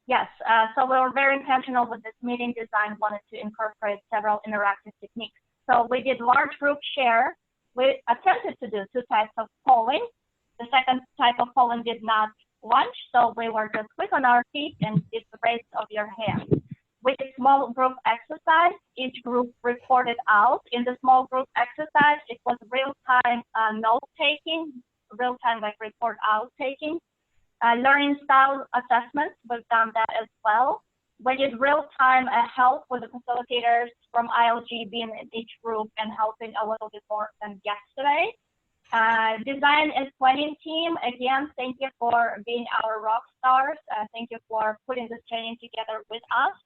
Yes, so we were very intentional with this meeting design, wanted to incorporate several interactive techniques. So we did large group share. We attempted to do 2 types of polling. The second type of polling did not launch, so we were just quick on our feet and did the raise of your hand. With a small group exercise, each group reported out. In the small group exercise, it was real-time note-taking, real-time like report out-taking. Learning style assessments, we've done that as well. We did real-time help with the facilitators from ILG being in each group and helping a little bit more than yesterday. Design and planning team, again, thank you for being our rock stars. Thank you for putting this training together with us.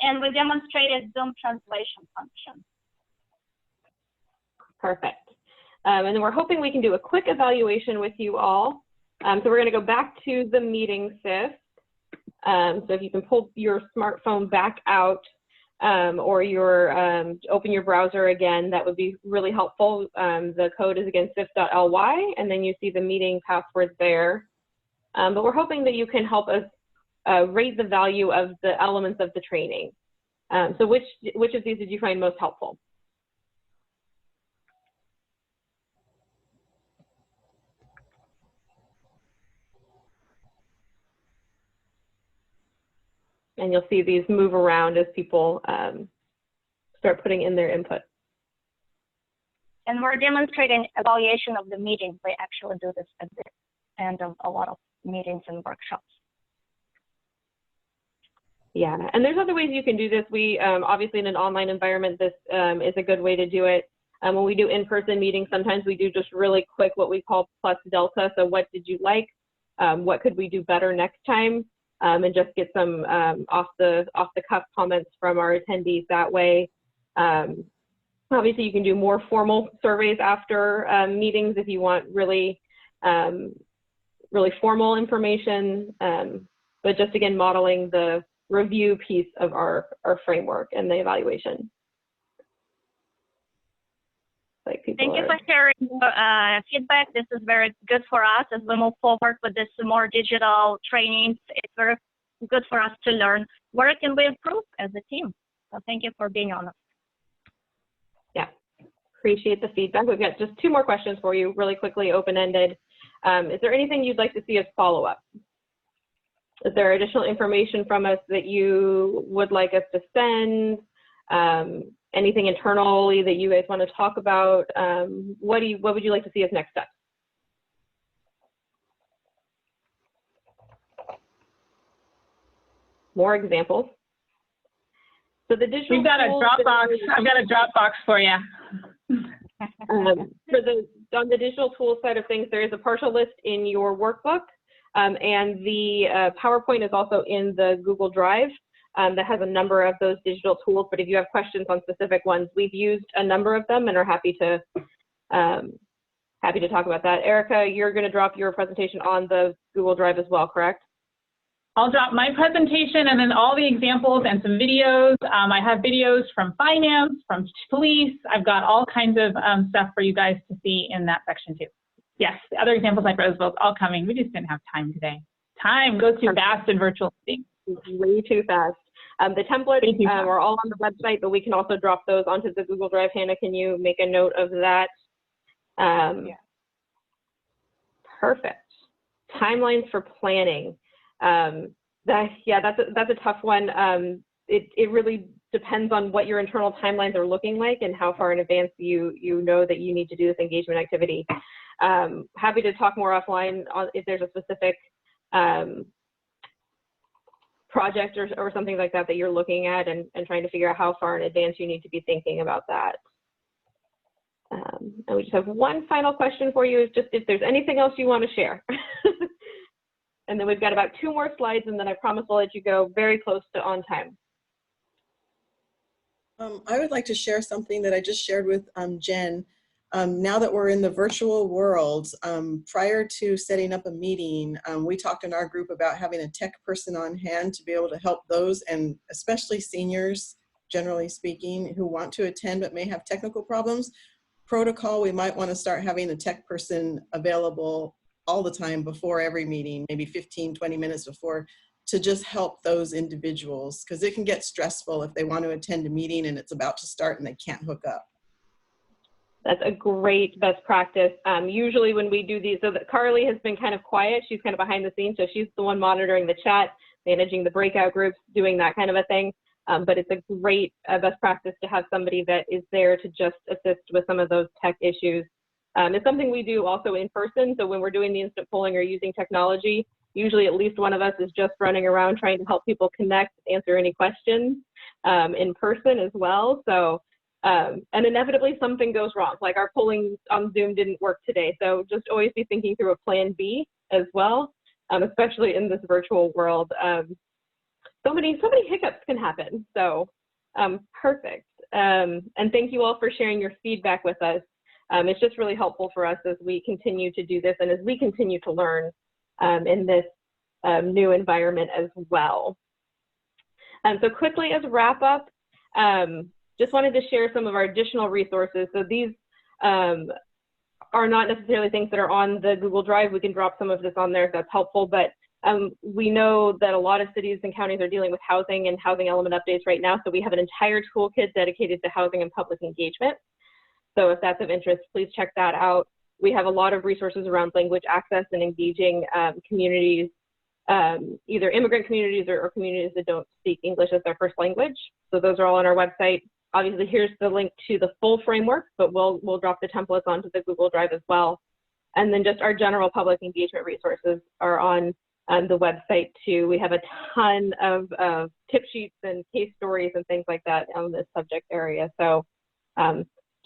And we demonstrated Zoom translation function. Perfect. And then we're hoping we can do a quick evaluation with you all. So we're going to go back to the meeting sys. So if you can pull your smartphone back out or open your browser again, that would be really helpful. The code is again sys.ly, and then you see the meeting passwords there. But we're hoping that you can help us rate the value of the elements of the training. So which of these did you find most helpful? And you'll see these move around as people start putting in their input. And we're demonstrating evaluation of the meeting. We actually do this at the end of a lot of meetings and workshops. Yeah, and there's other ways you can do this. We obviously in an online environment, this is a good way to do it. When we do in-person meetings, sometimes we do just really quick what we call plus delta. So what did you like? What could we do better next time? And just get some off the cuff comments from our attendees that way. Obviously, you can do more formal surveys after meetings if you want really formal information. But just again, modeling the review piece of our framework and the evaluation. Thank you for sharing your feedback. This is very good for us as we move forward with this more digital trainings. It's very good for us to learn where can we improve as a team. So thank you for being honest. Yeah, appreciate the feedback. We've got just 2 more questions for you, really quickly, open-ended. Is there anything you'd like to see as follow-up? Is there additional information from us that you would like us to send? Anything internally that you guys want to talk about? What would you like to see as next steps? More examples. So the digital. We've got a Dropbox. I've got a Dropbox for you. On the digital tools side of things, there is a partial list in your workbook, and the PowerPoint is also in the Google Drive. That has a number of those digital tools, but if you have questions on specific ones, we've used a number of them and are happy to talk about that. Erica, you're going to drop your presentation on the Google Drive as well, correct? I'll drop my presentation and then all the examples and some videos. I have videos from finance, from police. I've got all kinds of stuff for you guys to see in that section too. Yes, the other examples like Roosevelt's all coming. We just didn't have time today. Time goes too fast in virtual meetings. Way too fast. The templates are all on the website, but we can also drop those onto the Google Drive. Hannah, can you make a note of that? Yeah. Perfect. Timelines for planning. That's a tough one. It really depends on what your internal timelines are looking like and how far in advance you know that you need to do this engagement activity. Happy to talk more offline on if there's a specific project or something like that that you're looking at and trying to figure out how far in advance you need to be thinking about that. And we just have one final question for you, is just if there's anything else you want to share. And then we've got about 2 more slides, and then I promise we'll let you go very close to on time. I would like to share something that I just shared with Jen. Now that we're in the virtual world, prior to setting up a meeting, we talked in our group about having a tech person on hand to be able to help those, and especially seniors, generally speaking, who want to attend but may have technical problems. Protocol, we might want to start having a tech person available all the time before every meeting, maybe 15, 20 minutes before, to just help those individuals, because it can get stressful if they want to attend a meeting and it's about to start and they can't hook up. That's a great best practice. Usually when we do these, so that Carly has been kind of quiet, she's kind of behind the scenes, so she's the one monitoring the chat, managing the breakout groups, doing that kind of a thing. But it's a great best practice to have somebody that is there to just assist with some of those tech issues. It's something we do also in person, so when we're doing the instant polling or using technology, usually at least one of us is just running around trying to help people connect, answer any questions in person as well. So, and inevitably something goes wrong, like our polling on Zoom didn't work today. So just always be thinking through a plan B as well, especially in this virtual world. So many hiccups can happen. So perfect. And thank you all for sharing your feedback with us. it's just really helpful for us as we continue to do this and as we continue to learn in this new environment as well. So quickly as a wrap up, just wanted to share some of our additional resources. So these are not necessarily things that are on the Google Drive. We can drop some of this on there if that's helpful, but we know that a lot of cities and counties are dealing with housing and housing element updates right now. So we have an entire toolkit dedicated to housing and public engagement. So if that's of interest, please check that out. We have a lot of resources around language access and engaging communities, either immigrant communities or communities that don't speak English as their first language. So those are all on our website. Obviously, here's the link to the full framework, but we'll drop the templates onto the Google Drive as well. And then just our general public engagement resources are on the website too. We have a ton of tip sheets and case stories and things like that on this subject area. So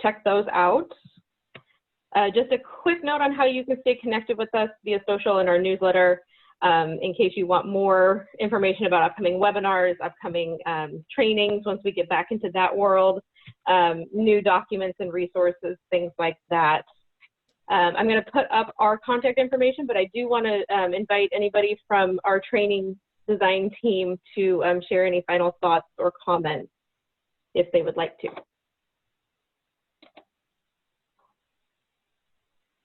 check those out. Just a quick note on how you can stay connected with us via social and our newsletter. In case you want more information about upcoming webinars, upcoming trainings once we get back into that world, new documents and resources, things like that. I'm going to put up our contact information, but I do want to invite anybody from our training design team to share any final thoughts or comments if they would like to.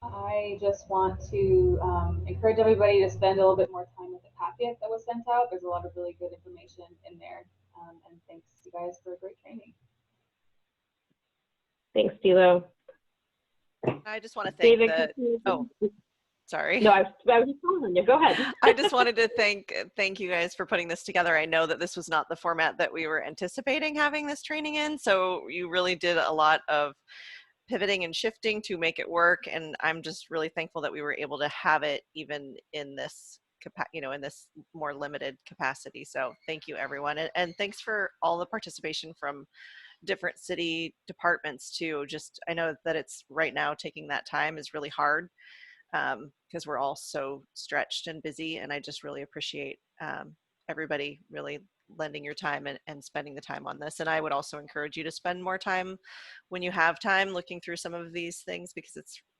I just want to encourage everybody to spend a little bit more time with the packet that was sent out. There's a lot of really good information in there. And thanks you guys for a great training. Thanks, Dilo. I just want to thank David, oh, sorry. No, I was just calling you. Go ahead. I just wanted to thank you guys for putting this together. I know that this was not the format that we were anticipating having this training in, so you really did a lot of pivoting and shifting to make it work, and I'm just really thankful that we were able to have it even in this in this more limited capacity. So thank you, everyone, and thanks for all the participation from different city departments too. Just I know that it's right now taking that time is really hard because we're all so stretched and busy, and I just really appreciate everybody really lending your time and spending the time on this. And I would also encourage you to spend more time when you have time looking through some of these things, because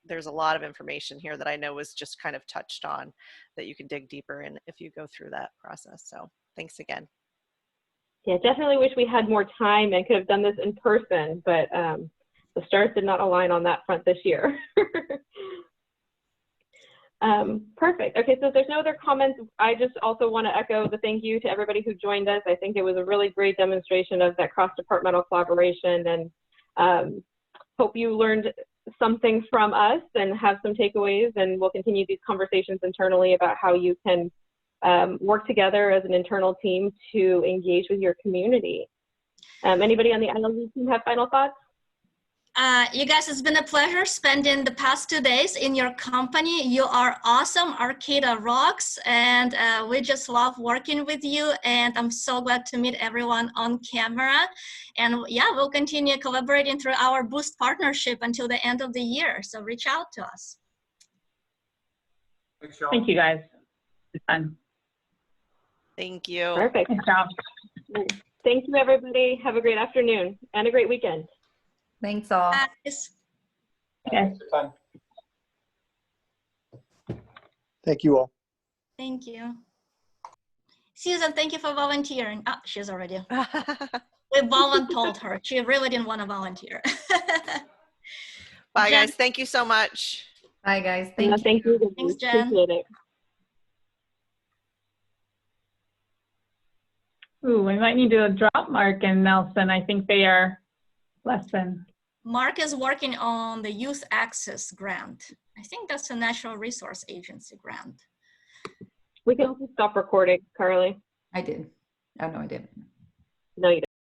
there's a lot of information here that I know was just kind of touched on that you can dig deeper in if you go through that process. So thanks again. Yeah, definitely wish we had more time and could have done this in person, but the stars did not align on that front this year. Perfect. Okay, so if there's no other comments, I just also want to echo the thank you to everybody who joined us. I think it was a really great demonstration of that cross-departmental collaboration, and hope you learned something from us and have some takeaways, and we'll continue these conversations internally about how you can work together as an internal team to engage with your community. Anybody on the ILG team have final thoughts? You guys, it's been a pleasure spending the past 2 days in your company. You are awesome. Arcata rocks, and we just love working with you, and I'm so glad to meet everyone on camera. And yeah, we'll continue collaborating through our Boost partnership until the end of the year, so reach out to us. Thanks, y'all. Thank you, guys. It's fun. Thank you. Perfect. Good job. Thank you, everybody. Have a great afternoon and a great weekend. Thanks all. Okay. Thank you all. Thank you. Susan, thank you for volunteering. Oh, she's already. We volunteered her. She really didn't want to volunteer. Bye, guys. Thank you so much. Bye, guys. Thank you. Thanks, Jen. Appreciate it. Ooh, we might need to drop Mark and Nelson. I think they are less than. Mark is working on the Youth Access Grant. I think that's a Natural Resource Agency grant. We can also stop recording, Carly. I did. Oh, no, I didn't. No, you didn't.